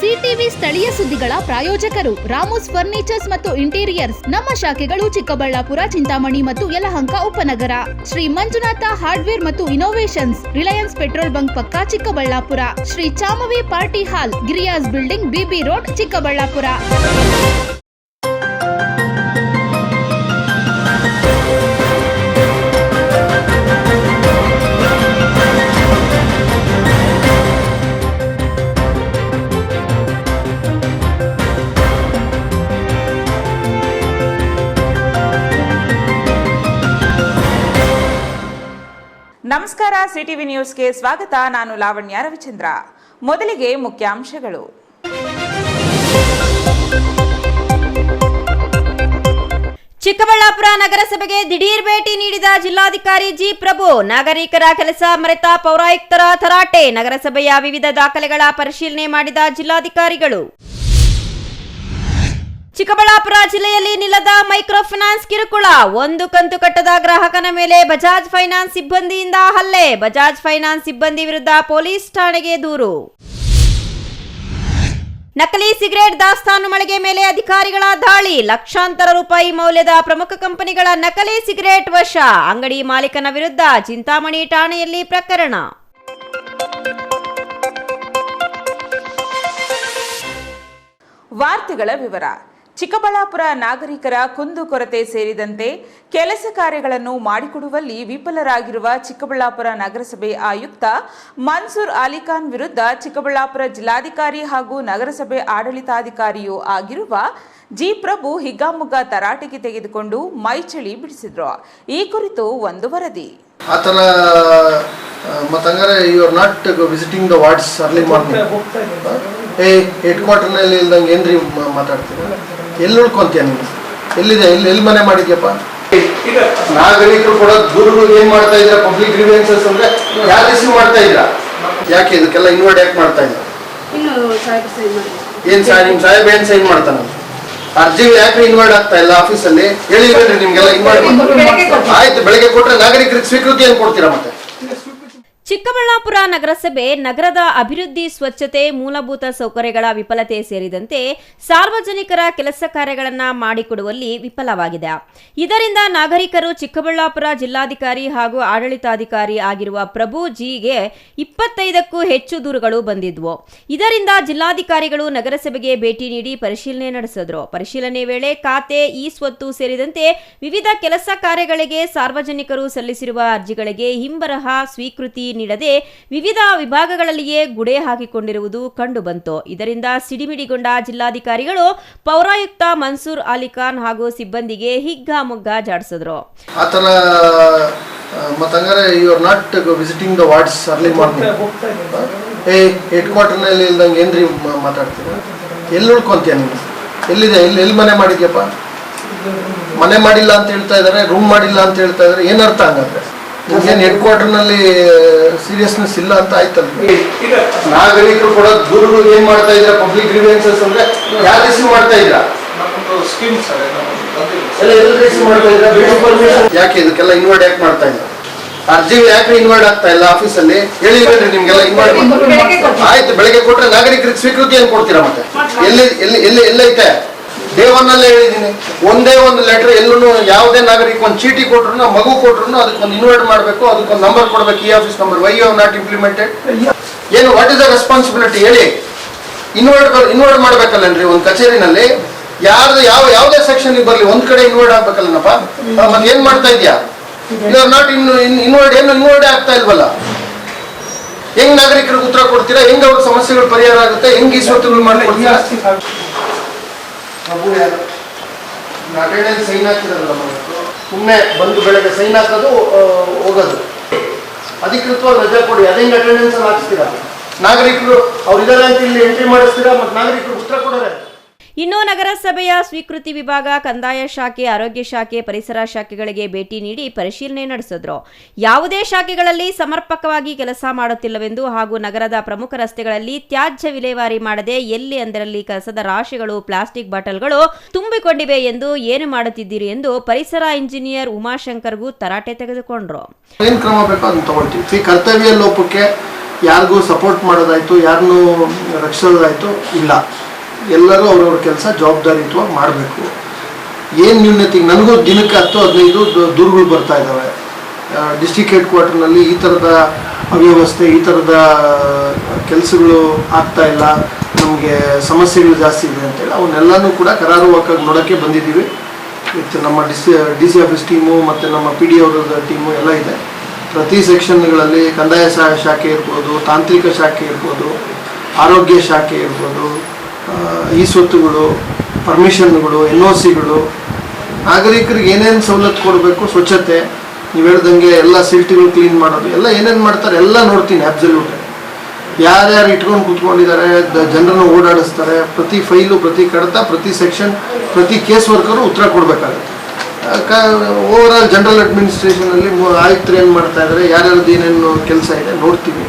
CTV ಸ್ಥಳೀಯ ಸುದ್ದಿಗಳ ಪ್ರಾಯೋಜಕರು ರಾಮೋಸ್ ಫರ್ನಿಚರ್ಸ್ ಮತ್ತು ಇಂಟೀರಿಯರ್ಸ್. ನಮ್ಮ ಶಾಖೆಗಳು ಚಿಕ್ಕಬಳ್ಳಾಪುರ, ಚಿಂತಾಮಣಿ ಮತ್ತು ಯಲಹಂಕ ಉಪನಗರ. ಶ್ರೀ ಮಂಜುನಾಥ ಹಾರ್ಡ್ವೇರ್ ಮತ್ತು ಇನೋವೇಷನ್ಸ್, ರಿಲಯನ್ಸ್ ಪೆಟ್ರೋಲ್ ಬಂಕ್ ಪಕ್ಕ Chikkaballapur. Shri Chamavi party hall, Giriyas building, BB road, Chikkaballapur. ನಮಸ್ಕಾರ, ಸಿಟಿವಿ ನ್ಯೂಸ್ಗೆ ಸ್ವಾಗತ. ನಾನು ಲಾವಣ್ಯ ರವಿಚಂದ್ರ. ಮೊದಲಿಗೆ ಮುಖ್ಯಾಂಶಗಳು. ಚಿಕ್ಕಬಳ್ಳಾಪುರ ನಗರಸಭೆಗೆ ದಿಢೀರ್ ಭೇಟಿ ನೀಡಿದ ಜಿಲ್ಲಾಧಿಕಾರಿ ಜಿ ಪ್ರಭು. ನಾಗರಿಕರ ಕೆಲಸ ಮರೆತ ಪೌರಾಯುಕ್ತರ ತರಾಟೆ. ನಗರಸಭೆಯ ವಿವಿಧ ದಾಖಲೆಗಳ ಪರಿಶೀಲನೆ ಮಾಡಿದ ಜಿಲ್ಲಾಧಿಕಾರಿಗಳು. ಚಿಕ್ಕಬಳ್ಳಾಪುರ ಜಿಲ್ಲೆಯಲ್ಲಿ ನಿಲ್ಲದ ಮೈಕ್ರೋ ಫೈನಾನ್ಸ್ ಕಿರುಕುಳ. ಒಂದು ಕಂತು ಕಟ್ಟದ ಗ್ರಾಹಕನ ಮೇಲೆ ಬಜಾಜ್ ಫೈನಾನ್ಸ್ ಸಿಬ್ಬಂದಿಯಿಂದ ಹಲ್ಲೆ. ಬಜಾಜ್ ಫೈನಾನ್ಸ್ ಸಿಬ್ಬಂದಿ ವಿರುದ್ಧ ಪೊಲೀಸ್ ಠಾಣೆಗೆ ದೂರು. ನಕಲಿ ಸಿಗರೇಟ್ ದಾಸ್ತಾನು ಮಳಿಗೆ ಮೇಲೆ ಅಧಿಕಾರಿಗಳ ದಾಳಿ. ಲಕ್ಷಾಂತರ ರೂಪಾಯಿ ಮೌಲ್ಯದ ಪ್ರಮುಖ ಕಂಪನಿಗಳ ನಕಲಿ ಸಿಗರೇಟ್ ವಶ. ಅಂಗಡಿ ಮಾಲೀಕನ ವಿರುದ್ಧ ಚಿಂತಾಮಣಿ ಠಾಣೆಯಲ್ಲಿ ಪ್ರಕರಣ. ವಾರ್ತೆಗಳ ವಿವರ. ಚಿಕ್ಕಬಳ್ಳಾಪುರ ನಾಗರಿಕರ ಕುಂದುಕೊರತೆ ಸೇರಿದಂತೆ ಕೆಲಸ ಕಾರ್ಯಗಳನ್ನು ಮಾಡಿಕೊಡುವಲ್ಲಿ ವಿಫಲರಾಗಿರುವ ಚಿಕ್ಕಬಳ್ಳಾಪುರ ನಗರಸಭೆ ಆಯುಕ್ತ ಮನ್ಸೂರ್ ಅಲಿಖಾನ್ ವಿರುದ್ಧ ಚಿಕ್ಕಬಳ್ಳಾಪುರ ಜಿಲ್ಲಾಧಿಕಾರಿ ಹಾಗೂ ನಗರಸಭೆ ಆಡಳಿತಾಧಿಕಾರಿಯೂ ಆಗಿರುವ ಜಿ ಪ್ರಭು ಹಿಗ್ಗಾಮುಗ್ಗಾ ತರಾಟೆಗೆ ತೆಗೆದುಕೊಂಡು ಮೈಚಳಿ ಬಿಡಿಸಿದ್ರು. ಈ ಕುರಿತು ಒಂದು ವರದಿ. ಮತ್ತಂಗಾರೆ you are not visiting the wards early morning. Head ಕ್ವಾರ್ಟರ್ನಲ್ಲಿ ಇಲ್ದಂಗೆ ಏನ್ರಿ ಮಾತಾಡ್ತೀರ? ಎಲ್ಲಿ ಉಳ್ಕೊಂತೀಯ ನೀನು? ಎಲ್ಲಿದೆ? ಎಲ್ಲಿ ಮನೆ ಮಾಡಿದ್ಯಪ್ಪ? ನಾಗರಿಕರು ಕೂಡ ದೂರುಗಳು ಏನ್ ಮಾಡ್ತಾ ಇದ್ರ? ಪಬ್ಲಿಕ್ ಗ್ರೀವೆನ್ಸಸ್ ಅಂದ್ರೆ ಯಾರು ರಿಸೀವ್ ಮಾಡ್ತಾ ಇದ್ರ? ಯಾಕೆ ಇದಕ್ಕೆಲ್ಲ ಇನ್ವರ್ಟ್ ಯಾಕೆ ಮಾಡ್ತಾ ಇದ್ರ? ಏನ್ ನಿಮ್ ಸಾಹೇಬ್ ಏನ್ ಸೈನ್ ಮಾಡ್ತಾನ? ಅರ್ಜಿ ಯಾಕೆ ಇನ್ವರ್ಟ್ ಆಗ್ತಾ ಇಲ್ಲ ಆಫೀಸಲ್ಲಿ? ಹೇಳಿದ್ರಿ ನಿಮ್ಗೆಲ್ಲ ಇನ್ವರ್ಟ್ ಆಯ್ತು. ಬೆಳಗ್ಗೆ ಕೊಟ್ರೆ ನಾಗರಿಕರಿಗೆ ಸ್ವೀಕೃತಿ ಏನ್ ಕೊಡ್ತೀರಾ ಮತ್ತೆ? ಚಿಕ್ಕಬಳ್ಳಾಪುರ ನಗರಸಭೆ ನಗರದ ಅಭಿವೃದ್ಧಿ, ಸ್ವಚ್ಛತೆ, ಮೂಲಭೂತ ಸೌಕರ್ಯಗಳ ವಿಫಲತೆ ಸೇರಿದಂತೆ ಸಾರ್ವಜನಿಕರ ಕೆಲಸ ಕಾರ್ಯಗಳನ್ನು ಮಾಡಿಕೊಡುವಲ್ಲಿ ವಿಫಲವಾಗಿದೆ. ಇದರಿಂದ ನಾಗರಿಕರು ಚಿಕ್ಕಬಳ್ಳಾಪುರ ಜಿಲ್ಲಾಧಿಕಾರಿ ಹಾಗೂ ಆಡಳಿತಾಧಿಕಾರಿ ಆಗಿರುವ ಪ್ರಭು ಜಿಗೆ 25ಕ್ಕೂ ಹೆಚ್ಚು ದೂರುಗಳು ಬಂದಿದ್ವು. ಇದರಿಂದ ಜಿಲ್ಲಾಧಿಕಾರಿಗಳು ನಗರಸಭೆಗೆ ಭೇಟಿ ನೀಡಿ ಪರಿಶೀಲನೆ ನಡೆಸಿದ್ರು. ಪರಿಶೀಲನೆ ವೇಳೆ ಖಾತೆ, ಇ ಸ್ವತ್ತು ಸೇರಿದಂತೆ ವಿವಿಧ ಕೆಲಸ ಕಾರ್ಯಗಳಿಗೆ ಸಾರ್ವಜನಿಕರು ಸಲ್ಲಿಸಿರುವ ಅರ್ಜಿಗಳಿಗೆ ಹಿಂಬರಹ ಸ್ವೀಕೃತಿ ನೀಡದೆ ವಿವಿಧ ವಿಭಾಗಗಳಲ್ಲಿಯೇ ಗುಡೆ ಹಾಕಿಕೊಂಡಿರುವುದು ಕಂಡುಬಂತು. ಇದರಿಂದ ಸಿಡಿಮಿಡಿಗೊಂಡ ಜಿಲ್ಲಾಧಿಕಾರಿಗಳು ಪೌರಾಯುಕ್ತ ಮನ್ಸೂರ್ ಅಲಿಖಾನ್ ಹಾಗೂ ಸಿಬ್ಬಂದಿಗೆ ಹಿಗ್ಗಾಮುಗ್ಗಾ ಜಾಡಿಸಿದ್ರು. ಮತ್ತಂಗಾರೆ you are not visiting the wards early morning. Head ಕ್ವಾರ್ಟರ್ನಲ್ಲಿ ಇಲ್ದಂಗೆ ಏನ್ರಿ ಮಾತಾಡ್ತೀರ? ಎಲ್ಲಿ ಉಳ್ಕೊಂತೀಯ ನೀನು? ಎಲ್ಲಿದೆ? ಎಲ್ಲಿ ಮನೆ ಮಾಡಿದ್ಯಪ್ಪ? ಮನೆ ಮಾಡಿಲ್ಲ ಅಂತ ಹೇಳ್ತಾ ಇದಾರೆ, ರೂಮ್ ಮಾಡಿಲ್ಲ ಅಂತ ಹೇಳ್ತಾ ಇದಾರೆ. ಏನರ್ಥ ಹಂಗಂದ್ರೆ? ನಿಮ್ಗೇನು ಹೆಡ್ ಕ್ವಾರ್ಟರ್ನಲ್ಲಿ ಸೀರಿಯಸ್ನೆಸ್ ಇಲ್ಲ ಅಂತ ಆಯ್ತಲ್ಲ? ನಾಗರಿಕರು ಕೂಡ ದೂರುಗಳು ಏನ್ ಮಾಡ್ತಾ ಇದ್ರ? ಪಬ್ಲಿಕ್ ಗ್ರೀವೆನ್ಸಸ್ ಅಂದ್ರೆ ಯಾರು ರಿಸೀವ್ ಮಾಡ್ತಾ ಇದ್ರ? ಯಾಕೆ ಇದಕ್ಕೆಲ್ಲ ಇನ್ವರ್ಟ್ ಯಾಕೆ ಮಾಡ್ತಾ ಇದ್ರ? ಅರ್ಜಿ ಯಾಕೆ ಇನ್ವರ್ಟ್ ಆಗ್ತಾ ಇಲ್ಲ ಆಫೀಸಲ್ಲಿ? ಹೇಳಿದ್ರಿ ನಿಮ್ಗೆಲ್ಲ ಇನ್ವರ್ಟ್ ಆಯ್ತು. ಬೆಳಗ್ಗೆ ಕೊಟ್ರೆ ನಾಗರಿಕರಿಗೆ ಸ್ವೀಕೃತಿ ಏನ್ ಕೊಡ್ತೀರಾ ಮತ್ತೆ? ಎಲ್ಲೈತೆ? ದೇವನಲ್ಲೇ ಹೇಳಿದ್ದೀನಿ, ಒಂದೇ ಒಂದು ಲೆಟರ್ ಎಲ್ಲೂ ಯಾವುದೇ ನಾಗರಿಕ ಒಂದು ಚೀಟಿ ಕೊಟ್ರು, ಮಗು ಕೊಟ್ರು ಅದಕ್ಕೊಂದು ಇನ್ವರ್ಟ್ ಮಾಡಬೇಕು, ಅದಕ್ಕೊಂದು ನಂಬರ್ ಕೊಡಬೇಕು, ಈ office number. Why you have not implemented? ಏನು ವಾಟ್ ಇಸ್ ದ ರೆಸ್ಪಾನ್ಸಿಬಿಲಿಟಿ ಹೇಳಿ? ಇನ್ವರ್ಟ್ ಮಾಡ್ಬೇಕಲ್ಲನ್ರಿ ಒಂದು ಕಚೇರಿನಲ್ಲಿ? ಯಾವುದೇ ಸೆಕ್ಷನ್ ಬರಲಿ ಒಂದ್ ಕಡೆ ಇನ್ವರ್ಟ್ ಆಗ್ಬೇಕಲ್ಲನಪ್ಪ. ಮತ್ತೆ ಏನ್ ಮಾಡ್ತಾ ಇದ್ಯಾ? You are not invert. ಏನು ಇನ್ವರ್ಟ್ ಆಗ್ತಾ ಇಲ್ವಲ್ಲ? ಹೆಂಗ್ ನಾಗರಿಕರಿಗೆ ಉತ್ತರ ಕೊಡ್ತೀರಾ? ಹೆಂಗ್ ಅವ್ರ ಸಮಸ್ಯೆಗಳು ಪರಿಹಾರ ಆಗುತ್ತೆ? ಹೆಂಗ್ ಈ ಸ್ವತ್ತುಗಳು ಮಾಡ್ಕೊಡ್ತೀರಾ? ಅಟೆಂಡೆನ್ಸ್ ಸೈನ್ ಹಾಕಿರಲ್ಲ, ಸುಮ್ಮನೆ ಬಂದು ಬೆಳಗ್ಗೆ ಸೈನ್ ಹಾಕೋದು ಹೋಗೋದು. ಅಧಿಕೃತವಾಗಿ ರಜೆ ಕೊಡಿ, ಅದೇಂಗೆ ಅಟೆಂಡೆನ್ಸ್ ಅಲ್ಲಿ ಹಾಕ್ಸ್ತೀರಾ? ನಾಗರಿಕರು ಅವ್ರು ಇದಾರೆ ಅಂತ ಇಲ್ಲಿ ಎಂಟ್ರಿ ಮಾಡಿಸ್ತೀರಾ, ಮತ್ತೆ ನಾಗರಿಕರು ಉತ್ತರ ಕೊಡೋರೆ. ಇನ್ನು ನಗರಸಭೆಯ ಸ್ವೀಕೃತಿ ವಿಭಾಗ, ಕಂದಾಯ ಶಾಖೆ, ಆರೋಗ್ಯ ಶಾಖೆ, ಪರಿಸರ ಶಾಖೆಗಳಿಗೆ ಭೇಟಿ ನೀಡಿ ಪರಿಶೀಲನೆ ನಡೆಸಿದ್ರು. ಯಾವುದೇ ಶಾಖೆಗಳಲ್ಲಿ ಸಮರ್ಪಕವಾಗಿ ಕೆಲಸ ಮಾಡುತ್ತಿಲ್ಲವೆಂದು ಹಾಗೂ ನಗರದ ಪ್ರಮುಖ ರಸ್ತೆಗಳಲ್ಲಿ ತ್ಯಾಜ್ಯ ವಿಲೇವಾರಿ ಮಾಡದೆ ಎಲ್ಲಿ ಅಂದರಲ್ಲಿ ಕಸದ ರಾಶಿಗಳು, ಪ್ಲಾಸ್ಟಿಕ್ ಬಾಟಲ್ಗಳು ತುಂಬಿಕೊಂಡಿವೆ ಎಂದು ಏನು ಮಾಡುತ್ತಿದ್ದೀರಿ ಎಂದು ಪರಿಸರ ಇಂಜಿನಿಯರ್ ಉಮಾಶಂಕರ್ಗೂ ತರಾಟೆ ತೆಗೆದುಕೊಂಡ್ರು. ಏನು ಕ್ರಮ ಬೇಕೋ ಅದನ್ನು ತಗೊಳ್ತೀವಿ. ಕರ್ತವ್ಯ ಲೋಪಕ್ಕೆ ಯಾರಿಗೂ ಸಪೋರ್ಟ್ ಮಾಡೋದಾಯಿತು, ಯಾರನ್ನೂ ರಕ್ಷಿಸೋದಾಯಿತು ಇಲ್ಲ. ಎಲ್ಲರೂ ಅವ್ರವ್ರ ಕೆಲಸ ಜವಾಬ್ದಾರಿಯುತವಾಗಿ ಮಾಡಬೇಕು. ಏನು ನ್ಯೂನತೆಗೆ ನನಗೂ ದಿನಕ್ಕೆ 10-15 ದೂರುಗಳು ಬರ್ತಾ ಇದ್ದಾವೆ. ಡಿಸ್ಟ್ರಿಕ್ಟ್ ಹೆಡ್ ಕ್ವಾರ್ಟರ್ನಲ್ಲಿ ಈ ಥರದ ಅವ್ಯವಸ್ಥೆ, ಈ ಥರದ ಕೆಲಸಗಳು ಆಗ್ತಾ ಇಲ್ಲ, ನಮಗೆ ಸಮಸ್ಯೆಗಳು ಜಾಸ್ತಿ ಇದೆ ಅಂತೇಳಿ ಅವನ್ನೆಲ್ಲನೂ ಕೂಡ ಕರಾರುವಾಕ್ಕಾಗಿ ನೋಡೋಕ್ಕೆ ಬಂದಿದ್ದೀವಿ. ವಿತ್ ನಮ್ಮ ಡಿ ಸಿ ಆಫೀಸ್ ಟೀಮು ಮತ್ತು ನಮ್ಮ PD ಅವರದ ಟೀಮು ಎಲ್ಲ ಇದೆ. ಪ್ರತಿ ಸೆಕ್ಷನ್ಗಳಲ್ಲಿ ಕಂದಾಯ ಶಾಖೆ ಇರ್ಬೋದು, ತಾಂತ್ರಿಕ ಶಾಖೆ ಇರ್ಬೋದು, ಆರೋಗ್ಯ ಶಾಖೆ ಇರ್ಬೋದು, ಈ ಸ್ವತ್ತುಗಳು, ಪರ್ಮಿಷನ್ಗಳು, NOCಗಳು, ನಾಗರಿಕರಿಗೆ ಏನೇನು ಸವಲತ್ತು ಕೊಡಬೇಕು, ಸ್ವಚ್ಛತೆ, ನೀವು ಹೇಳ್ದಂಗೆ ಎಲ್ಲ ಸಿಲ್ಟ್ಗಳು ಕ್ಲೀನ್ ಮಾಡೋದು, ಎಲ್ಲ ಏನೇನು ಮಾಡ್ತಾರೆ ಎಲ್ಲ ನೋಡ್ತೀನಿ. ಅಬ್ಸಲ್ಯೂಟ್ ಯಾರ್ಯಾರು ಇಟ್ಕೊಂಡು ಕೂತ್ಕೊಂಡಿದ್ದಾರೆ, ಜನರನ್ನು ಓಡಾಡಿಸ್ತಾರೆ, ಪ್ರತಿ ಫೈಲು, ಪ್ರತಿ ಕಡತ, ಪ್ರತಿ ಸೆಕ್ಷನ್, ಪ್ರತಿ ಕೇಸ್ ವರ್ಕರು ಉತ್ತರ ಕೊಡಬೇಕಾಗುತ್ತೆ. ಓವರ್ ಆಲ್ ಜನರಲ್ ಅಡ್ಮಿನಿಸ್ಟ್ರೇಷನಲ್ಲಿ ಆಯುಕ್ತರು ಏನು ಮಾಡ್ತಾ ಇದ್ದಾರೆ, ಯಾರ್ಯಾರ್ದು ಏನೇನು ಕೆಲಸ ಇದೆ ನೋಡ್ತೀವಿ.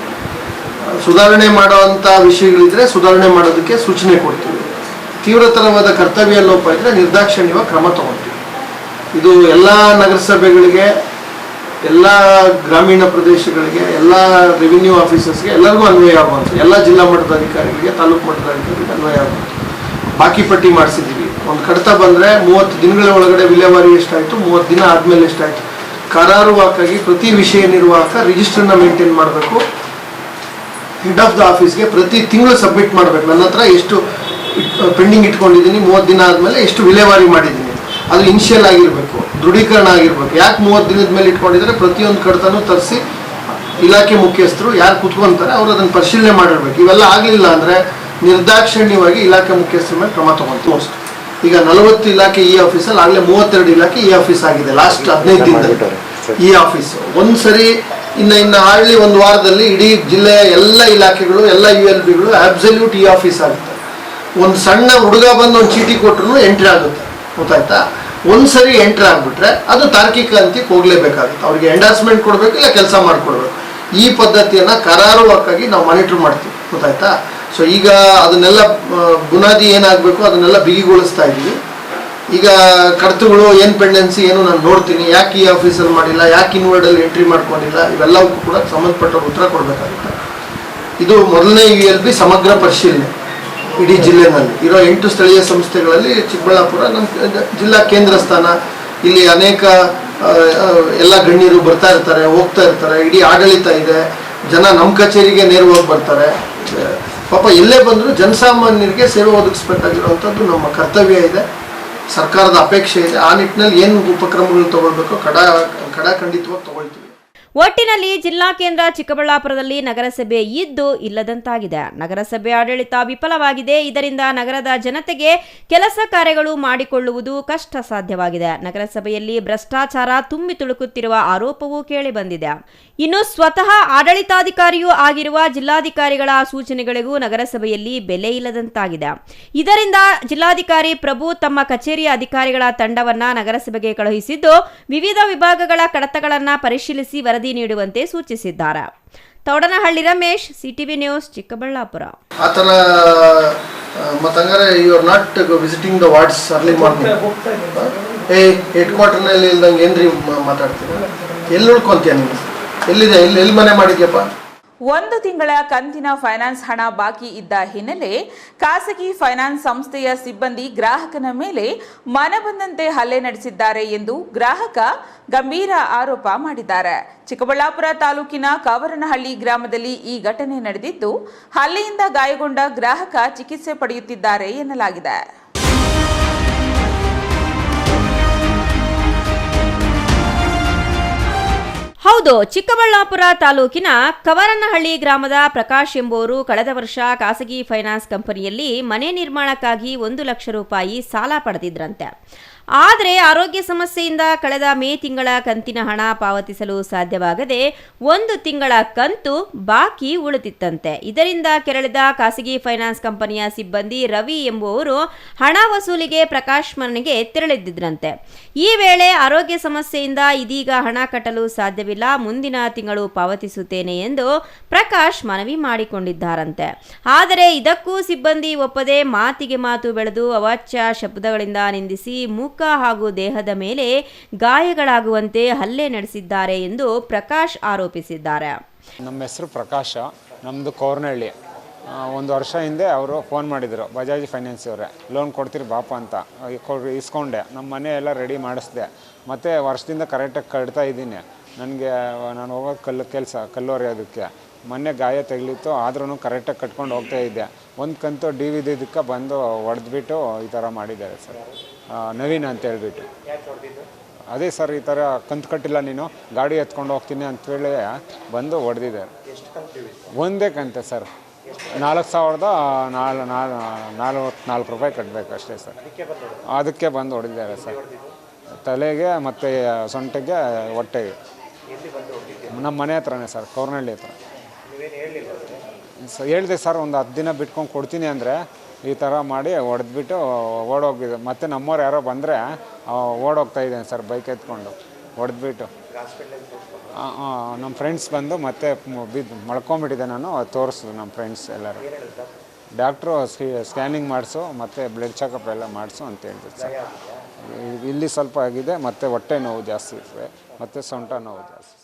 ಸುಧಾರಣೆ ಮಾಡೋವಂಥ ವಿಷಯಗಳಿದ್ರೆ ಸುಧಾರಣೆ ಮಾಡೋದಕ್ಕೆ ಸೂಚನೆ ಕೊಡ್ತೀವಿ. ತೀವ್ರತರವಾದ ಕರ್ತವ್ಯ ಲೋಪ ಇದ್ದರೆ ನಿರ್ದಾಕ್ಷಿಣ್ಯವಾಗಿ ಕ್ರಮ ತಗೊಳ್ತೀವಿ. ಇದು ಎಲ್ಲ ನಗರಸಭೆಗಳಿಗೆ, ಎಲ್ಲ ಗ್ರಾಮೀಣ ಪ್ರದೇಶಗಳಿಗೆ, ಎಲ್ಲ ರೆವಿನ್ಯೂ ಆಫೀಸರ್ಸ್ಗೆ ಎಲ್ಲರಿಗೂ ಅನ್ವಯ ಆಗುವಂಥ, ಎಲ್ಲ ಜಿಲ್ಲಾ ಮಟ್ಟದ ಅಧಿಕಾರಿಗಳಿಗೆ, ತಾಲೂಕು ಮಟ್ಟದ ಅಧಿಕಾರಿಗಳಿಗೆ ಅನ್ವಯ ಆಗುವಂಥ ಬಾಕಿ ಪಟ್ಟಿ ಮಾಡಿಸಿದ್ದೀವಿ. ಒಂದು ಕಡತ ಬಂದರೆ 30 ದಿನಗಳ ಒಳಗಡೆ ವಿಲೇವಾರಿ ಎಷ್ಟಾಯಿತು, 30 ದಿನ ಆದಮೇಲೆ ಎಷ್ಟಾಯಿತು, ಕರಾರುವಾಕ್ಕಾಗಿ ಪ್ರತಿ ವಿಷಯ ನಿರ್ವಾಹಕ ರಿಜಿಸ್ಟರ್ನ ಮೇಂಟೈನ್ ಮಾಡಬೇಕು. ಹೆಡ್ ಆಫ್ ದ ಆಫೀಸ್ಗೆ ಪ್ರತಿ ತಿಂಗಳು ಸಬ್ಮಿಟ್ ಮಾಡಬೇಕು. ನನ್ನ ಹತ್ರ ಎಷ್ಟು ಪೆಂಡಿಂಗ್ ಇಟ್ಕೊಂಡಿದ್ದೀನಿ, 30 ದಿನ ಆದಮೇಲೆ ಎಷ್ಟು ವಿಲೇವಾರಿ ಮಾಡಿದ್ದೀನಿ, ಅದು ಇನಿಷಿಯಲ್ ಆಗಿರಬೇಕು, ದೃಢೀಕರಣ ಆಗಿರಬೇಕು. ಯಾಕೆ 30 ದಿನದ ಮೇಲೆ ಇಟ್ಕೊಂಡಿದ್ದಾರೆ, ಪ್ರತಿಯೊಂದು ಕಡತನೂ ತರಿಸಿ ಇಲಾಖೆ ಮುಖ್ಯಸ್ಥರು ಯಾರು ಕೂತ್ಕೊಂತಾರೆ ಅವರು ಅದನ್ನು ಪರಿಶೀಲನೆ ಮಾಡಿರ್ಬೇಕು. ಇವೆಲ್ಲ ಆಗಲಿಲ್ಲ ಅಂದರೆ ನಿರ್ದಾಕ್ಷಿಣ್ಯವಾಗಿ ಇಲಾಖೆ ಮುಖ್ಯಸ್ಥರ ಮೇಲೆ ಕ್ರಮ ತಗೊಳ್ತೀವಿ. ಮೋಸ್ಟ್ ಈಗ 40 ಇಲಾಖೆ ಈ ಆಫೀಸಲ್ಲಿ ಆಗಲೇ 32 ಇಲಾಖೆ ಈ ಆಫೀಸ್ ಆಗಿದೆ ಲಾಸ್ಟ್ 15 ದಿನದಲ್ಲಿ. ಈ ಆಫೀಸು ಒಂದು ಸರಿ ಇನ್ನು ಹಾರ್ಡ್ಲಿ ಒಂದು ವಾರದಲ್ಲಿ ಇಡೀ ಜಿಲ್ಲೆಯ ಎಲ್ಲ ಇಲಾಖೆಗಳು, ಎಲ್ಲ ULBಗಳು ಅಬ್ಸಲ್ಯೂಟ್ ಈ ಆಫೀಸ್ ಆಗುತ್ತೆ. ಒಂದು ಸಣ್ಣ ಹುಡುಗ ಬಂದು ಒಂದು ಚೀಟಿ ಕೊಟ್ಟರು ಎಂಟ್ರಿ ಆಗುತ್ತೆ, ಗೊತ್ತಾಯ್ತಾ? ಒಂದು ಸರಿ ಎಂಟ್ರಿ ಆಗಿಬಿಟ್ರೆ ಅದು ತಾರ್ಕಿಕ ಅಂತಿಗೆ ಹೋಗಲೇಬೇಕಾಗುತ್ತೆ. ಅವ್ರಿಗೆ ಎಂಡಾರ್ಸ್ಮೆಂಟ್ ಕೊಡಬೇಕು, ಇಲ್ಲ ಕೆಲಸ ಮಾಡಿಕೊಡ್ಬೇಕು. ಈ ಪದ್ಧತಿಯನ್ನು ಕರಾರುವಾಕ್ಕಾಗಿ ನಾವು ಮಾನಿಟರ್ ಮಾಡ್ತೀವಿ, ಗೊತ್ತಾಯ್ತಾ? ಸೊ ಈಗ ಅದನ್ನೆಲ್ಲ ಬುನಾದಿ ಏನಾಗಬೇಕು ಅದನ್ನೆಲ್ಲ ಬಿಗಿಗೊಳಿಸ್ತಾ ಇದ್ದೀವಿ. ಈಗ ಕಡತಗಳು ಏನು ಪೆಂಡೆನ್ಸಿ ಏನು ನಾನು ನೋಡ್ತೀನಿ, ಯಾಕೆ ಈ ಆಫೀಸಲ್ಲಿ ಮಾಡಿಲ್ಲ, ಯಾಕೆ ಇನ್ವರ್ಡಲ್ಲಿ ಎಂಟ್ರಿ ಮಾಡ್ಕೊಂಡಿಲ್ಲ, ಇವೆಲ್ಲವಕ್ಕೂ ಕೂಡ ಸಂಬಂಧಪಟ್ಟವ್ರು ಉತ್ತರ ಕೊಡಬೇಕಾಗುತ್ತೆ. ಇದು ಮೊದಲನೇ ULB ಸಮಗ್ರ ಪರಿಶೀಲನೆ ಇಡೀ ಜಿಲ್ಲೆನಲ್ಲಿ ಇರೋ 8 ಸ್ಥಳೀಯ ಸಂಸ್ಥೆಗಳಲ್ಲಿ. ಚಿಕ್ಕಬಳ್ಳಾಪುರ ನಮ್ಮ ಜಿಲ್ಲಾ ಕೇಂದ್ರ ಸ್ಥಾನ. ಇಲ್ಲಿ ಅನೇಕ ಎಲ್ಲ ಗಣ್ಯರು ಬರ್ತಾ ಇರ್ತಾರೆ, ಹೋಗ್ತಾ ಇರ್ತಾರೆ, ಇಡೀ ಆಡಳಿತ ಇದೆ, ಜನ ನಮ್ಮ ಕಚೇರಿಗೆ ನೇರವಾಗಿ ಬರ್ತಾರೆ. ಪಾಪ ಎಲ್ಲೇ ಬಂದರೂ ಜನಸಾಮಾನ್ಯರಿಗೆ ಸೇವೆ ಒದಗಿಸ್ಬೇಕಾಗಿರುವಂಥದ್ದು ನಮ್ಮ ಕರ್ತವ್ಯ ಇದೆ, ಸರ್ಕಾರದ ಅಪೇಕ್ಷೆ ಇದೆ. ಆ ನಿಟ್ಟಿನಲ್ಲಿ ಏನು ಉಪಕ್ರಮಗಳು ತಗೊಳ್ಬೇಕು ಖಂಡಿತವಾಗಿ ತಗೊಳ್ತೀವಿ. ಒಟ್ಟಿನಲ್ಲಿ ಜಿಲ್ಲಾ ಕೇಂದ್ರ ಚಿಕ್ಕಬಳ್ಳಾಪುರದಲ್ಲಿ ನಗರಸಭೆ ಇದ್ದು ಇಲ್ಲದಂತಾಗಿದೆ. ನಗರಸಭೆ ಆಡಳಿತ ವಿಫಲವಾಗಿದೆ. ಇದರಿಂದ ನಗರದ ಜನತೆಗೆ ಕೆಲಸ ಕಾರ್ಯಗಳು ಮಾಡಿಕೊಳ್ಳುವುದು ಕಷ್ಟ ಸಾಧ್ಯವಾಗಿದೆ. ನಗರಸಭೆಯಲ್ಲಿ ಭ್ರಷ್ಟಾಚಾರ ತುಂಬಿ ತುಳುಕುತ್ತಿರುವ ಆರೋಪವೂ ಕೇಳಿಬಂದಿದೆ. ಇನ್ನು ಸ್ವತಃ ಆಡಳಿತಾಧಿಕಾರಿಯೂ ಆಗಿರುವ ಜಿಲ್ಲಾಧಿಕಾರಿಗಳ ಸೂಚನೆಗಳಿಗೂ ನಗರಸಭೆಯಲ್ಲಿ ಬೆಲೆ ಇಲ್ಲದಂತಾಗಿದೆ. ಇದರಿಂದ ಜಿಲ್ಲಾಧಿಕಾರಿ ಪ್ರಭು ತಮ್ಮ ಕಚೇರಿಯ ಅಧಿಕಾರಿಗಳ ತಂಡವನ್ನ ನಗರಸಭೆಗೆ ಕಳುಹಿಸಿದ್ದು ವಿವಿಧ ವಿಭಾಗಗಳ ಕಡತಗಳನ್ನು ಪರಿಶೀಲಿಸಿ ವರದಿ ನೀಡುವಂತೆ ಸೂಚಿಸಿದ್ದಾರೆ. Taudanahalli Ramesh, CTV news, Chikkaballapur. ಆ ಥರ ಮತ್ತಂಗಾರೆ you are not visiting the wards early morning. Head ಕ್ವಾರ್ಟರ್ನಲ್ಲಿ ಇಲ್ದಂಗೆ ಏನ್ರಿ ಮಾತಾಡ್ತೀರ? ಎಲ್ಲಿ ಉಳ್ಕೊಂತೀಯ ನೀನು? ಎಲ್ಲಿದೆ, ಎಲ್ಲಿ ಮನೆ ಮಾಡಿದ್ಯಪ್ಪ? 1 ತಿಂಗಳ ಕಂತಿನ ಫೈನಾನ್ಸ್ ಹಣ ಬಾಕಿ ಇದ್ದ ಹಿನ್ನೆಲೆ ಖಾಸಗಿ ಫೈನಾನ್ಸ್ ಸಂಸ್ಥೆಯ ಸಿಬ್ಬಂದಿ ಗ್ರಾಹಕನ ಮೇಲೆ ಮನಬಂದಂತೆ ಹಲ್ಲೆ ನಡೆಸಿದ್ದಾರೆ ಎಂದು ಗ್ರಾಹಕ ಗಂಭೀರ ಆರೋಪ ಮಾಡಿದ್ದಾರೆ. ಚಿಕ್ಕಬಳ್ಳಾಪುರ ತಾಲೂಕಿನ ಕವರನಹಳ್ಳಿ ಗ್ರಾಮದಲ್ಲಿ ಈ ಘಟನೆ ನಡೆದಿದ್ದು, ಹಲ್ಲೆಯಿಂದ ಗಾಯಗೊಂಡ ಗ್ರಾಹಕ ಚಿಕಿತ್ಸೆ ಪಡೆಯುತ್ತಿದ್ದಾರೆ ಎನ್ನಲಾಗಿದೆ. ಹೌದು, ಚಿಕ್ಕಬಳ್ಳಾಪುರ ತಾಲೂಕಿನ ಕವರನಹಳ್ಳಿ ಗ್ರಾಮದ ಪ್ರಕಾಶ್ ಎಂಬುವರು ಕಳೆದ ವರ್ಷ ಖಾಸಗಿ ಫೈನಾನ್ಸ್ ಕಂಪನಿಯಲ್ಲಿ ಮನೆ ನಿರ್ಮಾಣಕ್ಕಾಗಿ 1 ಲಕ್ಷ ರೂಪಾಯಿ ಸಾಲ ಪಡೆದಿದ್ರಂತೆ. ಆದರೆ ಆರೋಗ್ಯ ಸಮಸ್ಯೆಯಿಂದ ಕಳೆದ ಮೇ ತಿಂಗಳ ಕಂತಿನ ಹಣ ಪಾವತಿಸಲು ಸಾಧ್ಯವಾಗದೆ 1 ತಿಂಗಳ ಕಂತು ಬಾಕಿ ಉಳಿದಿತ್ತಂತೆ. ಇದರಿಂದ ಕೆರಳಿದ ಖಾಸಗಿ ಫೈನಾನ್ಸ್ ಕಂಪನಿಯ ಸಿಬ್ಬಂದಿ ರವಿ ಎಂಬುವರು ಹಣ ವಸೂಲಿಗೆ ಪ್ರಕಾಶ್ ಮನೆಗೆ ತೆರಳಿದ್ರಂತೆ. ಈ ವೇಳೆ ಆರೋಗ್ಯ ಸಮಸ್ಯೆಯಿಂದ ಇದೀಗ ಹಣ ಕಟ್ಟಲು ಸಾಧ್ಯವಿಲ್ಲ, ಮುಂದಿನ ತಿಂಗಳು ಪಾವತಿಸುತ್ತೇನೆ ಎಂದು ಪ್ರಕಾಶ್ ಮನವಿ ಮಾಡಿಕೊಂಡಿದ್ದಾರಂತೆ. ಆದರೆ ಇದಕ್ಕೂ ಸಿಬ್ಬಂದಿ ಒಪ್ಪದೆ ಮಾತಿಗೆ ಮಾತು ಬೆಳೆದು ಅವಾಚ್ಯ ಶಬ್ದಗಳಿಂದ ನಿಂದಿಸಿ ಮುಖ ಹಾಗೂ ದೇಹದ ಮೇಲೆ ಗಾಯಗಳಾಗುವಂತೆ ಹಲ್ಲೆ ನಡೆಸಿದ್ದಾರೆ ಎಂದು ಪ್ರಕಾಶ್ ಆರೋಪಿಸಿದ್ದಾರೆ. ನಮ್ಮ ಹೆಸರು ಪ್ರಕಾಶ. ನಮ್ಮದು ಕೋರ್ನಹಳ್ಳಿ. 1 ವರ್ಷ ಹಿಂದೆ ಅವರು ಫೋನ್ ಮಾಡಿದರು, ಬಜಾಜ್ ಫೈನಾನ್ಸ್ ಅವರೇ, ಲೋನ್ ಕೊಡ್ತೀರಿ ಬಾಪ ಅಂತ. ಇಸ್ಕೊಂಡೆ, ನಮ್ಮ ಮನೆ ಎಲ್ಲ ರೆಡಿ ಮಾಡಿಸ್ದೆ. ಮತ್ತು ವರ್ಷದಿಂದ ಕರೆಕ್ಟಾಗಿ ಕಟ್ತಾ ಇದ್ದೀನಿ. ನನಗೆ ನಾನು ಹೋಗೋದು ಕಲ್ಲೊರೆಯೋದಕ್ಕೆ ಮೊನ್ನೆ ಗಾಯ ತಗಲಿತ್ತು, ಆದ್ರೂ ಕರೆಕ್ಟಾಗಿ ಕಟ್ಕೊಂಡು ಹೋಗ್ತಾ ಇದ್ದೆ. ಒಂದು ಕಂತು ಇದಕ್ಕೆ ಬಂದು ಹೊಡೆದ್ಬಿಟ್ಟು ಈ ಥರ ಮಾಡಿದ್ದಾರೆ ಸರ್. ನವೀನ್ ಅಂತ ಹೇಳ್ಬಿಟ್ಟು. ಅದೇ ಸರ್, ಈ ಥರ ಕಂತು ಕಟ್ಟಿಲ್ಲ ನೀನು, ಗಾಡಿ ಎತ್ಕೊಂಡು ಹೋಗ್ತೀನಿ ಅಂತೇಳಿ ಬಂದು ಹೊಡೆದಿದ್ದಾರೆ. ಒಂದೇ ಕಂತೆ ಸರ್, 4,444 ರೂಪಾಯಿ ಕಟ್ಟಬೇಕು ಅಷ್ಟೇ ಸರ್. ಅದಕ್ಕೆ ಬಂದು ಹೊಡೆದಿದ್ದಾರೆ ಸರ್, ತಲೆಗೆ ಮತ್ತು ಸೊಂಟಗೆ, ಹೊಟ್ಟೆಗೆ. ನಮ್ಮ ಮನೆ ಹತ್ರನೇ ಸರ್, ಕೋರ್ನಹಳ್ಳಿ ಹತ್ರ. ಹೇಳಿದೆ ಸರ್, ಒಂದು 10 ದಿನ ಬಿಟ್ಕೊಂಡು ಕೊಡ್ತೀನಿ ಅಂದರೆ ಈ ಥರ ಮಾಡಿ ಹೊಡೆದ್ಬಿಟ್ಟು ಓಡೋಗಿದೆ. ಮತ್ತು ನಮ್ಮವ್ರು ಯಾರೋ ಬಂದರೆ ಓಡೋಗ್ತಾ ಇದ್ದೇನೆ ಸರ್, ಬೈಕ್ ಎತ್ಕೊಂಡು ಹೊಡೆದ್ಬಿಟ್ಟು. ನಮ್ಮ ಫ್ರೆಂಡ್ಸ್ ಬಂದು ಮತ್ತೆ ಮಳ್ಕೊಂಬಿಟ್ಟಿದ್ದೆ ನಾನು, ತೋರಿಸಿದ್ರು ನಮ್ಮ ಫ್ರೆಂಡ್ಸ್ ಎಲ್ಲರೂ. ಡಾಕ್ಟ್ರು ಸ್ಕ್ಯಾನಿಂಗ್ ಮಾಡಿಸು ಮತ್ತು ಬ್ಲಡ್ ಚೆಕಪ್ ಎಲ್ಲ ಮಾಡಿಸು ಅಂತ ಹೇಳಿದ್ರು ಸರ್. ಇಲ್ಲಿ ಸ್ವಲ್ಪ ಆಗಿದೆ, ಮತ್ತು ಹೊಟ್ಟೆ ನೋವು ಜಾಸ್ತಿ ಇರ್ತದೆ, ಮತ್ತು ಸೊಂಟ ನೋವು ಜಾಸ್ತಿ.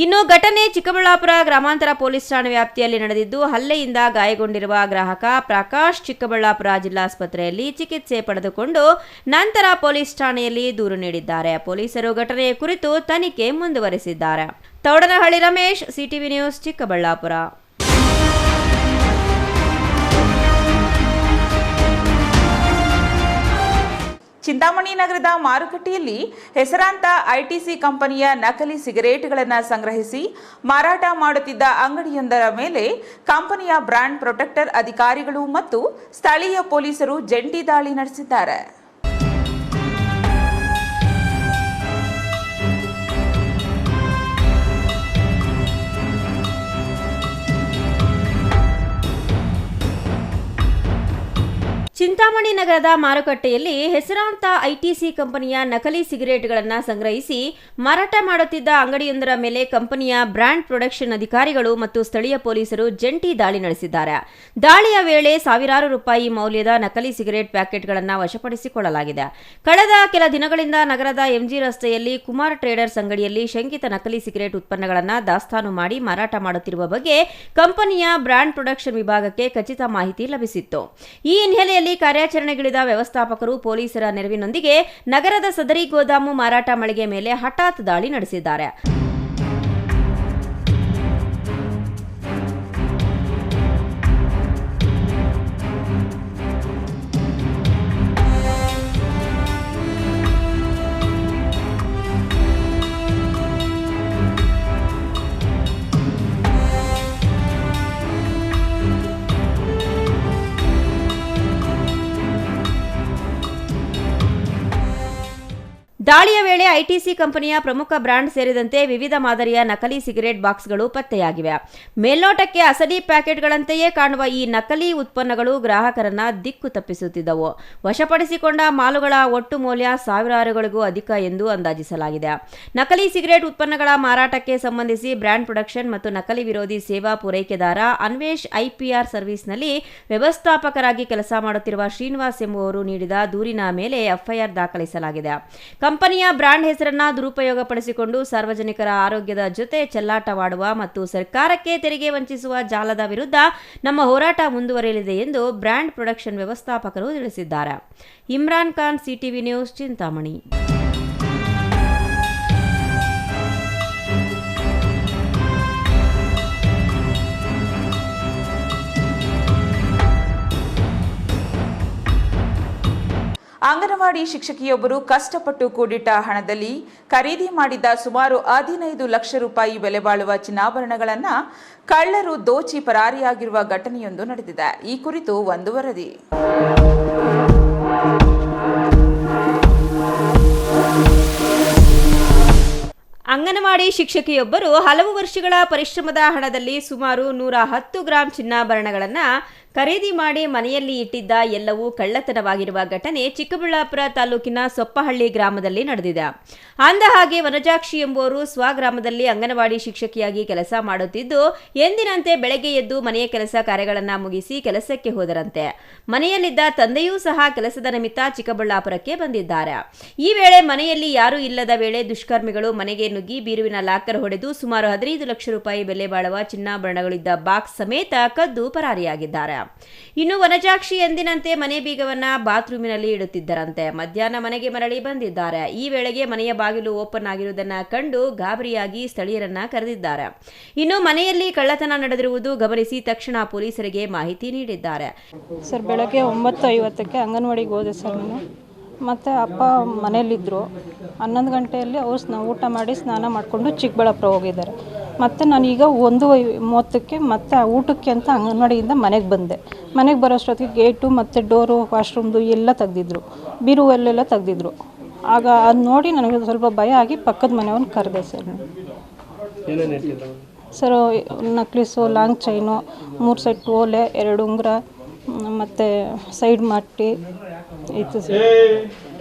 ಇನ್ನು ಘಟನೆ ಚಿಕ್ಕಬಳ್ಳಾಪುರ ಗ್ರಾಮಾಂತರ ಪೊಲೀಸ್ ಠಾಣೆ ವ್ಯಾಪ್ತಿಯಲ್ಲಿ ನಡೆದಿದ್ದು, ಹಲ್ಲೆಯಿಂದ ಗಾಯಗೊಂಡಿರುವ ಗ್ರಾಹಕ ಪ್ರಕಾಶ್ ಚಿಕ್ಕಬಳ್ಳಾಪುರ ಜಿಲ್ಲಾಸ್ಪತ್ರೆಯಲ್ಲಿ ಚಿಕಿತ್ಸೆ ಪಡೆದುಕೊಂಡು ನಂತರ ಪೊಲೀಸ್ ಠಾಣೆಯಲ್ಲಿ ದೂರು ನೀಡಿದ್ದಾರೆ. ಪೊಲೀಸರು ಘಟನೆಯ ಕುರಿತು ತನಿಖೆ ಮುಂದುವರೆಸಿದ್ದಾರೆ. Thoudanahalli Ramesh, CTV news, Chikkaballapur. ಚಿಂತಾಮಣಿ ನಗರದ ಮಾರುಕಟ್ಟೆಯಲ್ಲಿ ಹೆಸರಾಂತ ಐಟಿಸಿ ಕಂಪನಿಯ ನಕಲಿ ಸಿಗರೇಟ್ಗಳನ್ನು ಸಂಗ್ರಹಿಸಿ ಮಾರಾಟ ಮಾಡುತ್ತಿದ್ದ ಅಂಗಡಿಯೊಂದರ ಮೇಲೆ ಕಂಪನಿಯ ಬ್ರಾಂಡ್ ಪ್ರೊಟೆಕ್ಟರ್ ಅಧಿಕಾರಿಗಳು ಮತ್ತು ಸ್ಥಳೀಯ ಪೊಲೀಸರು ಜಂಟಿ ದಾಳಿ ನಡೆಸಿದ್ದಾರೆ. ಚಿಂತಾಮಣಿ ನಗರದ ಮಾರುಕಟ್ಟೆಯಲ್ಲಿ ಹೆಸರಾಂತ ಐಟಿಸಿ ಕಂಪನಿಯ ನಕಲಿ ಸಿಗರೇಟ್ಗಳನ್ನು ಸಂಗ್ರಹಿಸಿ ಮಾರಾಟ ಮಾಡುತ್ತಿದ್ದ ಅಂಗಡಿಯೊಂದರ ಮೇಲೆ ಕಂಪನಿಯ ಬ್ರಾಂಡ್ ಪ್ರೊಡಕ್ಷನ್ ಅಧಿಕಾರಿಗಳು ಮತ್ತು ಸ್ಥಳೀಯ ಪೊಲೀಸರು ಜಂಟಿ ದಾಳಿ ನಡೆಸಿದ್ದಾರೆ. ದಾಳಿಯ ವೇಳೆ ಸಾವಿರಾರು ರೂಪಾಯಿ ಮೌಲ್ಯದ ನಕಲಿ ಸಿಗರೇಟ್ ಪ್ಯಾಕೆಟ್ಗಳನ್ನು ವಶಪಡಿಸಿಕೊಳ್ಳಲಾಗಿದೆ. ಕಳೆದ ಕೆಲ ದಿನಗಳಿಂದ ನಗರದ ಎಂಜಿ ರಸ್ತೆಯಲ್ಲಿ ಕುಮಾರ್ ಟ್ರೇಡರ್ಸ್ ಅಂಗಡಿಯಲ್ಲಿ ಶಂಕಿತ ನಕಲಿ ಸಿಗರೇಟ್ ಉತ್ಪನ್ನಗಳನ್ನು ದಾಸ್ತಾನು ಮಾಡಿ ಮಾರಾಟ ಮಾಡುತ್ತಿರುವ ಬಗ್ಗೆ ಕಂಪನಿಯ ಬ್ರಾಂಡ್ ಪ್ರೊಡಕ್ಷನ್ ವಿಭಾಗಕ್ಕೆ ಖಚಿತ ಮಾಹಿತಿ ಲಭಿಸಿತ್ತು. ಈ ಹಿನ್ನೆಲೆಯಲ್ಲಿ ಕಾರ್ಯಾಚರಣೆಗಿಳಿದ ವ್ಯವಸ್ಥಾಪಕರು ಪೊಲೀಸರ ನೆರವಿನೊಂದಿಗೆ ನಗರದ ಸದರಿ ಗೋದಾಮು ಮಾರಾಟ ಮಳಿಗೆ ಮೇಲೆ ಹಠಾತ್ ದಾಳಿ ನಡೆಸಿದ್ದಾರೆ. ದಾಳಿಯ ವೇಳೆ ಐಟಿಸಿ ಕಂಪನಿಯ ಪ್ರಮುಖ ಬ್ರಾಂಡ್ ಸೇರಿದಂತೆ ವಿವಿಧ ಮಾದರಿಯ ನಕಲಿ ಸಿಗರೇಟ್ ಬಾಕ್ಸ್ಗಳು ಪತ್ತೆಯಾಗಿವೆ. ಮೇಲ್ನೋಟಕ್ಕೆ ಅಸಲಿ ಪ್ಯಾಕೆಟ್ಗಳಂತೆಯೇ ಕಾಣುವ ಈ ನಕಲಿ ಉತ್ಪನ್ನಗಳು ಗ್ರಾಹಕರನ್ನ ದಿಕ್ಕು ತಪ್ಪಿಸುತ್ತಿದ್ದವು. ವಶಪಡಿಸಿಕೊಂಡ ಮಾಲುಗಳ ಒಟ್ಟು ಮೌಲ್ಯ ಸಾವಿರಾರುಗಳಿಗೂ ಅಧಿಕ ಎಂದು ಅಂದಾಜಿಸಲಾಗಿದೆ. ನಕಲಿ ಸಿಗರೇಟ್ ಉತ್ಪನ್ನಗಳ ಮಾರಾಟಕ್ಕೆ ಸಂಬಂಧಿಸಿ ಬ್ರಾಂಡ್ ಪ್ರೊಡಕ್ಷನ್ ಮತ್ತು ನಕಲಿ ವಿರೋಧಿ ಸೇವಾ ಪೂರೈಕೆದಾರ ಅನ್ವೇಷ್ ಐಪಿಆರ್ ಸರ್ವಿಸ್ನಲ್ಲಿ ವ್ಯವಸ್ಥಾಪಕರಾಗಿ ಕೆಲಸ ಮಾಡುತ್ತಿರುವ ಶ್ರೀನಿವಾಸ್ ಎಂಬುವರು ನೀಡಿದ ದೂರಿನ ಮೇಲೆ ಎಫ್ಐಆರ್ ದಾಖಲಿಸಲಾಗಿದೆ. ಕಂಪನಿಯ ಬ್ರಾಂಡ್ ಹೆಸರನ್ನ ದುರುಪಯೋಗಪಡಿಸಿಕೊಂಡು ಸಾರ್ವಜನಿಕರ ಆರೋಗ್ಯದ ಜೊತೆ ಚೆಲ್ಲಾಟವಾಡುವ ಮತ್ತು ಸರ್ಕಾರಕ್ಕೆ ತೆರಿಗೆ ವಂಚಿಸುವ ಜಾಲದ ವಿರುದ್ಧ ನಮ್ಮ ಹೋರಾಟ ಮುಂದುವರಿಯಲಿದೆ ಎಂದು ಬ್ರಾಂಡ್ ಪ್ರೊಡಕ್ಷನ್ ವ್ಯವಸ್ಥಾಪಕರು ತಿಳಿಸಿದ್ದಾರೆ. Imran Khan, CTV news, Chintamani. ಅಂಗನವಾಡಿ ಶಿಕ್ಷಕಿಯೊಬ್ಬರು ಕಷ್ಟಪಟ್ಟು ಕೂಡಿಟ್ಟ ಹಣದಲ್ಲಿ ಖರೀದಿ ಮಾಡಿದ್ದ ಸುಮಾರು 15 ಲಕ್ಷ ರೂಪಾಯಿ ಬೆಲೆ ಬಾಳುವ ಚಿನ್ನಾಭರಣಗಳನ್ನು ಕಳ್ಳರು ದೋಚಿ ಪರಾರಿಯಾಗಿರುವ ಘಟನೆಯೊಂದು ನಡೆದಿದೆ. ಈ ಕುರಿತು ಒಂದು ವರದಿ. ಅಂಗನವಾಡಿ ಶಿಕ್ಷಕಿಯೊಬ್ಬರು ಹಲವು ವರ್ಷಗಳ ಪರಿಶ್ರಮದ ಹಣದಲ್ಲಿ ಸುಮಾರು 110 ಗ್ರಾಂ ಚಿನ್ನಾಭರಣಗಳನ್ನು ಖರೀದಿ ಮಾಡಿ ಮನೆಯಲ್ಲಿ ಇಟ್ಟಿದ್ದ ಎಲ್ಲವೂ ಕಳ್ಳತನವಾಗಿರುವ ಘಟನೆ ಚಿಕ್ಕಬಳ್ಳಾಪುರ ತಾಲೂಕಿನ ಸೊಪ್ಪಹಳ್ಳಿ ಗ್ರಾಮದಲ್ಲಿ ನಡೆದಿದೆ. ಅಂದಹಾಗೆ ವನಜಾಕ್ಷಿ ಎಂಬುವರು ಸ್ವಗ್ರಾಮದಲ್ಲಿ ಅಂಗನವಾಡಿ ಶಿಕ್ಷಕಿಯಾಗಿ ಕೆಲಸ ಮಾಡುತ್ತಿದ್ದು, ಎಂದಿನಂತೆ ಬೆಳಗ್ಗೆ ಎದ್ದು ಮನೆಯ ಕೆಲಸ ಕಾರ್ಯಗಳನ್ನು ಮುಗಿಸಿ ಕೆಲಸಕ್ಕೆ ಹೋದರಂತೆ. ಮನೆಯಲ್ಲಿದ್ದ ತಂದೆಯೂ ಸಹ ಕೆಲಸದ ನಿಮಿತ್ತ ಚಿಕ್ಕಬಳ್ಳಾಪುರಕ್ಕೆ ಬಂದಿದ್ದಾರೆ. ಈ ವೇಳೆ ಮನೆಯಲ್ಲಿ ಯಾರೂ ಇಲ್ಲದ ವೇಳೆ ದುಷ್ಕರ್ಮಿಗಳು ಮನೆಗೆ ನುಗ್ಗಿ ಬೀರುವಿನ ಲಾಕರ್ ಹೊಡೆದು ಸುಮಾರು 15 ಲಕ್ಷ ರೂಪಾಯಿ ಬೆಲೆ ಬಾಳುವ ಚಿನ್ನಾಭರಣಗಳಿದ್ದ ಬಾಕ್ಸ್ ಸಮೇತ ಕದ್ದು ಪರಾರಿಯಾಗಿದ್ದಾರೆ. ಇನ್ನು ವನಜಾಕ್ಷಿ ಎಂದಿನಂತೆ ಮನೆ ಬೀಗವನ್ನ ಬಾತ್ರೂಮಿನಲ್ಲಿ ಇಡುತ್ತಿದ್ದರಂತೆ. ಮಧ್ಯಾಹ್ನ ಮನೆಗೆ ಮರಳಿ ಬಂದಿದ್ದಾರೆ. ಈ ವೇಳೆಗೆ ಮನೆಯ ಬಾಗಿಲು ಓಪನ್ ಆಗಿರುವುದನ್ನು ಕಂಡು ಗಾಬರಿಯಾಗಿ ಸ್ಥಳೀಯರನ್ನ ಕರೆದಿದ್ದಾರೆ. ಇನ್ನು ಮನೆಯಲ್ಲಿ ಕಳ್ಳತನ ನಡೆದಿರುವುದು ಗಮನಿಸಿ ತಕ್ಷಣ ಪೊಲೀಸರಿಗೆ ಮಾಹಿತಿ ನೀಡಿದ್ದಾರೆ. ಸರ್, ಬೆಳಗ್ಗೆ 9:50ಕ್ಕೆ ಅಂಗನವಾಡಿಗೆ ಹೋದೆ ಸರ್ ನಾನು. ಮತ್ತು ಅಪ್ಪ ಮನೇಲಿದ್ದರು. 11 ಗಂಟೆಯಲ್ಲಿ ಅವ್ರು ಊಟ ಮಾಡಿ ಸ್ನಾನ ಮಾಡಿಕೊಂಡು ಚಿಕ್ಕಬಳ್ಳಾಪುರ ಹೋಗಿದ್ದಾರೆ. ಮತ್ತು ನಾನೀಗ 1:30ಕ್ಕೆ ಮತ್ತೆ ಊಟಕ್ಕೆ ಅಂತ ಅಂಗನವಾಡಿಯಿಂದ ಮನೆಗೆ ಬಂದೆ. ಮನೆಗೆ ಬರೋಷ್ಟೊತ್ತಿಗೆ ಗೇಟು ಮತ್ತು ಡೋರು, ವಾಶ್ರೂಮ್ದು ಎಲ್ಲ ತೆಗ್ದಿದ್ರು, ಬೀರುವಲ್ಲೆಲ್ಲ ತೆಗ್ದಿದ್ರು. ಆಗ ಅದು ನೋಡಿ ನನಗೆ ಸ್ವಲ್ಪ ಭಯ ಆಗಿ ಪಕ್ಕದ ಮನೆಯವ್ರನ್ನ ಕರೆದೆ sir. Sir, necklace, long chain, 3 set ಓಲೆ, 2 ಉಂಗುರ ಮತ್ತು ಸೈಡ್ ಮಟ್ಟಿ ಇತ್ತು ಸರ್.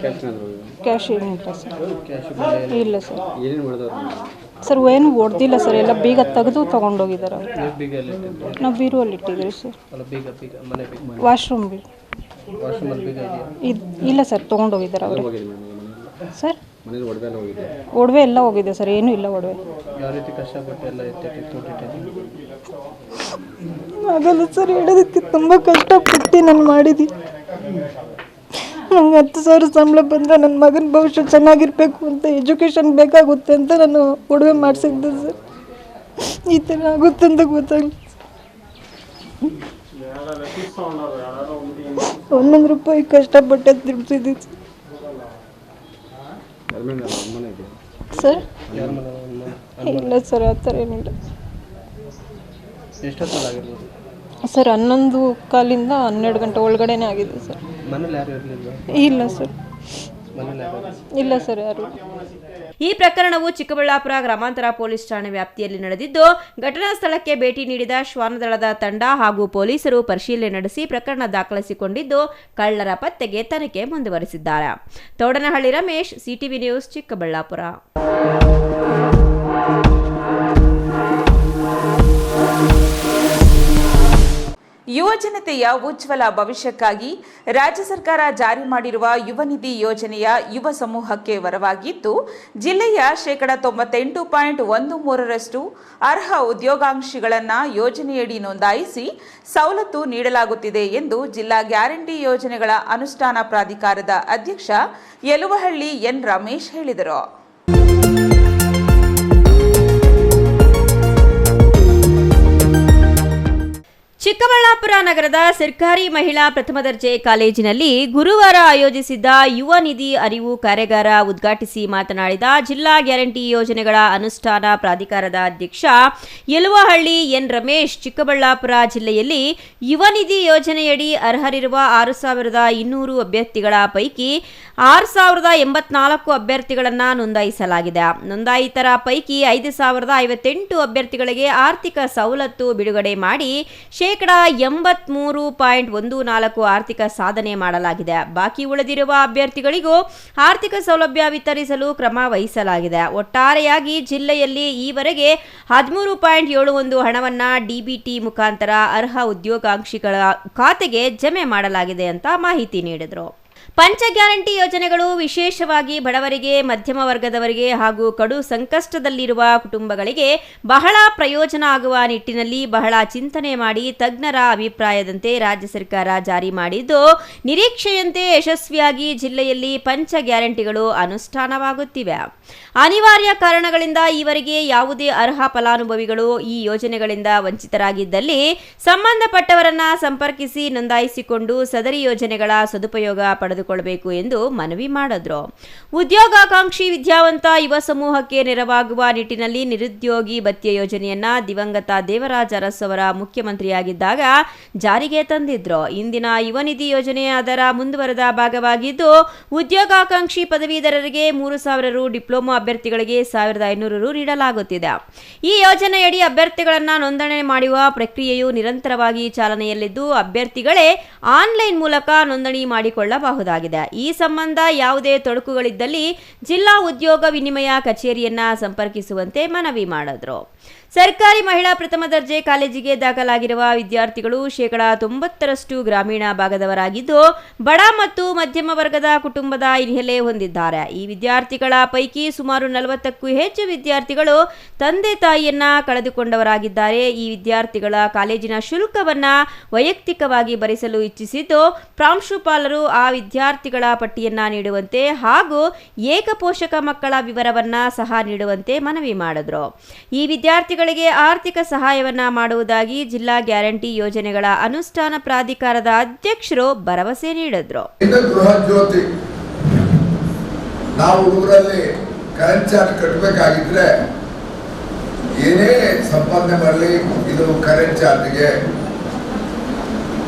ಕ್ಯಾಶ್ ಏನಿಲ್ಲ ಸರ್. ಇಲ್ಲ ಸರ್. ಸರ್, ಏನು ಹೊಡೆದಿಲ್ಲ ಸರ್, ಎಲ್ಲ ಬೀಗ ತೆಗೆದು ತೊಗೊಂಡೋಗಿದ್ದಾರೆ. ನಾವು ಬೀರುವಲ್ಲಿ ಇಟ್ಟಿದ್ದೀವಿ ಸರ್. ವಾಶ್ರೂಮ್ ಇಲ್ಲ ಸರ್, ತೊಗೊಂಡೋಗಿದ್ದಾರೆ ಅವರು ಸರ್. ಒಡವೆ ಎಲ್ಲ ಹೋಗಿದೆ ಸರ್, ಏನೂ ಇಲ್ಲ ಒಡವೆ. ಆಗಲ್ಲ ಸರ್, ಹೇಳೋದಕ್ಕೆ ತುಂಬ ಕಷ್ಟಪಟ್ಟು ನಾನು ಮಾಡಿದ್ದೀನಿ. ನಂಗೆ 10,000 ಸಂಬಳ ಬಂದರೆ ನನ್ನ ಮಗನ ಭವಿಷ್ಯ ಚೆನ್ನಾಗಿರಬೇಕು ಅಂತ, ಎಜುಕೇಷನ್ ಬೇಕಾಗುತ್ತೆ ಅಂತ ನಾನು ಒಡವೆ ಮಾಡಿಸಿದ್ದೆ ಸರ್. ಈ ಥರ ಆಗುತ್ತೆ ಅಂತ ಗೊತ್ತಾಗಲಿ. 1 ರೂಪಾಯಿ ಕಷ್ಟಪಟ್ಟೆ ತಿರ್ಸಿದ್ದೀನಿ ಸರ್. ಇಲ್ಲ ಸರ್, ಆ ಥರ ಏನಿಲ್ಲ ಸರ್. 11:15 12 ಗಂಟೆ ಒಳಗಡೆನೇ ಆಗಿದೆ ಸರ್. ಇಲ್ಲ ಸರ್. ಇಲ್ಲ ಸರ್, ಯಾರು. ಈ ಪ್ರಕರಣವು ಚಿಕ್ಕಬಳ್ಳಾಪುರ ಗ್ರಾಮಾಂತರ ಪೊಲೀಸ್ ಠಾಣೆ ವ್ಯಾಪ್ತಿಯಲ್ಲಿ ನಡೆದಿದ್ದು, ಘಟನಾ ಸ್ಥಳಕ್ಕೆ ಭೇಟಿ ನೀಡಿದ ಶ್ವಾನದಳದ ತಂಡ ಹಾಗೂ ಪೊಲೀಸರು ಪರಿಶೀಲನೆ ನಡೆಸಿ ಪ್ರಕರಣ ದಾಖಲಿಸಿಕೊಂಡಿದ್ದು, ಕಳ್ಳರ ಪತ್ತೆಗೆ ತನಿಖೆ ಮುಂದುವರೆಸಿದ್ದಾರೆ. ತೋಡನಹಳ್ಳಿ ರಮೇಶ್, ಸಿಟಿವಿ ನ್ಯೂಸ್, ಚಿಕ್ಕಬಳ್ಳಾಪುರ. ಯುವ ಜನತೆಯ ಉಜ್ವಲ ಭವಿಷ್ಯಕ್ಕಾಗಿ ರಾಜ್ಯ ಸರ್ಕಾರ ಜಾರಿ ಮಾಡಿರುವ ಯುವ ನಿಧಿ ಯೋಜನೆಯ ಯುವ ಸಮೂಹಕ್ಕೆ ವರವಾಗಿದ್ದು, ಜಿಲ್ಲೆಯ 98.13% ಅರ್ಹ ಉದ್ಯೋಗಾಂಕ್ಷಿಗಳನ್ನು ಯೋಜನೆಯಡಿ ನೋಂದಾಯಿಸಿ ಸವಲತ್ತು ನೀಡಲಾಗುತ್ತಿದೆ ಎಂದು ಜಿಲ್ಲಾ ಗ್ಯಾರಂಟಿ ಯೋಜನೆಗಳ ಅನುಷ್ಠಾನ ಪ್ರಾಧಿಕಾರದ ಅಧ್ಯಕ್ಷ ಯಲುವಹಳ್ಳಿ ಎನ್ ರಮೇಶ್ ಹೇಳಿದರು. ಚಿಕ್ಕಬಳ್ಳಾಪುರ ನಗರದ ಸರ್ಕಾರಿ ಮಹಿಳಾ ಪ್ರಥಮ ದರ್ಜೆ ಕಾಲೇಜಿನಲ್ಲಿ ಗುರುವಾರ ಆಯೋಜಿಸಿದ್ದ ಯುವ ನಿಧಿ ಅರಿವು ಕಾರ್ಯಾಗಾರ ಉದ್ಘಾಟಿಸಿ ಮಾತನಾಡಿದ ಜಿಲ್ಲಾ ಗ್ಯಾರಂಟಿ ಯೋಜನೆಗಳ ಅನುಷ್ಠಾನ ಪ್ರಾಧಿಕಾರದ ಅಧ್ಯಕ್ಷ ಯಲುವಹಳ್ಳಿ ಎನ್ ರಮೇಶ್, ಚಿಕ್ಕಬಳ್ಳಾಪುರ ಜಿಲ್ಲೆಯಲ್ಲಿ ಯುವ ನಿಧಿ ಯೋಜನೆಯಡಿ ಅರ್ಹರಿರುವ 6,200 ಅಭ್ಯರ್ಥಿಗಳ ಪೈಕಿ 6,084 ಅಭ್ಯರ್ಥಿಗಳನ್ನು ನೋಂದಾಯಿಸಲಾಗಿದೆ. ನೋಂದಾಯಿತರ ಪೈಕಿ 5,058 ಅಭ್ಯರ್ಥಿಗಳಿಗೆ ಆರ್ಥಿಕ ಸವಲತ್ತು ಬಿಡುಗಡೆ ಮಾಡಿ 83.14% ಆರ್ಥಿಕ ಸಾಧನೆ ಮಾಡಲಾಗಿದೆ. ಬಾಕಿ ಉಳಿದಿರುವ ಅಭ್ಯರ್ಥಿಗಳಿಗೂ ಆರ್ಥಿಕ ಸೌಲಭ್ಯ ವಿತರಿಸಲು ಕ್ರಮ ವಹಿಸಲಾಗಿದೆ. ಒಟ್ಟಾರೆಯಾಗಿ ಜಿಲ್ಲೆಯಲ್ಲಿ ಈವರೆಗೆ 13.71 ಹಣವನ್ನು ಡಿಬಿಟಿ ಮುಖಾಂತರ ಅರ್ಹ ಉದ್ಯೋಗಾಂಕ್ಷಿಗಳ ಖಾತೆಗೆ ಜಮೆ ಮಾಡಲಾಗಿದೆ ಅಂತ ಮಾಹಿತಿ ನೀಡಿದರು. ಪಂಚ ಗ್ಯಾರಂಟಿ ಯೋಜನೆಗಳು ವಿಶೇಷವಾಗಿ ಬಡವರಿಗೆ, ಮಧ್ಯಮ ವರ್ಗದವರಿಗೆ ಹಾಗೂ ಕಡು ಸಂಕಷ್ಟದಲ್ಲಿರುವ ಕುಟುಂಬಗಳಿಗೆ ಬಹಳ ಪ್ರಯೋಜನ ಆಗುವ ನಿಟ್ಟಿನಲ್ಲಿ ಬಹಳ ಚಿಂತನೆ ಮಾಡಿ ತಜ್ಞರ ಅಭಿಪ್ರಾಯದಂತೆ ರಾಜ್ಯ ಸರ್ಕಾರ ಜಾರಿ ಮಾಡಿದ್ದು, ನಿರೀಕ್ಷೆಯಂತೆ ಯಶಸ್ವಿಯಾಗಿ ಜಿಲ್ಲೆಯಲ್ಲಿ ಪಂಚ ಗ್ಯಾರಂಟಿಗಳು ಅನುಷ್ಠಾನವಾಗುತ್ತಿವೆ. ಅನಿವಾರ್ಯ ಕಾರಣಗಳಿಂದ ಈವರೆಗೆ ಯಾವುದೇ ಅರ್ಹ ಫಲಾನುಭವಿಗಳು ಈ ಯೋಜನೆಗಳಿಂದ ವಂಚಿತರಾಗಿದ್ದಲ್ಲಿ ಸಂಬಂಧಪಟ್ಟವರನ್ನ ಸಂಪರ್ಕಿಸಿ ನೋಂದಾಯಿಸಿಕೊಂಡು ಸದರಿ ಯೋಜನೆಗಳ ಸದುಪಯೋಗ ಪಡೆದು ಪಡೆದುಕೊಳ್ಳಬೇಕು ಎಂದು ಮನವಿ ಮಾಡಿದ್ರು. ಉದ್ಯೋಗಾಕಾಂಕ್ಷಿ ವಿದ್ಯಾವಂತ ಯುವ ಸಮೂಹಕ್ಕೆ ನೆರವಾಗುವ ನಿಟ್ಟಿನಲ್ಲಿ ನಿರುದ್ಯೋಗಿ ಭತ್ಯೆ ಯೋಜನೆಯನ್ನ ದಿವಂಗತ ದೇವರಾಜ ಅರಸ್ ಅವರ ಮುಖ್ಯಮಂತ್ರಿಯಾಗಿದ್ದಾಗ ಜಾರಿಗೆ ತಂದಿದ್ರು. ಇಂದಿನ ಯುವ ನಿಧಿ ಯೋಜನೆ ಅದರ ಮುಂದುವರೆದ ಭಾಗವಾಗಿದ್ದು, ಉದ್ಯೋಗಾಕಾಂಕ್ಷಿ ಪದವೀಧರರಿಗೆ 3,000 ರು, ಡಿಪ್ಲೊಮಾ ಅಭ್ಯರ್ಥಿಗಳಿಗೆ 1,500 ರು ನೀಡಲಾಗುತ್ತಿದೆ. ಈ ಯೋಜನೆಯಡಿ ಅಭ್ಯರ್ಥಿಗಳನ್ನು ನೋಂದಣಿ ಮಾಡುವ ಪ್ರಕ್ರಿಯೆಯು ನಿರಂತರವಾಗಿ ಚಾಲನೆಯಲ್ಲಿದ್ದು, ಅಭ್ಯರ್ಥಿಗಳೇ ಆನ್ಲೈನ್ ಮೂಲಕ ನೋಂದಣಿ ಮಾಡಿಕೊಳ್ಳಬಹುದಾಗಿದೆ. ಈ ಸಂಬಂಧ ಯಾವುದೇ ತೊಡಕುಗಳಿದ್ದಲ್ಲಿ ಜಿಲ್ಲಾ ಉದ್ಯೋಗ ವಿನಿಮಯ ಕಚೇರಿಯನ್ನ ಸಂಪರ್ಕಿಸುವಂತೆ ಮನವಿ ಮಾಡಿದ್ರು. ಸರ್ಕಾರಿ ಮಹಿಳಾ ಪ್ರಥಮ ದರ್ಜೆ ಕಾಲೇಜಿಗೆ ದಾಖಲಾಗಿರುವ ವಿದ್ಯಾರ್ಥಿಗಳು 90% ಗ್ರಾಮೀಣ ಭಾಗದವರಾಗಿದ್ದು, ಬಡ ಮತ್ತು ಮಧ್ಯಮ ವರ್ಗದ ಕುಟುಂಬದ ಹಿನ್ನೆಲೆ ಹೊಂದಿದ್ದಾರೆ. ಈ ವಿದ್ಯಾರ್ಥಿಗಳ ಪೈಕಿ ಸುಮಾರು 40ಕ್ಕೂ ಹೆಚ್ಚು ವಿದ್ಯಾರ್ಥಿಗಳು ತಂದೆ ತಾಯಿಯನ್ನ ಕಳೆದುಕೊಂಡವರಾಗಿದ್ದಾರೆ. ಈ ವಿದ್ಯಾರ್ಥಿಗಳ ಕಾಲೇಜಿನ ಶುಲ್ಕವನ್ನ ವೈಯಕ್ತಿಕವಾಗಿ ಭರಿಸಲು ಇಚ್ಛಿಸಿದ್ದು, ಪ್ರಾಂಶುಪಾಲರು ಆ ವಿದ್ಯಾರ್ಥಿಗಳ ಪಟ್ಟಿಯನ್ನ ನೀಡುವಂತೆ ಹಾಗೂ ಏಕಪೋಷಕ ಮಕ್ಕಳ ವಿವರವನ್ನ ಸಹ ನೀಡುವಂತೆ ಮನವಿ ಮಾಡಿದ್ರು. ಈ ವಿದ್ಯಾರ್ಥಿಗಳಿಗೆ ಆರ್ಥಿಕ ಸಹಾಯವನ್ನ ಮಾಡುವುದಾಗಿ ಜಿಲ್ಲಾ ಗ್ಯಾರಂಟಿ ಯೋಜನೆಗಳ ಅನುಷ್ಠಾನ ಪ್ರಾಧಿಕಾರದ ಅಧ್ಯಕ್ಷರು ಭರವಸೆ ನೀಡಿದ್ರು. ಗೃಹ ಜ್ಯೋತಿ ನಾವು ಊರಲ್ಲಿ ಕರೆಂಟ್ ಚಾರ್ಜ್ ಕಟ್ಟಬೇಕಾಗಿದ್ರೆ ಏನೇ ಸಂಪಾದನೆ ಮಾಡಲಿ, ಇದು ಕರೆಂಟ್ ಚಾರ್ಜ್ಗೆ,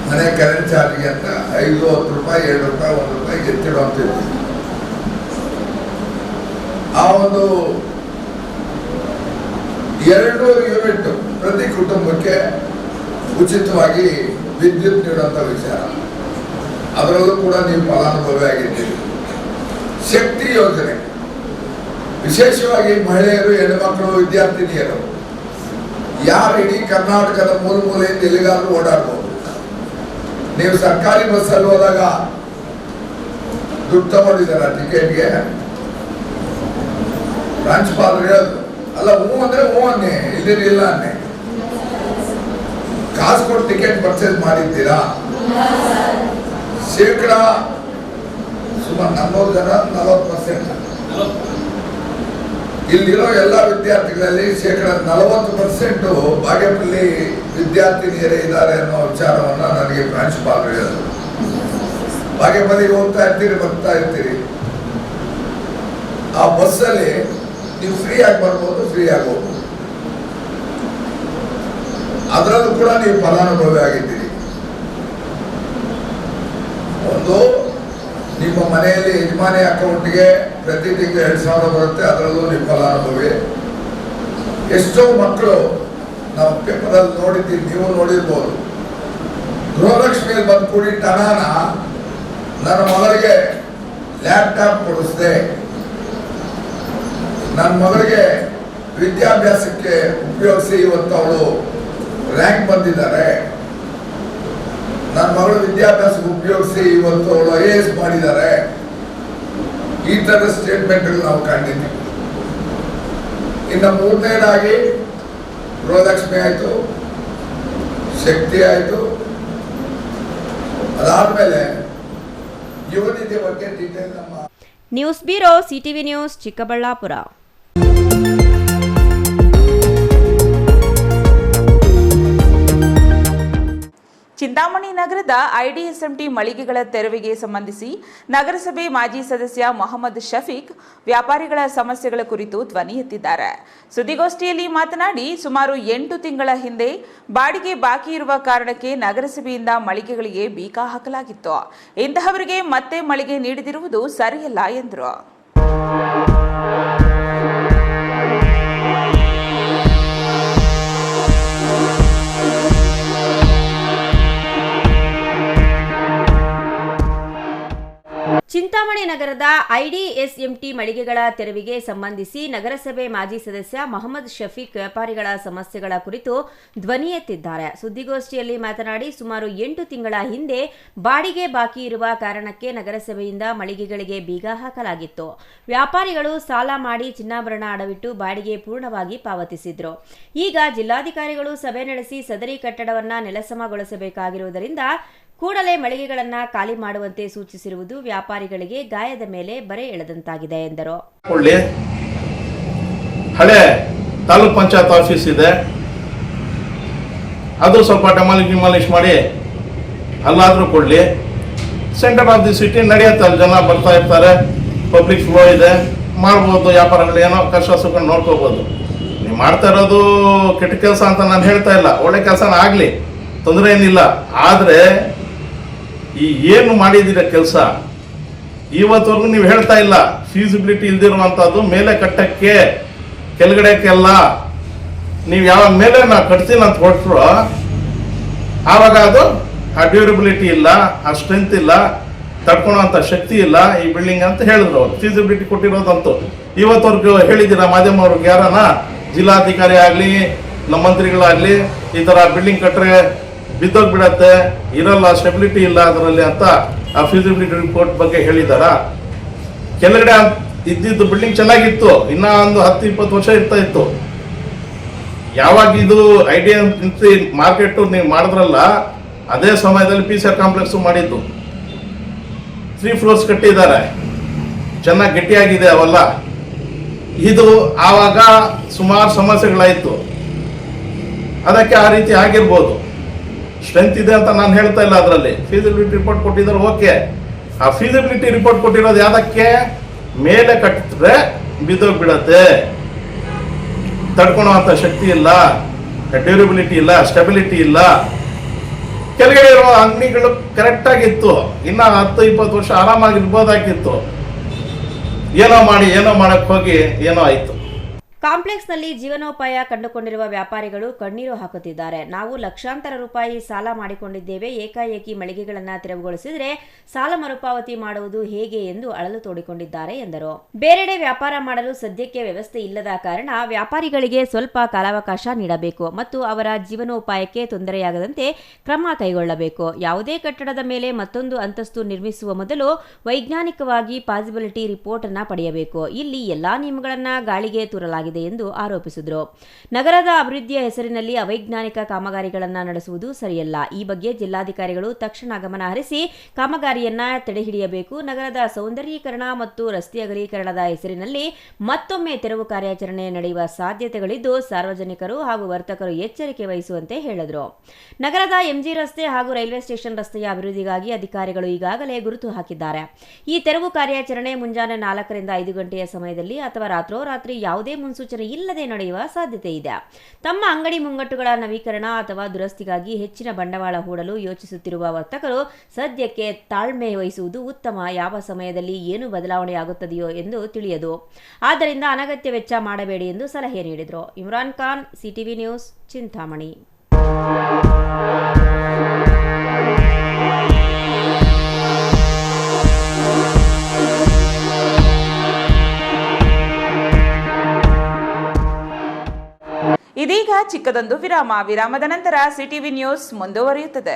ಮನೆ ಕರೆಂಟ್ ಚಾರ್ಜ್ಗೆ ಅಂತ 5-10 ರೂಪಾಯಿ, 2 ರೂಪಾಯಿ, 1 ರೂಪಾಯಿ ಎತ್ತಿಡುವಂತಿದ್ವಿ. ಆ ಒಂದು 200 ಯೂನಿಟ್ ಪ್ರತಿ ಕುಟುಂಬಕ್ಕೆ ಉಚಿತವಾಗಿ ವಿದ್ಯುತ್ ನೀಡುವಂಥ ವಿಚಾರ, ಅದರಲ್ಲೂ ಕೂಡ ನೀವು ಫಲಾನುಭವಿ ಆಗಿದ್ದೀರಿ. ಶಕ್ತಿ ಯೋಜನೆ ವಿಶೇಷವಾಗಿ ಮಹಿಳೆಯರು, ಹೆಣ್ಣುಮಕ್ಕಳು, ವಿದ್ಯಾರ್ಥಿನಿಯರು ಯಾರು ಇಡೀ ಕರ್ನಾಟಕದ ಮೂಲೆಯಿಂದ ಎಲ್ಲಿಗಾದ್ರೂ ಓಡಾಡ್ಬೋದು. ನೀವು ಸರ್ಕಾರಿ ಬಸ್ಸಲ್ಲಿ ಹೋದಾಗ ದುಡ್ಡು ತಗೊಂಡಿದ್ದಾರ ಟಿಕೆಟ್ಗೆ? ಪ್ರಾಂಶುಪಾಲರು ಹೇಳೋದು ಅಲ್ಲ, ಹೂ ಅಂದ್ರೆ ಹೂ ಅನ್ನೆ, ಇಲ್ಲ ಅನ್ನೆ. ಕಾಸು ಕೊಟ್ಟು ಟಿಕೆಟ್ ಪರ್ಚೇಸ್ ಮಾಡಿದ್ದೀರಾ? ಶೇಕಡ ಸುಮಾರು 40 ಜನ 40%. ಇಲ್ಲಿರೋ ಎಲ್ಲ ವಿದ್ಯಾರ್ಥಿಗಳಲ್ಲಿ ಶೇಕಡ 40% ಬಾಗೇಪಲ್ಲಿ ವಿದ್ಯಾರ್ಥಿನಿಯರೇ ಇದ್ದಾರೆ ಅನ್ನೋ ವಿಚಾರವನ್ನ ನನಗೆ ಪ್ರಾಂಶುಪಾಲರು ಹೇಳಿದ್ರು. ಬಾಗೇಪಲ್ಲಿಗೆ ಹೋಗ್ತಾ ಇರ್ತೀರಿ, ಬರ್ತಾ ಇರ್ತೀರಿ. ಆ ಬಸ್ಸಲ್ಲಿ ನೀವು ಫ್ರೀ ಆಗಿ ಬರ್ಬೋದು, ಫ್ರೀ ಆಗಿ ಹೋಗ್ಬೋದು. ಅದರಲ್ಲೂ ಕೂಡ ನೀವು ಫಲಾನುಭವಿ ಆಗಿದ್ದೀರಿ. ಒಂದು ನಿಮ್ಮ ಮನೆಯಲ್ಲಿ ಯಜಮಾನಿ ಅಕೌಂಟ್ಗೆ ಪ್ರತಿ ತಿಂಗಳು 2,000 ಬರುತ್ತೆ, ಅದರಲ್ಲೂ ನೀವು ಫಲಾನುಭವಿ. ಎಷ್ಟೋ ಮಕ್ಕಳು ನಾವು ಪೇಪರಲ್ಲಿ ನೋಡಿದ್ದೀವಿ, ನೀವು ನೋಡಿರ್ಬೋದು. ಗೃಹಲಕ್ಷ್ಮಿಯಲ್ಲಿ ಬಂದು ಕೂಡಿ ಟನಾನ ನನ್ನ ಮಗಳಿಗೆ ಲ್ಯಾಪ್ಟಾಪ್ ಕೊಡಿಸಿದೆ, ನನ್ನ ಮಗಳಿಗೆ ವಿದ್ಯಾಭ್ಯಾಸಕ್ಕೆ ಉಪಯೋಗಿಸಿ ಇವತ್ತು ಅವಳು ರ್ಯಾಂಕ್ ಬಂದಿದ್ದಾರೆ, ನನ್ನ ಮಗಳು ವಿದ್ಯಾಭ್ಯಾಸಕ್ಕೆ ಉಪಯೋಗಿಸಿ ಇವತ್ತು ಅವಳು IAS ಮಾಡಿದ್ದಾರೆ. ಈ ತರದ ಸ್ಟೇಟ್ಮೆಂಟ್ಗಳು ನಾವು ಕಂಡಿದ್ದೀವಿ. ಇನ್ನು ಮೂರನೇದಾಗಿ ಗೃಹಲಕ್ಷ್ಮಿ ಆಯಿತು, ಶಕ್ತಿ ಆಯಿತು. ಅದಾದ್ಮೇಲೆ ಯುವ ನಿಧಿ ಬಗ್ಗೆ ಡೀಟೇಲ್ ನಮ್ಮ news bureau, CTV news, Chikkaballapur. Chintamani ನಗರದ IDSMT ಮಳಿಗೆಗಳ ತೆರವಿಗೆ ಸಂಬಂಧಿಸಿ ನಗರಸಭೆ ಮಾಜಿ ಸದಸ್ಯ ಮೊಹಮ್ಮದ್ ಶಫೀಕ್ ವ್ಯಾಪಾರಿಗಳ ಸಮಸ್ಯೆಗಳ ಕುರಿತು ಧ್ವನಿ ಎತ್ತಿದ್ದಾರೆ. ಸುದ್ದಿಗೋಷ್ಠಿಯಲ್ಲಿ ಮಾತನಾಡಿ, ಸುಮಾರು 8 ತಿಂಗಳ ಹಿಂದೆ ಬಾಡಿಗೆ ಬಾಕಿ ಇರುವ ಕಾರಣಕ್ಕೆ ನಗರಸಭೆಯಿಂದ ಮಳಿಗೆಗಳಿಗೆ ಬೀಗ ಹಾಕಲಾಗಿತ್ತು. ಇಂತಹವರಿಗೆ ಮತ್ತೆ ಮಳಿಗೆ ನೀಡದಿರುವುದು ಸರಿಯಲ್ಲ ಎಂದರು. ಚಿಂತಾಮಣಿ ನಗರದ IDSMT ಮಳಿಗೆಗಳ ತೆರವಿಗೆ ಸಂಬಂಧಿಸಿ ನಗರಸಭೆ ಮಾಜಿ ಸದಸ್ಯ ಮೊಹಮ್ಮದ್ ಶಫೀಕ್ ವ್ಯಾಪಾರಿಗಳ ಸಮಸ್ಯೆಗಳ ಕುರಿತು ಧ್ವನಿ ಎತ್ತಿದ್ದಾರೆ. ಸುದ್ದಿಗೋಷ್ಠಿಯಲ್ಲಿ ಮಾತನಾಡಿ, ಸುಮಾರು 8 ತಿಂಗಳ ಹಿಂದೆ ಬಾಡಿಗೆ ಬಾಕಿ ಇರುವ ಕಾರಣಕ್ಕೆ ನಗರಸಭೆಯಿಂದ ಮಳಿಗೆಗಳಿಗೆ ಬೀಗ ಹಾಕಲಾಗಿತ್ತು. ವ್ಯಾಪಾರಿಗಳು ಸಾಲ ಮಾಡಿ ಚಿನ್ನಾಭರಣ ಅಡವಿಟ್ಟು ಬಾಡಿಗೆ ಪೂರ್ಣವಾಗಿ ಪಾವತಿಸಿದ್ರು. ಈಗ ಜಿಲ್ಲಾಧಿಕಾರಿಗಳು ಸಭೆ ನಡೆಸಿ ಸದರಿ ಕಟ್ಟಡವನ್ನು ನೆಲಸಮಗೊಳಿಸಬೇಕಾಗಿರುವುದರಿಂದ ಕೂಡಲೇ ಮಳಿಗೆಗಳನ್ನು ಖಾಲಿ ಮಾಡುವಂತೆ ಸೂಚಿಸಿರುವುದು ವ್ಯಾಪಾರಿಗಳಿಗೆ ಗಾಯದ ಮೇಲೆ ಬರೆ ಎಳೆದಂತಾಗಿದೆ ಎಂದರು. ಹಳೆ ತಾಲೂಕ್ ಪಂಚಾಯತ್ ಆಫೀಸ್ ಇದೆ, ಅದು ಸ್ವಲ್ಪ ಡೆಮಾಲಿಷ್ ಮಾಡಿ ಅಲ್ಲಾದರೂ ಕೊಡಲಿ. ಸೆಂಟರ್ ಆಫ್ ದಿ ಸಿಟಿ ನಡೆಯುತ್ತೆ, ಅಲ್ಲಿ ಜನ ಬರ್ತಾ ಇರ್ತಾರೆ, ಪಬ್ಲಿಕ್ ಫ್ಲೋ ಇದೆ, ಮಾಡ್ಬೋದು ವ್ಯಾಪಾರಗಳು, ಏನೋ ಕಷ್ಟ ಸುಖ ನೋಡ್ಕೋಬೋದು. ನೀವು ಮಾಡ್ತಾ ಇರೋದು ಕೆಟ್ಟ ಕೆಲಸ ಅಂತ ನಾನು ಹೇಳ್ತಾ ಇಲ್ಲ, ಒಳ್ಳೆ ಕೆಲಸನ ಆಗಲಿ, ತೊಂದರೆ ಏನಿಲ್ಲ. ಆದರೆ ಈ ಏನು ಮಾಡಿದ್ದೀರ ಕೆಲಸ ಇವತ್ತವರೆಗೂ ನೀವು ಹೇಳ್ತಾ ಇಲ್ಲ, ಫೀಸಿಬಿಲಿಟಿ ಇಲ್ದಿರುವಂಥದ್ದು ಮೇಲೆ ಕಟ್ಟಕ್ಕೆ ಕೆಳಗಡೆಕ್ಕೆಲ್ಲ ನೀವು ಯಾವಾಗ ಮೇಲೆ ನಾ ಕಟ್ತೀನಿ ಅಂತ ಹೊರಟ್ರು ಆವಾಗ ಅದು ಆ ಡ್ಯೂರಬಿಲಿಟಿ ಇಲ್ಲ, ಆ ಸ್ಟ್ರೆಂತ್ ಇಲ್ಲ, ತಡ್ಕೊಳ್ಳೋಂಥ ಶಕ್ತಿ ಇಲ್ಲ ಈ ಬಿಲ್ಡಿಂಗ್ ಅಂತ ಹೇಳಿದ್ರು. ಫೀಸಿಬಿಲಿಟಿ ಕೊಟ್ಟಿರೋದಂತೂ ಇವತ್ತವರೆಗೂ ಹೇಳಿದ್ದೀರಾ ಮಾಧ್ಯಮವ್ರಿಗೆ ಯಾರನ್ನ, ಜಿಲ್ಲಾಧಿಕಾರಿ ಆಗಲಿ ನಮ್ಮ ಮಂತ್ರಿಗಳಾಗಲಿ ಈ ಥರ ಬಿಲ್ಡಿಂಗ್ ಕಟ್ಟರೆ ಬಿದ್ದೋಗ್ಬಿಡತ್ತೆ, ಇರಲ್ಲ, ಸ್ಟೆಬಿಲಿಟಿ ಇಲ್ಲ ಅದರಲ್ಲಿ ಅಂತ ಆ ಫೀಸಿಬಿಲಿಟಿ ರಿಪೋರ್ಟ್ ಬಗ್ಗೆ ಹೇಳಿದಾರ? ಕೆಳಗಡೆ ಇದ್ದಿದ್ದು ಬಿಲ್ಡಿಂಗ್ ಚೆನ್ನಾಗಿತ್ತು, ಇನ್ನ ಒಂದು 10-20 ವರ್ಷ ಇರ್ತಾ ಇತ್ತು. ಯಾವಾಗ ಇದು ಐಡಿಯಾ ಮಾರ್ಕೆಟ್ ನೀವು ಮಾಡಿದ್ರಲ್ಲ ಅದೇ ಸಮಯದಲ್ಲಿ PCR ಕಾಂಪ್ಲೆಕ್ಸ್ ಮಾಡಿದ್ದು, 3 floors ಕಟ್ಟಿದ್ದಾರೆ, ಚೆನ್ನಾಗಿ ಗಟ್ಟಿಯಾಗಿದೆ ಅವೆಲ್ಲ. ಇದು ಆವಾಗ ಸುಮಾರು ಸಮಸ್ಯೆಗಳಾಯಿತು, ಅದಕ್ಕೆ ಆ ರೀತಿ ಆಗಿರ್ಬೋದು. ಸ್ಟ್ರೆಂತ್ ಇದೆ ಅಂತ ನಾನು ಹೇಳ್ತಾ ಇಲ್ಲ, ಅದರಲ್ಲಿ ಫೀಸಿಬಿಲಿಟಿ ರಿಪೋರ್ಟ್ ಕೊಟ್ಟಿದ್ದಾರೆ, ಓಕೆ. ಆ ಫೀಸಿಬಿಲಿಟಿ ರಿಪೋರ್ಟ್ ಕೊಟ್ಟಿರೋದು ಯಾವುದಕ್ಕೆ? ಮೇಲೆ ಕಟ್ಟಿದ್ರೆ ಬಿದ್ದೋಗ್ಬಿಡತ್ತೆ, ತಡ್ಕೊಳ್ಳುವಂಥ ಶಕ್ತಿ ಇಲ್ಲ, ಡ್ಯೂರಬಿಲಿಟಿ ಇಲ್ಲ, ಸ್ಟೆಬಿಲಿಟಿ ಇಲ್ಲ. ಕೆಳಗಡೆ ಇರೋ ಅಂಗಡಿಗಳು ಕರೆಕ್ಟ್ ಆಗಿತ್ತು, ಇನ್ನ 10-20 ವರ್ಷ ಆರಾಮಾಗಿರ್ಬೋದಾಗಿತ್ತು. ಏನೋ ಮಾಡಿ ಏನೋ ಮಾಡಕ್ ಹೋಗಿ ಏನೋ ಆಯ್ತು. ಕಾಂಪ್ಲೆಕ್ಸ್ನಲ್ಲಿ ಜೀವನೋಪಾಯ ಕಂಡುಕೊಂಡಿರುವ ವ್ಯಾಪಾರಿಗಳು ಕಣ್ಣೀರು ಹಾಕುತ್ತಿದ್ದಾರೆ. ನಾವು ಲಕ್ಷಾಂತರ ರೂಪಾಯಿ ಸಾಲ ಮಾಡಿಕೊಂಡಿದ್ದೇವೆ, ಏಕಾಏಕಿ ಮಳಿಗೆಗಳನ್ನು ತೆರವುಗೊಳಿಸಿದರೆ ಸಾಲ ಮರುಪಾವತಿ ಮಾಡುವುದು ಹೇಗೆ ಎಂದು ಅಳಲು ತೋಡಿಕೊಂಡಿದ್ದಾರೆ ಎಂದರು. ಬೇರೆಡೆ ವ್ಯಾಪಾರ ಮಾಡಲು ಸದ್ಯಕ್ಕೆ ವ್ಯವಸ್ಥೆ ಇಲ್ಲದ ಕಾರಣ ವ್ಯಾಪಾರಿಗಳಿಗೆ ಸ್ವಲ್ಪ ಕಾಲಾವಕಾಶ ನೀಡಬೇಕು ಮತ್ತು ಅವರ ಜೀವನೋಪಾಯಕ್ಕೆ ತೊಂದರೆಯಾಗದಂತೆ ಕ್ರಮ ಕೈಗೊಳ್ಳಬೇಕು. ಯಾವುದೇ ಕಟ್ಟಡದ ಮೇಲೆ ಮತ್ತೊಂದು ಅಂತಸ್ತು ನಿರ್ಮಿಸುವ ಮೊದಲು ವೈಜ್ಞಾನಿಕವಾಗಿ ಪಾಸಿಬಿಲಿಟಿ ರಿಪೋರ್ಟ್ ಅನ್ನು ಪಡೆಯಬೇಕು. ಇಲ್ಲಿ ಎಲ್ಲಾ ನಿಯಮಗಳನ್ನು ಗಾಳಿಗೆ ತೂರಲಾಗಿದೆ ಎಂದು ಆರೋಪಿಸಿದರು. ನಗರದ ಅಭಿವೃದ್ಧಿಯ ಹೆಸರಿನಲ್ಲಿ ಅವೈಜ್ಞಾನಿಕ ಕಾಮಗಾರಿಗಳನ್ನು ನಡೆಸುವುದು ಸರಿಯಲ್ಲ. ಈ ಬಗ್ಗೆ ಜಿಲ್ಲಾಧಿಕಾರಿಗಳು ತಕ್ಷಣ ಗಮನ ಹರಿಸಿ ಕಾಮಗಾರಿಯನ್ನ ತಡೆಹಿಡಿಯಬೇಕು. ನಗರದ ಸೌಂದರ್ಯೀಕರಣ ಮತ್ತು ರಸ್ತೆ ಅಗಲೀಕರಣದ ಹೆಸರಿನಲ್ಲಿ ಮತ್ತೊಮ್ಮೆ ತೆರವು ಕಾರ್ಯಾಚರಣೆ ನಡೆಯುವ ಸಾಧ್ಯತೆಗಳಿದ್ದು ಸಾರ್ವಜನಿಕರು ಹಾಗೂ ವರ್ತಕರು ಎಚ್ಚರಿಕೆ ವಹಿಸುವಂತೆ ಹೇಳಿದರು. ನಗರದ MG ರಸ್ತೆ ಹಾಗೂ ರೈಲ್ವೆ ಸ್ಟೇಷನ್ ರಸ್ತೆಯ ಅಭಿವೃದ್ಧಿಗಾಗಿ ಅಧಿಕಾರಿಗಳು ಈಗಾಗಲೇ ಗುರುತು ಹಾಕಿದ್ದಾರೆ. ಈ ತೆರವು ಕಾರ್ಯಾಚರಣೆ ಮುಂಜಾನೆ 4 ರಿಂದ 5 ಗಂಟೆಯ ಸಮಯದಲ್ಲಿ ಅಥವಾ ರಾತ್ರೋರಾತ್ರಿ ಯಾವುದೇ ಮುನ್ಸೂಚನೆ ಇಲ್ಲದೆ ನಡೆಯುವ ಸಾಧ್ಯತೆ ಇದೆ. ತಮ್ಮ ಅಂಗಡಿ ಮುಂಗಟ್ಟುಗಳ ನವೀಕರಣ ಅಥವಾ ದುರಸ್ತಿಗಾಗಿ ಹೆಚ್ಚಿನ ಬಂಡವಾಳ ಹೂಡಲು ಯೋಚಿಸುತ್ತಿರುವ ವರ್ತಕರು ಸದ್ಯಕ್ಕೆ ತಾಳ್ಮೆ ವಹಿಸುವುದು ಉತ್ತಮ. ಯಾವ ಸಮಯದಲ್ಲಿ ಏನು ಬದಲಾವಣೆಯಾಗುತ್ತದೆಯೋ ಎಂದು ತಿಳಿಯದು, ಆದ್ದರಿಂದ ಅನಗತ್ಯ ವೆಚ್ಚ ಮಾಡಬೇಡಿ ಎಂದು ಸಲಹೆ ನೀಡಿದರು. Imran Khan, CTV news, Chintamani. ಇದೀಗ ಚಿಕ್ಕದೊಂದು ವಿರಾಮ. ವಿರಾಮದ ನಂತರ CTV ನ್ಯೂಸ್ ಮುಂದುವರಿಯುತ್ತದೆ.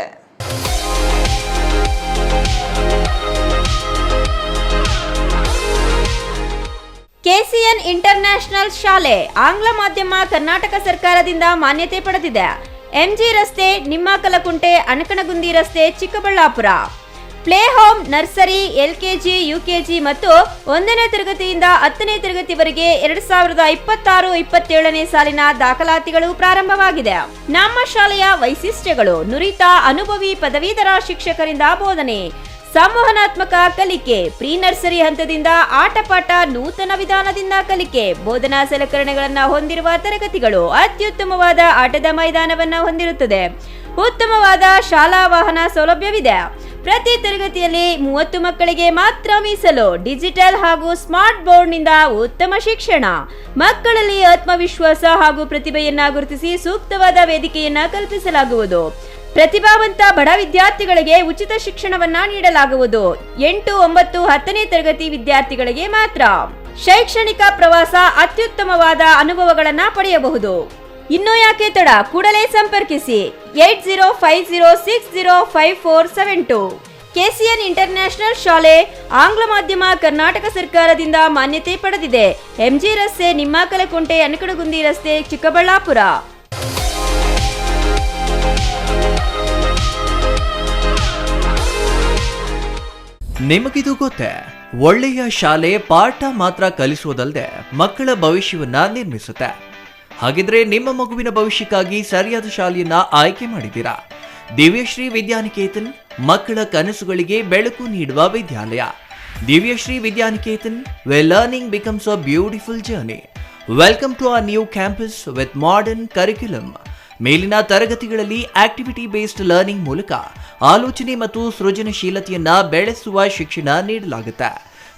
KCN ಇಂಟರ್ನ್ಯಾಷನಲ್ ಶಾಲೆ ಆಂಗ್ಲ ಮಾಧ್ಯಮ ಕರ್ನಾಟಕ ಸರ್ಕಾರದಿಂದ ಮಾನ್ಯತೆ ಪಡೆದಿದೆ. MG ರಸ್ತೆ, ನಿಮ್ಮಕಲಕುಂಟೆ, ಅಣಕಣಗುಂದಿ ರಸ್ತೆ, Chikkaballapur. Play home, nursery, LKG, UKG ಮತ್ತು 1ನೇ ತರಗತಿಯಿಂದ 10ನೇ ತರಗತಿವರೆಗೆ 2026-27ನೇ ಸಾಲಿನ ದಾಖಲಾತಿಗಳು ಪ್ರಾರಂಭವಾಗಿದೆ. ನಮ್ಮ ಶಾಲೆಯ ವೈಶಿಷ್ಟ್ಯಗಳು: ನುರಿತ ಅನುಭವಿ ಪದವೀಧರ ಶಿಕ್ಷಕರಿಂದ ಬೋಧನೆ, ಸಂವಹನಾತ್ಮಕ ಕಲಿಕೆ, ಪ್ರೀ ನರ್ಸರಿ ಹಂತದಿಂದ ಆಟಪಾಠ, ನೂತನ ವಿಧಾನದಿಂದ ಕಲಿಕೆ, ಬೋಧನಾ ಸಲಕರಣೆಗಳನ್ನು ಹೊಂದಿರುವ ತರಗತಿಗಳು, ಅತ್ಯುತ್ತಮವಾದ ಆಟದ ಮೈದಾನವನ್ನು ಹೊಂದಿರುತ್ತದೆ, ಉತ್ತಮವಾದ ಶಾಲಾ ವಾಹನ ಸೌಲಭ್ಯವಿದೆ. ಪ್ರತಿ ತರಗತಿಯಲ್ಲಿ 30 ಮಕ್ಕಳಿಗೆ ಮಾತ್ರ ಮೀಸಲು. ಡಿಜಿಟಲ್ ಹಾಗೂ ಸ್ಮಾರ್ಟ್ ಬೋರ್ಡ್ನಿಂದ ಉತ್ತಮ ಶಿಕ್ಷಣ. ಮಕ್ಕಳಲ್ಲಿ ಆತ್ಮವಿಶ್ವಾಸ ಹಾಗೂ ಪ್ರತಿಭೆಯನ್ನ ಗುರುತಿಸಿ ಸೂಕ್ತವಾದ ವೇದಿಕೆಯನ್ನ ಕಲ್ಪಿಸಲಾಗುವುದು. ಪ್ರತಿಭಾವಂತ ಬಡ ವಿದ್ಯಾರ್ಥಿಗಳಿಗೆ ಉಚಿತ ಶಿಕ್ಷಣವನ್ನ ನೀಡಲಾಗುವುದು. 8, 9, 10ನೇ ತರಗತಿ ವಿದ್ಯಾರ್ಥಿಗಳಿಗೆ ಮಾತ್ರ. ಶೈಕ್ಷಣಿಕ ಪ್ರವಾಸ, ಅತ್ಯುತ್ತಮವಾದ ಅನುಭವಗಳನ್ನ ಪಡೆಯಬಹುದು. ಇನ್ನು ಯಾಕೆ ತಡ, ಕೂಡಲೇ ಸಂಪರ್ಕಿಸಿ 8050605472. KCN ಇಂಟರ್ನ್ಯಾಷನಲ್ ಶಾಲೆ ಆಂಗ್ಲ ಮಾಧ್ಯಮ ಕರ್ನಾಟಕ ಸರ್ಕಾರದಿಂದ ಮಾನ್ಯತೆ ಪಡೆದಿದೆ. MG ರಸ್ತೆ, ನಿಮ್ಮಕಲಕುಂಟೆ, ಅಣಕಣಗುಂದಿ ರಸ್ತೆ, ಚಿಕ್ಕಬಳ್ಳಾಪುರ. ನಿಮಗಿದು ಗೊತ್ತೇ, ಒಳ್ಳೆಯ ಶಾಲೆ ಪಾಠ ಮಾತ್ರ ಕಲಿಸುವುದಲ್ಲದೆ ಮಕ್ಕಳ ಭವಿಷ್ಯವನ್ನ ನಿರ್ಮಿಸುತ್ತೆ. ಹಾಗಿದ್ರೆ ನಿಮ್ಮ ಮಗುವಿನ ಭವಿಷ್ಯಕ್ಕಾಗಿ ಸರಿಯಾದ ಶಾಲೆಯನ್ನ ಆಯ್ಕೆ ಮಾಡಿದ್ದೀರಾ? ದಿವ್ಯಶ್ರೀ ವಿದ್ಯಾನಿಕೇತನ್ ಮಕ್ಕಳ ಕನಸುಗಳಿಗೆ ಬೆಳಕು ನೀಡುವ ವಿದ್ಯಾಲಯ. Divyashree Vidyaniketan, where learning becomes a beautiful journey. Welcome to our new campus with modern curriculum. ಮೇಲಿನ ತರಗತಿಗಳಲ್ಲಿ ಆಕ್ಟಿವಿಟಿ ಬೇಸ್ಡ್ ಲರ್ನಿಂಗ್ ಮೂಲಕ ಆಲೋಚನೆ ಮತ್ತು ಸೃಜನಶೀಲತೆಯನ್ನ ಬೆಳೆಸುವ ಶಿಕ್ಷಣ ನೀಡಲಾಗುತ್ತೆ.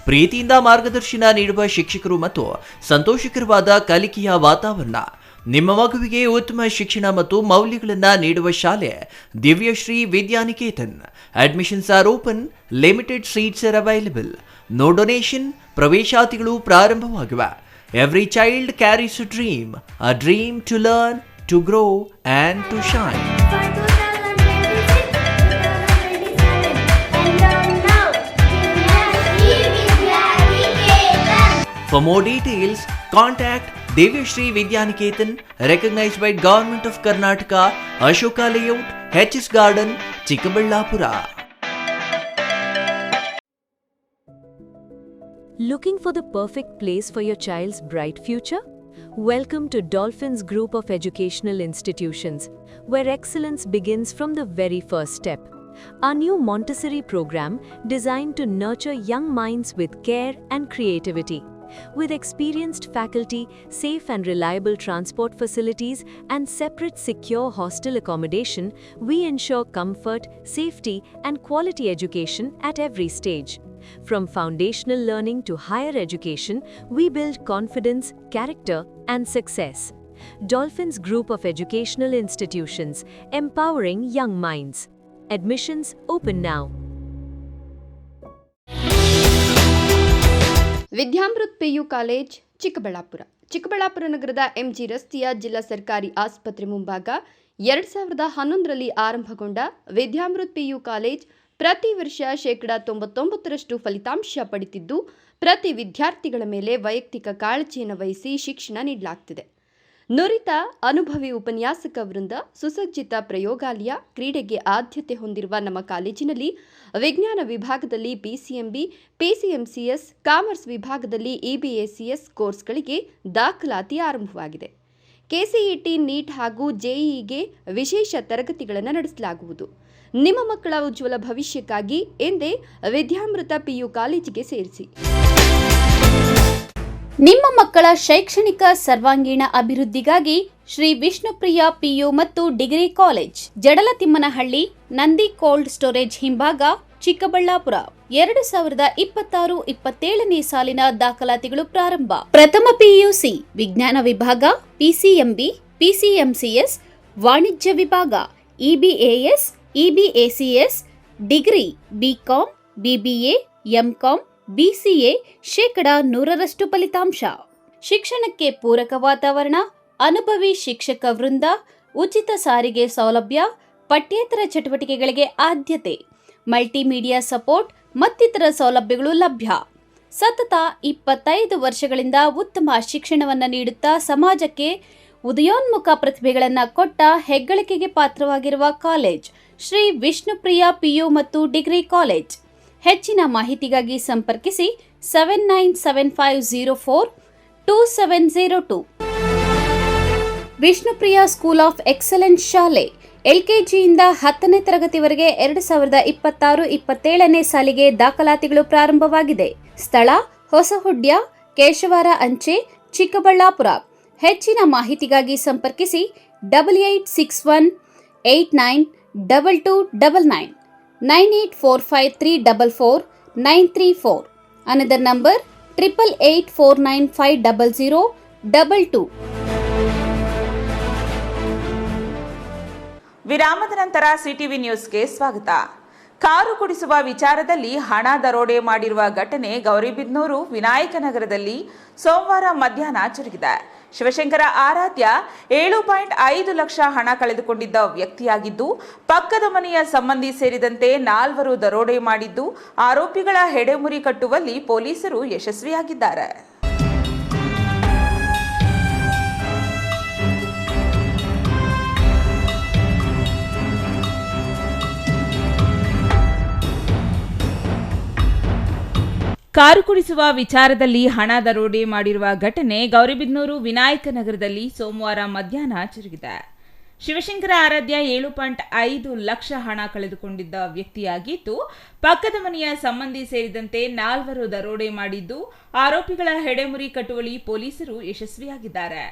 ಪ್ರೀತಿಯಿಂದ ಮಾರ್ಗದರ್ಶನ ನೀಡುವ ಶಿಕ್ಷಕರು ಮತ್ತು ಸಂತೋಷಕರವಾದ ಕಲಿಕೆಯ ವಾತಾವರಣ. ನಿಮ್ಮ ಮಗುವಿಗೆ ಉತ್ತಮ ಶಿಕ್ಷಣ ಮತ್ತು ಮೌಲ್ಯಗಳನ್ನು ನೀಡುವ ಶಾಲೆ Divyashree Vidyaniketan. Admissions are open, limited seats are available. No donation. ಪ್ರವೇಶಾತಿಗಳು ಪ್ರಾರಂಭವಾಗಿವೆ. Every child carries a dream to learn, to grow and to shine. For more details, contact Divyashree Vidyaniketan, recognized by Government of Karnataka, Ashoka Layout, HS Garden, Chikkaballapura. Looking for the perfect place for your child's bright future? Welcome to Dolphins Group of Educational Institutions, where excellence begins from the very first step. Our new Montessori program designed to nurture young minds with care and creativity. With experienced faculty, safe and reliable transport facilities, and separate secure hostel accommodation, we ensure comfort, safety, and quality education at every stage. From foundational learning to higher education, we build confidence, character, and success. Dolphins Group of Educational Institutions, empowering young minds. Admissions open now. Vidyamrut PU college Chikkaballapur. Chikkaballapur ನಗರದ MG ರಸ್ತೆಯ ಜಿಲ್ಲಾ ಸರ್ಕಾರಿ ಆಸ್ಪತ್ರೆ ಮುಂಭಾಗ 2011ರಲ್ಲಿ ಆರಂಭಗೊಂಡ ವಿದ್ಯಾಮೃತ್ PU college ಪ್ರತಿ ವರ್ಷ 99% ಫಲಿತಾಂಶ ಪಡೆದಿದ್ದು, ಪ್ರತಿ ವಿದ್ಯಾರ್ಥಿಗಳ ಮೇಲೆ ವೈಯಕ್ತಿಕ ಕಾಳಜಿಯನ್ನು ವಹಿಸಿ ಶಿಕ್ಷಣ ನೀಡಲಾಗುತ್ತಿದೆ. ನುರಿತ ಅನುಭವಿ ಉಪನ್ಯಾಸಕ ವೃಂದ, ಸುಸಜ್ಜಿತ ಪ್ರಯೋಗಾಲಯ, ಕ್ರೀಡೆಗೆ ಆದ್ಯತೆ ಹೊಂದಿರುವ ನಮ್ಮ ಕಾಲೇಜಿನಲ್ಲಿ ವಿಜ್ಞಾನ ವಿಭಾಗದಲ್ಲಿ ಪಿಸಿಎಂಬಿ, ಪಿಸಿಎಂಸಿಎಸ್, ಕಾಮರ್ಸ್ ವಿಭಾಗದಲ್ಲಿ ಇಬಿಎಸಿಎಸ್ ಕೋರ್ಸ್ಗಳಿಗೆ ದಾಖಲಾತಿ ಆರಂಭವಾಗಿದೆ. ಕೆಸಿಇಟಿ, ನೀಟ್ ಹಾಗೂ ಜೆಇಇಗೆ ವಿಶೇಷ ತರಗತಿಗಳನ್ನು ನಡೆಸಲಾಗುವುದು. ನಿಮ್ಮ ಮಕ್ಕಳ ಉಜ್ವಲ ಭವಿಷ್ಯಕ್ಕಾಗಿ ಎಂದೇ ವಿದ್ಯಾಮೃತ ಪಿಯು ಕಾಲೇಜಿಗೆ ಸೇರಿಸಿ. ನಿಮ್ಮ ಮಕ್ಕಳ ಶೈಕ್ಷಣಿಕ ಸರ್ವಾಂಗೀಣ ಅಭಿವೃದ್ಧಿಗಾಗಿ ಶ್ರೀ ವಿಷ್ಣುಪ್ರಿಯ ಪಿಯು ಮತ್ತು degree college, Jadalathimmanahalli, Nandi cold storage ಹಿಂಭಾಗ, ಚಿಕ್ಕಬಳ್ಳಾಪುರ. 2026-27ನೇ ಸಾಲಿನ ದಾಖಲಾತಿಗಳು ಪ್ರಾರಂಭ. ಪ್ರಥಮ ಪಿಯುಸಿ ವಿಜ್ಞಾನ ವಿಭಾಗ, ಪಿಸಿಎಂಬಿ, ಪಿಸಿಎಂಸಿಎಸ್, ವಾಣಿಜ್ಯ ವಿಭಾಗ, EBAS, EBACS, degree BCom, BBA, MCom, BCA 100% ಫಲಿತಾಂಶ. ಶಿಕ್ಷಣಕ್ಕೆ ಪೂರಕ ವಾತಾವರಣ, ಅನುಭವಿ ಶಿಕ್ಷಕ ವೃಂದ, ಉಚಿತ ಸಾರಿಗೆ ಸೌಲಭ್ಯ, ಪಠ್ಯೇತರ ಚಟುವಟಿಕೆಗಳಿಗೆ ಆದ್ಯತೆ, ಮಲ್ಟಿಮೀಡಿಯಾ ಸಪೋರ್ಟ್ ಮತ್ತಿತರ ಸೌಲಭ್ಯಗಳು ಲಭ್ಯ. ಸತತ 25 ವರ್ಷಗಳಿಂದ ಉತ್ತಮ ಶಿಕ್ಷಣವನ್ನು ನೀಡುತ್ತಾ ಸಮಾಜಕ್ಕೆ ಉದಯೋನ್ಮುಖ ಪ್ರತಿಭೆಗಳನ್ನು ಕೊಟ್ಟ ಹೆಗ್ಗಳಿಕೆಗೆ ಪಾತ್ರವಾಗಿರುವ ಕಾಲೇಜ್ ಶ್ರೀ ವಿಷ್ಣುಪ್ರಿಯ ಪಿಯು ಮತ್ತು ಡಿಗ್ರಿ ಕಾಲೇಜ್. ಹೆಚ್ಚಿನ ಮಾಹಿತಿಗಾಗಿ ಸಂಪರ್ಕಿಸಿ 7975042702. ವಿಷ್ಣುಪ್ರಿಯ ಸ್ಕೂಲ್ ಆಫ್ ಎಕ್ಸಲೆನ್ಸ್ ಶಾಲೆ ಎಲ್ಕೆಜಿಯಿಂದ 10ನೇ ತರಗತಿವರೆಗೆ 2026-27ನೇ ಸಾಲಿಗೆ ದಾಖಲಾತಿಗಳು ಪ್ರಾರಂಭವಾಗಿದೆ. ಸ್ಥಳ ಹೊಸಹುಡ್ಯ, ಕೇಶವಾರ ಅಂಚೆ, ಚಿಕ್ಕಬಳ್ಳಾಪುರ. ಹೆಚ್ಚಿನ ಮಾಹಿತಿಗಾಗಿ ಸಂಪರ್ಕಿಸಿ 8861892299 9845344934. Another number 8884950022. ವಿರಾಮದ ನಂತರ ಸಿಟಿವಿ ನ್ಯೂಸ್ಗೆ ಸ್ವಾಗತ. ಕಾರು ಕುಡಿಸುವ ವಿಚಾರದಲ್ಲಿ ಹಣ ದರೋಡೆ ಮಾಡಿರುವ ಘಟನೆ ಗೌರಿಬಿದನೂರು ವಿನಾಯಕನಗರದಲ್ಲಿ ಸೋಮವಾರ ಮಧ್ಯಾಹ್ನ ಜರುಗಿದೆ. ಶಿವಶಂಕರ ಆರಾಧ್ಯ 7.5 ಲಕ್ಷ ಹಣ ಕಳೆದುಕೊಂಡಿದ್ದ ವ್ಯಕ್ತಿಯಾಗಿದ್ದು, ಪಕ್ಕದ ಮನೆಯ ಸಂಬಂಧಿ ಸೇರಿದಂತೆ 4 ದರೋಡೆ ಮಾಡಿದ್ದು, ಆರೋಪಿಗಳ ಹೆಡೆಮುರಿ ಕಟ್ಟುವಲ್ಲಿ ಪೊಲೀಸರು ಯಶಸ್ವಿಯಾಗಿದ್ದಾರೆ. ಕಾರು ಕುಡಿಸುವ ವಿಚಾರದಲ್ಲಿ ಹಣ ದರೋಡೆ ಮಾಡಿರುವ ಘಟನೆ ಗೌರಿಬಿದನೂರು ವಿನಾಯಕನಗರದಲ್ಲಿ ಸೋಮವಾರ ಮಧ್ಯಾಹ್ನ ಜರುಗಿದೆ. ಶಿವಶಂಕರ ಆರಾಧ್ಯ 7.5 ಲಕ್ಷ ಹಣ ಕಳೆದುಕೊಂಡಿದ್ದ ವ್ಯಕ್ತಿಯಾಗಿದ್ದು, ಪಕ್ಕದ ಮನೆಯ ಸಂಬಂಧಿ ಸೇರಿದಂತೆ 4 ದರೋಡೆ ಮಾಡಿದ್ದು, ಆರೋಪಿಗಳ ಹೆಡೆಮುರಿ ಕಟ್ಟುವಳಿ ಪೊಲೀಸರು ಯಶಸ್ವಿಯಾಗಿದ್ದಾರೆ.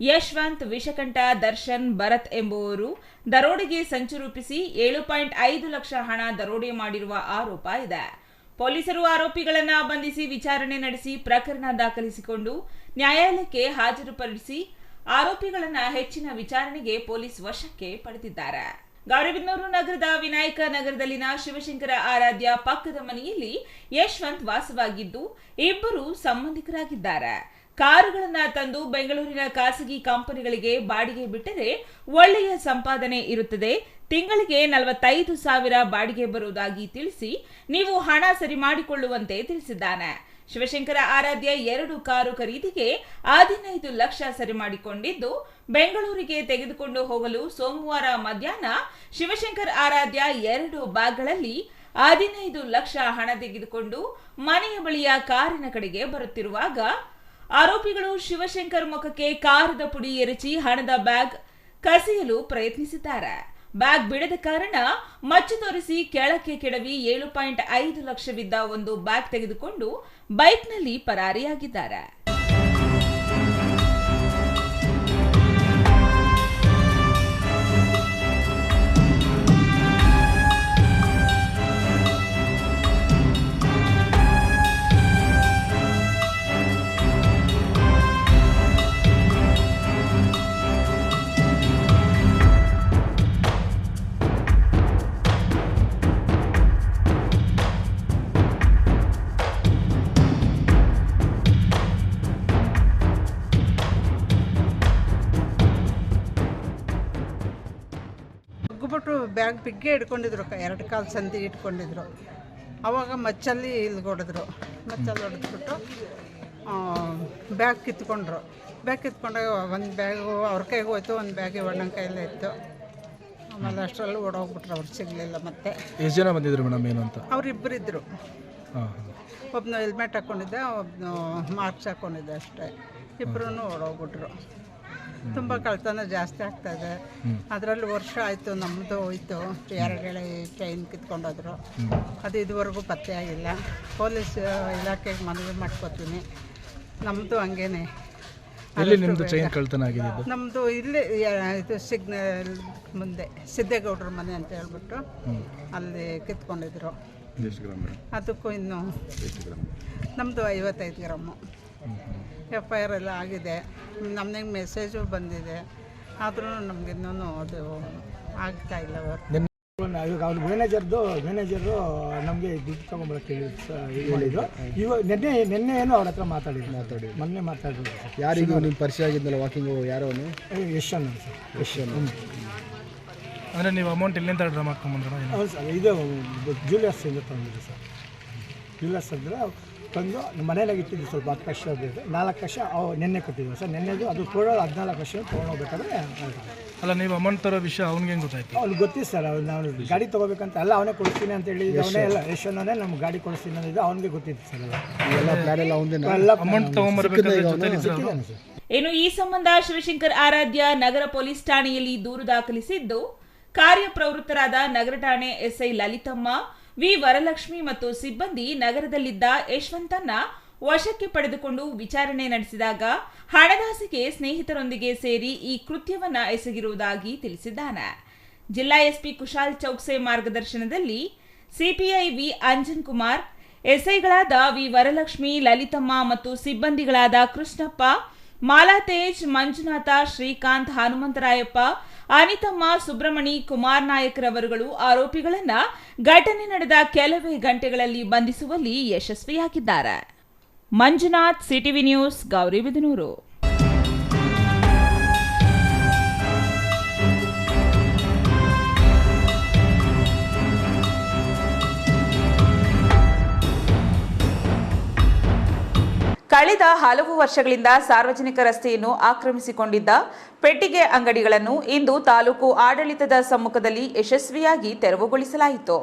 ಯಶವಂತ್, ವಿಷಕಂಠ, ದರ್ಶನ್, ಭರತ್ ಎಂಬುವರು ದರೋಡೆಗೆ ಸಂಚು ರೂಪಿಸಿ 7.5 ಲಕ್ಷ ಹಣ ದರೋಡೆ ಮಾಡಿರುವ ಆರೋಪ ಇದೆ. ಪೊಲೀಸರು ಆರೋಪಿಗಳನ್ನ ಬಂಧಿಸಿ ವಿಚಾರಣೆ ನಡೆಸಿ ಪ್ರಕರಣ ದಾಖಲಿಸಿಕೊಂಡು ನ್ಯಾಯಾಲಯಕ್ಕೆ ಹಾಜರುಪಡಿಸಿ ಆರೋಪಿಗಳನ್ನ ಹೆಚ್ಚಿನ ವಿಚಾರಣೆಗೆ ಪೊಲೀಸ್ ವಶಕ್ಕೆ ಪಡೆದಿದ್ದಾರೆ. ಗೌರಿಬಿದನೂರು ನಗರದ ವಿನಾಯಕ ನಗರದಲ್ಲಿನ ಶಿವಶಂಕರ ಆರಾಧ್ಯ ಪಕ್ಕದ ಮನೆಯಲ್ಲಿ ಯಶವಂತ್ ವಾಸವಾಗಿದ್ದು, ಇಬ್ಬರು ಸಂಬಂಧಿಕರಾಗಿದ್ದಾರೆ. ಕಾರುಗಳನ್ನ ತಂದು ಬೆಂಗಳೂರಿನ ಖಾಸಗಿ ಕಂಪನಿಗಳಿಗೆ ಬಾಡಿಗೆ ಬಿಟ್ಟರೆ ಒಳ್ಳೆಯ ಸಂಪಾದನೆ ಇರುತ್ತದೆ. ತಿಂಗಳಿಗೆ 45,000 ಬಾಡಿಗೆ ಬರುವುದಾಗಿ ತಿಳಿಸಿ ನೀವು ಹಣ ಸರಿ ಮಾಡಿಕೊಳ್ಳುವಂತೆ ತಿಳಿಸಿದ್ದಾನೆ. ಶಿವಶಂಕರ ಆರಾಧ್ಯ 2 ಕಾರು ಖರೀದಿಗೆ 15 ಲಕ್ಷ ಸರಿ ಮಾಡಿಕೊಂಡಿದ್ದು, ಬೆಂಗಳೂರಿಗೆ ತೆಗೆದುಕೊಂಡು ಹೋಗಲು ಸೋಮವಾರ ಮಧ್ಯಾಹ್ನ ಶಿವಶಂಕರ್ ಆರಾಧ್ಯ 2 ಬ್ಯಾಗ್ಗಳಲ್ಲಿ 15 ಲಕ್ಷ ಹಣ ತೆಗೆದುಕೊಂಡು ಮನೆಯ ಬಳಿಯ ಕಾರಿನ ಕಡೆಗೆ ಬರುತ್ತಿರುವಾಗ ಆರೋಪಿಗಳು ಶಿವಶಂಕರ್ ಮುಖಕ್ಕೆ ಕಾರದ ಪುಡಿ ಎರಚಿ ಹಣದ ಬ್ಯಾಗ್ ಕಸಿಯಲು ಪ್ರಯತ್ನಿಸಿದ್ದಾರೆ. ಬ್ಯಾಗ್ ಬಿಡದ ಕಾರಣ ಮಚ್ಚು ತೋರಿಸಿ ಕೆಳಕ್ಕೆ ಕೆಡವಿ 7.5 ಲಕ್ಷವಿದ್ದ ಒಂದು ಬ್ಯಾಗ್ ತೆಗೆದುಕೊಂಡು ಬೈಕ್ನಲ್ಲಿ ಪರಾರಿಯಾಗಿದ್ದಾರೆ. ಬಿಟ್ಟು ಬ್ಯಾಗ್ ಬಿಗ್ಗೆ ಇಟ್ಕೊಂಡಿದ್ರು, 2 ಕಾಲು ಸಂದಿ ಇಟ್ಕೊಂಡಿದ್ರು. ಆವಾಗ ಮಚ್ಚಲ್ಲಿ ಇಲ್ಲಿ ಹೊಡೆದ್ರು. ಮಚ್ಚಲ್ಲಿ ಹೊಡೆದ್ಬಿಟ್ಟು ಬ್ಯಾಗ್ ಕಿತ್ಕೊಂಡ್ರು. ಬ್ಯಾಗ್ ಕಿತ್ಕೊಂಡಾಗ ಒಂದು ಬ್ಯಾಗು ಅವ್ರ ಕೈಗೆ ಹೋಯ್ತು, ಒಂದು ಬ್ಯಾಗ್ ಅಣ್ಣನ ಕೈಲೇ ಇತ್ತು. ಆಮೇಲೆ ಅಷ್ಟರಲ್ಲೂ ಓಡೋಗ್ಬಿಟ್ರು, ಅವ್ರು ಸಿಗಲಿಲ್ಲ. ಮತ್ತೆ ಎಷ್ಟು ಜನ ಬಂದಿದ್ರು ಮೇಡಮ್? ಏನು ಅಂತ? ಅವರಿಬ್ಬರು ಇದ್ದರು. ಒಬ್ಬನು ಹೆಲ್ಮೆಟ್ ಹಾಕ್ಕೊಂಡಿದ್ದೆ, ಒಬ್ಬನು ಮಾರ್ಕ್ಸ್ ಹಾಕ್ಕೊಂಡಿದ್ದೆ ಅಷ್ಟೇ. ಇಬ್ಬರೂ ಓಡೋಗ್ಬಿಟ್ರು. ತುಂಬ ಕಳ್ತನ ಜಾಸ್ತಿ ಆಗ್ತಾಯಿದೆ. ಅದರಲ್ಲಿ ವರ್ಷ ಆಯಿತು, ನಮ್ಮದು ಹೋಯ್ತು. 2 ಚೈನ್ ಕಿತ್ಕೊಂಡೋದ್ರು. ಅದು ಇದುವರೆಗೂ ಪತ್ತೆ ಆಗಿಲ್ಲ. ಪೊಲೀಸ್ ಇಲಾಖೆಗೆ ಮನವಿ ಮಾಡ್ಕೋತೀನಿ. ನಮ್ಮದು ಹಂಗೇನೆ. ನಿಮ್ಮದು ಚೈನ್ ಕಳ್ತನ ಆಗಿದೆ? ನಮ್ಮದು ಇಲ್ಲಿ ಇದು ಸಿಗ್ನಲ್ ಮುಂದೆ ಸಿದ್ದೇಗೌಡ್ರ ಮನೆ ಅಂತ ಹೇಳ್ಬಿಟ್ಟು ಅಲ್ಲಿ ಕಿತ್ಕೊಂಡಿದ್ರು. ಅದಕ್ಕೂ ಇನ್ನು ನಮ್ಮದು 55 ಗ್ರಾಮು. FIR ಎಲ್ಲ ಆಗಿದೆ. ನಮಗೆ ಮೆಸೇಜು ಬಂದಿದೆ, ಆದ್ರೂ ನಮಗಿನ್ನೂ ಅದು ಆಗ್ತಾ ಇಲ್ಲ. ಇವಾಗ ಅವ್ನು ಮ್ಯಾನೇಜರು ನಮಗೆ ದುಡ್ಡು ತೊಗೊಂಬರಕ್ಕೆ ಹೇಳಿದ್ರು. ಇವಾಗ ನಿನ್ನೆ ಏನೋ ಅವ್ರ ಹತ್ರ ಮೊನ್ನೆ ಮಾತಾಡಿದ್ರು. ಯಾರಿಗೂ ನಿಮ್ಮ ಪರಿಚಯ ಆಗಿದ್ದಲ್ಲ ವಾಕಿಂಗು? ಯಾರೋ ಯಶನ್ ಸರ್. ಯಶನ್ ಅಂದರೆ ನೀವು ಅಮೌಂಟ್ ಎಲ್ಲಿಂದ ಡ್ರಾ ಮಾಡ್ಕೊಂಬಂದ್ರೆ? ಹೌದು ಸರ್, ಇದು ಜ್ಯುವೆಲರ್ಸಿಂದ ತೊಗೊಂಡಿದ್ದು ಸರ್. ಜ್ಯುವೆಲರ್ಸ್ ಅಂದರೆ ತಂದು ಮನೇಲಾಗಿ ಇಟ್ಟಿದ್ದು. ಸ್ವಲ್ಪ 10 ಲಕ್ಷ ಬೇಕು, 4 ಲಕ್ಷ ನಿನ್ನೆ ಕೊಟ್ಟಿದ್ದರು ಸರ್. ನಿನ್ನೆದು ಅದು ಕೊಡೋದು 14 ಲಕ್ಷ ತೊಗೊಂಡೋಗ್ಬೇಕಾದ್ರೆ. ಅಲ್ಲ, ನೀವು ಅಮೌಂಟ್ ತರೋ ವಿಷಯ ಅವ್ನಿಗೆ ಹೆಂಗೆ ಗೊತ್ತಾಯ್ತು? ಅವ್ನಿಗೆ ಗೊತ್ತಿತ್ತು ಸರ್. ನಾವು ಗಾಡಿ ತೊಗೋಬೇಕಂತ ಎಲ್ಲ ಅವನೇ ಕೊಡಿಸ್ತೀನಿ ಅಂತ ಹೇಳಿ ಅವನೇ ಎಲ್ಲ ಯಶವನ್ನೇ ನಮ್ಗೆ ಗಾಡಿ ಕೊಡಿಸ್ತೀನಿ ಅನ್ನೋದು ಅವನಿಗೆ ಗೊತ್ತಿತ್ತು ಸರ್. ಎಲ್ಲ ಪ್ಲಾನ್ ಎಲ್ಲ ಅವನದೇ. ಎಲ್ಲ ಅಮೌಂಟ್ ತೊಗೊಂಬರ್ಬೇಕಾದ್ರೆ. ಇನ್ನು ಈ ಸಂಬಂಧ ಶಿವಶಂಕರ್ ಆರಾಧ್ಯ ನಗರ ಪೊಲೀಸ್ ಠಾಣೆಯಲ್ಲಿ ದೂರು ದಾಖಲಿಸಿದ್ದು, ಕಾರ್ಯಪ್ರವೃತ್ತರಾದ ನಗರ ಠಾಣೆ SI ಲಲಿತಮ್ಮ, ವಿ ವರಲಕ್ಷ್ಮಿ ಮತ್ತು ಸಿಬ್ಬಂದಿ ನಗರದಲ್ಲಿದ್ದ ಯಶವಂತನ್ನ ವಶಕ್ಕೆ ಪಡೆದುಕೊಂಡು ವಿಚಾರಣೆ ನಡೆಸಿದಾಗ ಹಣದಾಸೆಗೆ ಸ್ನೇಹಿತರೊಂದಿಗೆ ಸೇರಿ ಈ ಕೃತ್ಯವನ್ನ ಎಸಗಿರುವುದಾಗಿ ತಿಳಿಸಿದ್ದಾನೆ. ಜಿಲ್ಲಾ SP ಕುಶಾಲ್ ಚೌಕ್ಸೆ ಮಾರ್ಗದರ್ಶನದಲ್ಲಿ CPI ವಿ ಅಂಜನ್ ಕುಮಾರ್, SIಗಳಾದ ವಿ ವರಲಕ್ಷ್ಮಿ, ಲಲಿತಮ್ಮ ಮತ್ತು ಸಿಬ್ಬಂದಿಗಳಾದ ಕೃಷ್ಣಪ್ಪ, ಮಾಲಾತೇಜ್, ಮಂಜುನಾಥ, ಶ್ರೀಕಾಂತ್, ಹನುಮಂತರಾಯಪ್ಪ, ಅನಿತಮ್ಮ, ಸುಬ್ರಮಣಿ, ಕುಮಾರ್ ನಾಯಕರವರುಗಳು ಆರೋಪಿಗಳನ್ನ ಘಟನೆ ನಡೆದ ಕೆಲವೇ ಗಂಟೆಗಳಲ್ಲಿ ಬಂಧಿಸುವಲ್ಲಿ ಯಶಸ್ವಿಯಾಗಿದ್ದಾರೆ. Manjunath, CTV news, Gauribidanur. ಕಳೆದ ಹಲವು ವರ್ಷಗಳಿಂದ ಸಾರ್ವಜನಿಕ ರಸ್ತೆಯನ್ನು ಆಕ್ರಮಿಸಿಕೊಂಡಿದ್ದ ಪೆಟ್ಟಿಗೆ ಅಂಗಡಿಗಳನ್ನು ಇಂದು ತಾಲೂಕು ಆಡಳಿತದ ಸಮ್ಮುಖದಲ್ಲಿ ಯಶಸ್ವಿಯಾಗಿ ತೆರವುಗೊಳಿಸಲಾಯಿತು.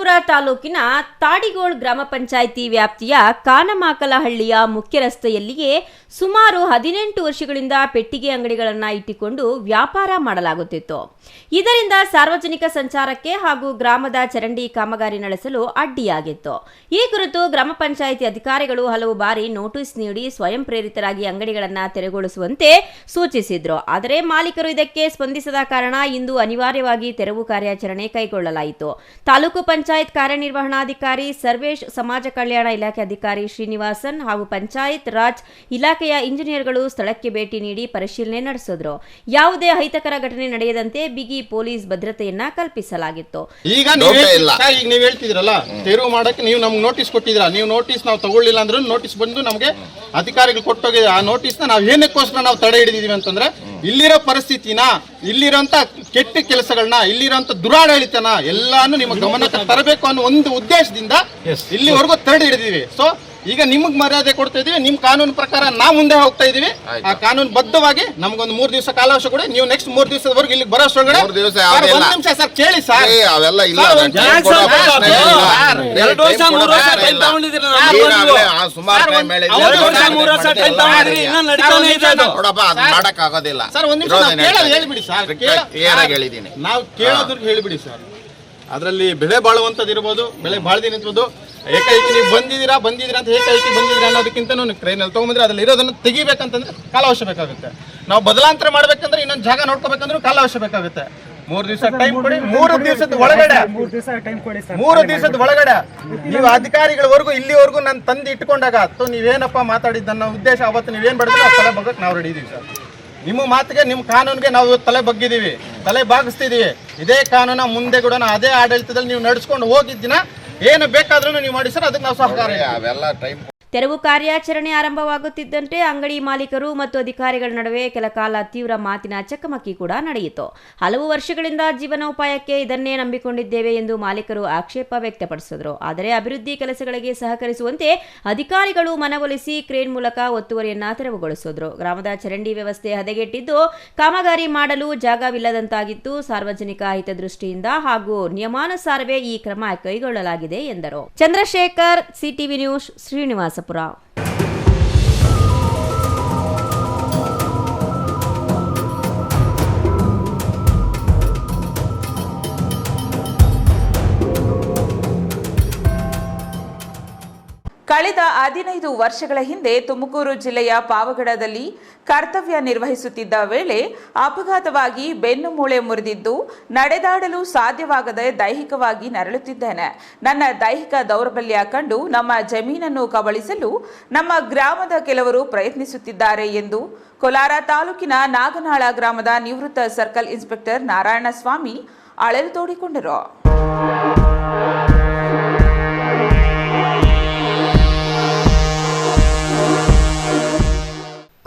ಶ್ರೀನಿವಾಸಪುರ ತಾಲೂಕಿನ ತಾಡಿಗೋಳ್ ಗ್ರಾಮ ಪಂಚಾಯಿತಿ ವ್ಯಾಪ್ತಿಯ ಕಾನಮಾಕಲಹಳ್ಳಿಯ ಮುಖ್ಯ ರಸ್ತೆಯಲ್ಲಿಯೇ ಸುಮಾರು 18 ವರ್ಷಗಳಿಂದ ಪೆಟ್ಟಿಗೆ ಅಂಗಡಿಗಳನ್ನು ಇಟ್ಟುಕೊಂಡು ವ್ಯಾಪಾರ ಮಾಡಲಾಗುತ್ತಿತ್ತು. ಇದರಿಂದ ಸಾರ್ವಜನಿಕ ಸಂಚಾರಕ್ಕೆ ಹಾಗೂ ಗ್ರಾಮದ ಚರಂಡಿ ಕಾಮಗಾರಿ ನಡೆಸಲು ಅಡ್ಡಿಯಾಗಿತ್ತು. ಈ ಕುರಿತು ಗ್ರಾಮ ಪಂಚಾಯಿತಿ ಅಧಿಕಾರಿಗಳು ಹಲವು ಬಾರಿ ನೋಟಿಸ್ ನೀಡಿ ಸ್ವಯಂ ಪ್ರೇರಿತರಾಗಿ ಅಂಗಡಿಗಳನ್ನು ತೆರವುಗೊಳಿಸುವಂತೆ ಸೂಚಿಸಿದ್ರು. ಆದರೆ ಮಾಲೀಕರು ಇದಕ್ಕೆ ಸ್ಪಂದಿಸದ ಕಾರಣ ಇಂದು ಅನಿವಾರ್ಯವಾಗಿ ತೆರವು ಕಾರ್ಯಾಚರಣೆ ಕೈಗೊಳ್ಳಲಾಯಿತು. ತಾಲೂಕು ಪಂಚಾಯತ್ ಕಾರ್ಯನಿರ್ವಹಣಾಧಿಕಾರಿ ಸರ್ವೇಶ್, ಸಮಾಜ ಕಲ್ಯಾಣ ಇಲಾಖೆ ಅಧಿಕಾರಿ ಶ್ರೀನಿವಾಸನ್ ಹಾಗೂ ಪಂಚಾಯತ್ ರಾಜ್ ಇಲಾಖೆಯ ಇಂಜಿನಿಯರ್ಗಳು ಸ್ಥಳಕ್ಕೆ ಭೇಟಿ ನೀಡಿ ಪರಿಶೀಲನೆ ನಡೆಸಿದ್ರು. ಯಾವುದೇ ಅಹಿತಕರ ಘಟನೆ ನಡೆಯದಂತೆ ಬಿಗಿ ಪೊಲೀಸ್ ಭದ್ರತೆಯನ್ನ ಕಲ್ಪಿಸಲಾಗಿತ್ತು. ಈಗ ನೀವು ಹೇಳ್ತಿದ್ರಲ್ಲ, ತೆರವು ಮಾಡಕ್ಕೆ ನೀವು ನಮ್ಗೆ ನೋಟಿಸ್ ಕೊಟ್ಟಿದ್ರ. ನೀವು ನೋಟಿಸ್ ನಾವು ತಗೊಳ್ಳಿಲ್ಲ ಅಂದ್ರೂ ನೋಟಿಸ್ ಬಂದು ನಮಗೆ ಅಧಿಕಾರಿಗಳು ಕೊಟ್ಟೋಗಿದೆ. ಆ ನೋಟಿಸ್ನ ನಾವು ಏನಕ್ಕೋಸ್ಕರ ನಾವು ತಡೆ ಹಿಡಿದಿದೀವಿ ಅಂತಂದ್ರೆ, ಇಲ್ಲಿರೋ ಪರಿಸ್ಥಿತಿನ, ಇಲ್ಲಿರೋಂಥ ಕೆಟ್ಟ ಕೆಲಸಗಳನ್ನ, ಇಲ್ಲಿರೋಂಥ ದುರಾಡಳಿತನ ಎಲ್ಲಾನು ನಿಮ್ಮ ಗಮನಕ್ಕೆ ತರಬೇಕು ಅನ್ನೋ ಒಂದು ಉದ್ದೇಶದಿಂದ ಇಲ್ಲಿವರೆಗೂ ತಡೆ ಹಿಡಿದೀವಿ. ಸೊ ಈಗ ನಿಮಗೆ ಮರ್ಯಾದೆ ಕೊಡ್ತಾ ಇದೀವಿ. ನಿಮ್ ಕಾನೂನು ಪ್ರಕಾರ ನಾವು ಮುಂದೆ ಹೋಗ್ತಾ ಇದೀವಿ. ಆ ಕಾನೂನು ಬದ್ಧವಾಗಿ ನಮ್ಗೊಂದು 3 ದಿವಸ ಕಾಲಾವಕಾಶ ಕೊಡಿ. ನೀವು ನೆಕ್ಸ್ಟ್ 3 ದಿವಸದವರೆಗೆ ಇಲ್ಲಿಗೆ ಬರೋಷ್ಟೊಳಗಡೆ 3 ದಿವಸ ಒಂದು ನಿಮಿಷ ಸರ್ ಕೇಳಿ ಸರ್. ಅವೆಲ್ಲ ಇಲ್ಲ. ಮಾಡಕ್ ಆಗೋದಿಲ್ಲ ಸರ್. ಒಂದ್ ನಿಮಿಷ ಹೇಳ್ಬಿಡಿ ಸರ್. ನಾವು ಕೇಳೋದ್ರಿಗೆ ಹೇಳಿಬಿಡಿ ಸರ್. ಅದರಲ್ಲಿ ಬೆಳೆ ಬಾಳುವಂಥದ್ದು ಇರ್ಬೋದು, ಬೆಳೆ ಬಾಳ್ದಿನ ಇರ್ಬೋದು. ಏಕೈಕಿ ನೀವು ಬಂದಿದ್ದೀರಾ ಅಂತ ಏಕೈಕಿ ಬಂದಿದ್ದೀರಾ ಅನ್ನೋದಕ್ಕಿಂತ ಟ್ರೈನಲ್ಲಿ ತೊಗೊಂಬಂದ್ರೆ ಅದ್ರಲ್ಲಿ ಇರೋದನ್ನು ತೆಗಿಬೇಕಂತಂದ್ರೆ ಕಾಲಾವಕಾಶ ಬೇಕಾಗುತ್ತೆ. ನಾವು ಬದಲಾಂತರ ಮಾಡ್ಬೇಕಂದ್ರೆ ಇನ್ನೊಂದು ಜಾಗ ನೋಡ್ಕೋಬೇಕಂದ್ರೆ ಕಾಲಾವಕಾಶ ಬೇಕಾಗುತ್ತೆ. 3 ದಿವಸ ಟೈಮ್ ಕೊಡಿ. 3 ದಿವಸದ ಒಳಗಡೆ ನೀವು ಅಧಿಕಾರಿಗಳವರೆಗೂ ಇಲ್ಲಿವರೆಗೂ ನಾನು ತಂದು ಇಟ್ಕೊಂಡಾಗ ನೀವೇನಪ್ಪ ಮಾತಾಡಿದ್ದನ್ನ ಉದ್ದೇಶ ಅವತ್ತು ನೀವೇನ್ ಬಡಿದ್ರೆ ಆ ತಲೆ ಬಗ್ಗಕ್ಕೆ ನಾವು ರೆಡಿ ಇದೀವಿ ಸರ್. ನಿಮ್ಮ ಮಾತಿಗೆ, ನಿಮ್ಮ ಕಾನೂನಿಗೆ ನಾವು ತಲೆ ಬಗ್ಗಿದೀವಿ, ತಲೆ ಬಾಗಿಸ್ತಿದೀವಿ. ಇದೇ ಕಾನೂನ ಮುಂದೆ ಕೂಡ ಅದೇ ಆಡಳಿತದಲ್ಲಿ ನೀವು ನಡೆಸ್ಕೊಂಡು ಹೋಗಿದ್ದಿನ ಏನು ಬೇಕಾದ್ರೂ ನೀವು ಮಾಡಿ ಸರ್. ಅದಕ್ಕೆ ನಾವು ಸಹಕಾರ. ತೆರವು ಕಾರ್ಯಾಚರಣೆ ಆರಂಭವಾಗುತ್ತಿದ್ದಂತೆ ಅಂಗಡಿ ಮಾಲೀಕರು ಮತ್ತು ಅಧಿಕಾರಿಗಳ ನಡುವೆ ಕೆಲ ಕಾಲ ತೀವ್ರ ಮಾತಿನ ಚಕಮಕಿ ಕೂಡ ನಡೆಯಿತು. ಹಲವು ವರ್ಷಗಳಿಂದ ಜೀವನೋಪಾಯಕ್ಕೆ ಇದನ್ನೇ ನಂಬಿಕೊಂಡಿದ್ದೇವೆ ಎಂದು ಮಾಲೀಕರು ಆಕ್ಷೇಪ ವ್ಯಕ್ತಪಡಿಸಿದರು. ಆದರೆ ಅಭಿವೃದ್ಧಿ ಕೆಲಸಗಳಿಗೆ ಸಹಕರಿಸುವಂತೆ ಅಧಿಕಾರಿಗಳು ಮನವೊಲಿಸಿ ಕ್ರೇನ್ ಮೂಲಕ ಒತ್ತುವರಿಯನ್ನ ತೆರವುಗೊಳಿಸಿದ್ರು. ಗ್ರಾಮದ ಚರಂಡಿ ವ್ಯವಸ್ಥೆ ಹದಗೆಟ್ಟಿದ್ದು ಕಾಮಗಾರಿ ಮಾಡಲು ಜಾಗವಿಲ್ಲದಂತಾಗಿತ್ತು. ಸಾರ್ವಜನಿಕ ಹಿತದೃಷ್ಟಿಯಿಂದ ಹಾಗೂ ನಿಯಮಾನುಸಾರವೇ ಈ ಕ್ರಮ ಕೈಗೊಳ್ಳಲಾಗಿದೆ ಎಂದರು. Chandrashekhar, CTV news, Srinivaspur. ಕಳೆದ 15 ವರ್ಷಗಳ ಹಿಂದೆ ತುಮಕೂರು ಜಿಲ್ಲೆಯ ಪಾವಗಡದಲ್ಲಿ ಕರ್ತವ್ಯ ನಿರ್ವಹಿಸುತ್ತಿದ್ದ ವೇಳೆ ಅಪಘಾತವಾಗಿ ಬೆನ್ನು ಮೂಳೆ ಮುರಿದಿದ್ದು ನಡೆದಾಡಲು ಸಾಧ್ಯವಾಗದೆ ದೈಹಿಕವಾಗಿ ನರಳುತ್ತಿದ್ದೇನೆ. ನನ್ನ ದೈಹಿಕ ದೌರ್ಬಲ್ಯ ಕಂಡು ನಮ್ಮ ಜಮೀನನ್ನು ಕಬಳಿಸಲು ನಮ್ಮ ಗ್ರಾಮದ ಕೆಲವರು ಪ್ರಯತ್ನಿಸುತ್ತಿದ್ದಾರೆ ಎಂದು ಕೋಲಾರ ತಾಲೂಕಿನ ನಾಗನಾಳ ಗ್ರಾಮದ ನಿವೃತ್ತ ಸರ್ಕಲ್ ಇನ್ಸ್ಪೆಕ್ಟರ್ ನಾರಾಯಣಸ್ವಾಮಿ ಅಳಲು ತೋಡಿಕೊಂಡರು.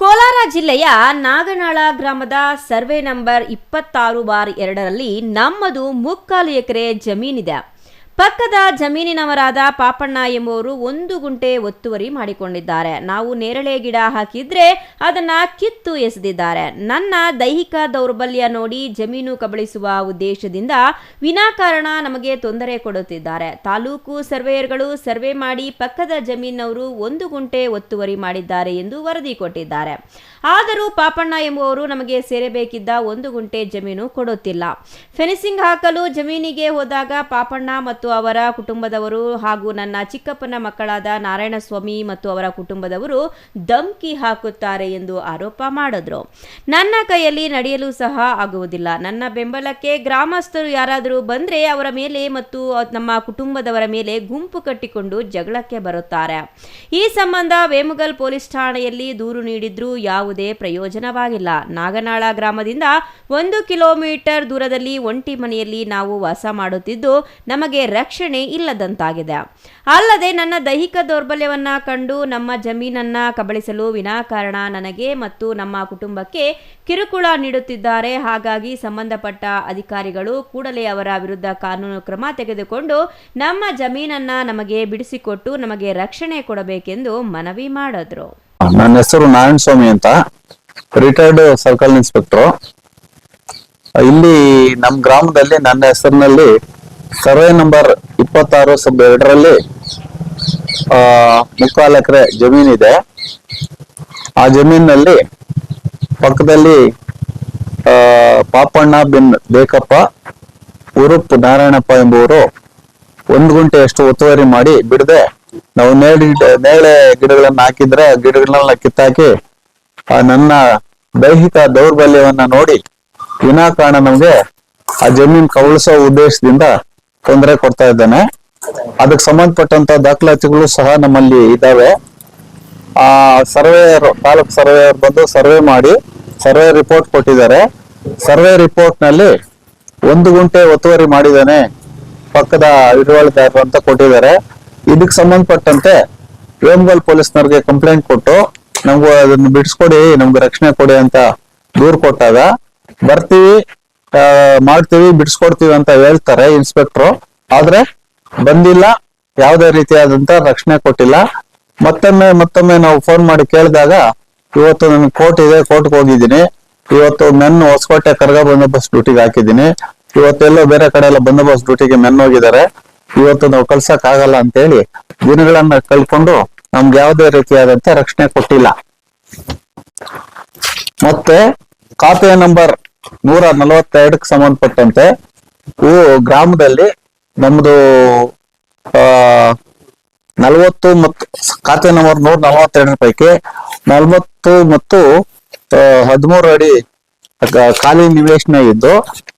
ಕೋಲಾರ ಜಿಲ್ಲೆಯ ನಾಗನಾಳ ಗ್ರಾಮದ ಸರ್ವೆ ನಂಬರ್ 26/2ರಲ್ಲಿ ನಮ್ಮದು 3/4 ಎಕರೆ ಜಮೀನಿದೆ. ಪಕ್ಕದ ಜಮೀನಿನವರಾದ ಪಾಪಣ್ಣ ಎಂಬುವರು 1 ಗುಂಟೆ ಒತ್ತುವರಿ ಮಾಡಿಕೊಂಡಿದ್ದಾರೆ. ನಾವು ನೇರಳೆ ಗಿಡ ಹಾಕಿದ್ರೆ ಅದನ್ನ ಕಿತ್ತು ಎಸೆದಿದ್ದಾರೆ. ನನ್ನ ದೈಹಿಕ ದೌರ್ಬಲ್ಯ ನೋಡಿ ಜಮೀನು ಕಬಳಿಸುವ ಉದ್ದೇಶದಿಂದ ವಿನಾಕಾರಣ ನಮಗೆ ತೊಂದರೆ ಕೊಡುತ್ತಿದ್ದಾರೆ. ತಾಲೂಕು ಸರ್ವೇಯರ್ಗಳು ಸರ್ವೆ ಮಾಡಿ ಪಕ್ಕದ ಜಮೀನವರು 1 ಗುಂಟೆ ಒತ್ತುವರಿ ಮಾಡಿದ್ದಾರೆ ಎಂದು ವರದಿ ಕೊಟ್ಟಿದ್ದಾರೆ. ಆದರೂ ಪಾಪಣ್ಣ ಎಂಬುವರು ನಮಗೆ ಸೇರಬೇಕಿದ್ದ 1 ಗುಂಟೆ ಜಮೀನು ಕೊಡುತ್ತಿಲ್ಲ. ಫೆನ್ಸಿಂಗ್ ಹಾಕಲು ಜಮೀನಿಗೆ ಹೋದಾಗ ಪಾಪಣ್ಣ ಮತ್ತು ಅವರ ಕುಟುಂಬದವರು ಹಾಗೂ ನನ್ನ ಚಿಕ್ಕಪ್ಪನ ಮಕ್ಕಳಾದ ನಾರಾಯಣಸ್ವಾಮಿ ಮತ್ತು ಅವರ ಕುಟುಂಬದವರು ಧಮ್ಕಿ ಹಾಕುತ್ತಾರೆ ಎಂದು ಆರೋಪ ಮಾಡಿದ್ರು. ನನ್ನ ಕೈಯಲ್ಲಿ ನಡೆಯಲು ಸಹ ಆಗುವುದಿಲ್ಲ. ನನ್ನ ಬೆಂಬಲಕ್ಕೆ ಗ್ರಾಮಸ್ಥರು ಯಾರಾದರೂ ಬಂದ್ರೆ ಅವರ ಮೇಲೆ ಮತ್ತು ನಮ್ಮ ಕುಟುಂಬದವರ ಮೇಲೆ ಗುಂಪು ಕಟ್ಟಿಕೊಂಡು ಜಗಳಕ್ಕೆ ಬರುತ್ತಾರೆ. ಈ ಸಂಬಂಧ ವೇಮಗಲ್ ಪೊಲೀಸ್ ಠಾಣೆಯಲ್ಲಿ ದೂರು ನೀಡಿದ್ರೂ ಯಾವುದೇ ಪ್ರಯೋಜನವಾಗಿಲ್ಲ. ನಾಗನಾಳ ಗ್ರಾಮದಿಂದ 1 ಕಿಲೋಮೀಟರ್ ದೂರದಲ್ಲಿ ಒಂಟಿ ಮನೆಯಲ್ಲಿ ನಾವು ವಾಸ ಮಾಡುತ್ತಿದ್ದು ನಮಗೆ ರಕ್ಷಣೆ ಇಲ್ಲದಂತಾಗಿದೆ. ಅಲ್ಲದೆ ನನ್ನ ದೈಹಿಕ ದೌರ್ಬಲ್ಯವನ್ನ ಕಂಡು ನಮ್ಮ ಜಮೀನನ್ನ ಕಬಳಿಸಲು ವಿನಾಕಾರಣ ನನಗೆ ಮತ್ತು ನಮ್ಮ ಕುಟುಂಬಕ್ಕೆ ಕಿರುಕುಳ ನೀಡುತ್ತಿದ್ದಾರೆ. ಹಾಗಾಗಿ ಸಂಬಂಧಪಟ್ಟ ಅಧಿಕಾರಿಗಳು ಕೂಡಲೇ ಅವರ ವಿರುದ್ಧ ಕಾನೂನು ಕ್ರಮ ತೆಗೆದುಕೊಂಡು ನಮ್ಮ ಜಮೀನನ್ನ ನಮಗೆ ಬಿಡಿಸಿಕೊಟ್ಟು ನಮಗೆ ರಕ್ಷಣೆ ಕೊಡಬೇಕೆಂದು ಮನವಿ ಮಾಡಿದ್ರು. ನನ್ನ ಹೆಸರು ನಾರಾಯಣಸ್ವಾಮಿ ಅಂತ, ರಿಟೈರ್ಡ್ ಸರ್ಕಲ್ ಇನ್ಸ್ಪೆಕ್ಟರ್. ಇಲ್ಲಿ ನಮ್ಮ ಗ್ರಾಮದಲ್ಲಿ ನನ್ನ ಹೆಸರಿನಲ್ಲಿ ಸರ್ವೆ ನಂಬರ್ 26/2ರಲ್ಲಿ 3/4 ಎಕರೆ ಜಮೀನಿದೆ. ಆ ಜಮೀನಿನಲ್ಲಿ ಪಕ್ಕದಲ್ಲಿ ಪಾಪಣ್ಣ ಬಿನ್ ಬೇಕಪ್ಪ ಉರುಪ್ ನಾರಾಯಣಪ್ಪ ಎಂಬುವರು 1 ಗುಂಟೆಯಷ್ಟು ಒತ್ತುವರಿ ಮಾಡಿ ಬಿಡದೆ ನಾವು ನೇಳೆ ಗಿಡಗಳನ್ನ ಹಾಕಿದ್ರೆ ಗಿಡಗಳನ್ನೆಲ್ಲ ಕಿತ್ತಾಕಿ ನನ್ನ ದೈಹಿಕ ದೌರ್ಬಲ್ಯವನ್ನ ನೋಡಿ ವಿನಾಕಾರಣ ನಮ್ಗೆ ಆ ಜಮೀನ್ ಕಬಳಿಸೋ ಉದ್ದೇಶದಿಂದ ತೊಂದರೆ ಕೊಡ್ತಾ ಇದ್ದಾನೆ. ಅದಕ್ಕೆ ಸಂಬಂಧಪಟ್ಟಂತ ದಾಖಲಾತಿಗಳು ಸಹ ನಮ್ಮಲ್ಲಿ ಇದಾವೆ. ಆ ಸರ್ವೇಯರ್ ತಾಲೂಕು ಸರ್ವೇಯರ್ ಬಂದು ಸರ್ವೆ ಮಾಡಿ ಸರ್ವೆ ರಿಪೋರ್ಟ್ ಕೊಟ್ಟಿದ್ದಾರೆ. ಸರ್ವೆ ರಿಪೋರ್ಟ್ ನಲ್ಲಿ 1 ಗುಂಟೆ ಒತ್ತುವರಿ ಮಾಡಿದ್ದಾನೆ ಪಕ್ಕದ ಹಿಡುವಳಿದಾರರು ಅಂತ ಕೊಟ್ಟಿದ್ದಾರೆ. ಇದಕ್ಕೆ ಸಂಬಂಧಪಟ್ಟಂತೆ ವೇಮಗಲ್ ಪೊಲೀಸ್ನವ್ರಿಗೆ ಕಂಪ್ಲೇಂಟ್ ಕೊಟ್ಟು ನಮ್ಗೂ ಅದನ್ನು ಬಿಡಿಸ್ಕೊಡಿ, ನಮ್ಗೆ ರಕ್ಷಣೆ ಕೊಡಿ ಅಂತ ದೂರು ಕೊಟ್ಟಾಗ ಬರ್ತೀವಿ, ಮಾಡ್ತೀವಿ, ಬಿಡಿಸ್ಕೊಡ್ತೀವಿ ಅಂತ ಹೇಳ್ತಾರೆ ಇನ್ಸ್ಪೆಕ್ಟ್ರು. ಆದ್ರೆ ಬಂದಿಲ್ಲ, ಯಾವುದೇ ರೀತಿಯಾದಂತ ರಕ್ಷಣೆ ಕೊಟ್ಟಿಲ್ಲ. ಮತ್ತೊಮ್ಮೆ ನಾವು ಫೋನ್ ಮಾಡಿ ಕೇಳಿದಾಗ ಇವತ್ತು ನನ್ಗೆ ಕೋರ್ಟ್ ಇದೆ, ಕೋರ್ಟ್ಗೆ ಹೋಗಿದ್ದೀನಿ, ಇವತ್ತು ನನ್ನ ಹೊಸಕೋಟೆ ಕರ್ಗ ಬಂದೋಬಸ್ತ್ ಡ್ಯೂಟಿಗೆ ಹಾಕಿದ್ದೀನಿ, ಇವತ್ತೆಲ್ಲೋ ಬೇರೆ ಕಡೆ ಎಲ್ಲ ಬಂದೋಬಸ್ತ್ ಡ್ಯೂಟಿಗೆ ಹೋಗಿದ್ದಾರೆ, ಇವತ್ತು ನಾವು ಕಳ್ಸಕ್ ಆಗಲ್ಲ ಅಂತ ಹೇಳಿ ದಿನಗಳನ್ನ ಕಳ್ಕೊಂಡು ನಮ್ಗೆ ಯಾವುದೇ ರೀತಿಯಾದಂತೆ ರಕ್ಷಣೆ ಕೊಟ್ಟಿಲ್ಲ. ಮತ್ತೆ ಖಾತೆ ನಂಬರ್ 142ಕ್ಕೆ ಸಂಬಂಧಪಟ್ಟಂತೆ ಗ್ರಾಮದಲ್ಲಿ ನಮ್ದು 40 ಮತ್ತು ಖಾತೆ ನಂಬರ್ 142 ಪೈಕಿ 40 ಮತ್ತು 13 ಅಡಿ ಖಾಲಿ ನಿವೇಶನ ಇದ್ದು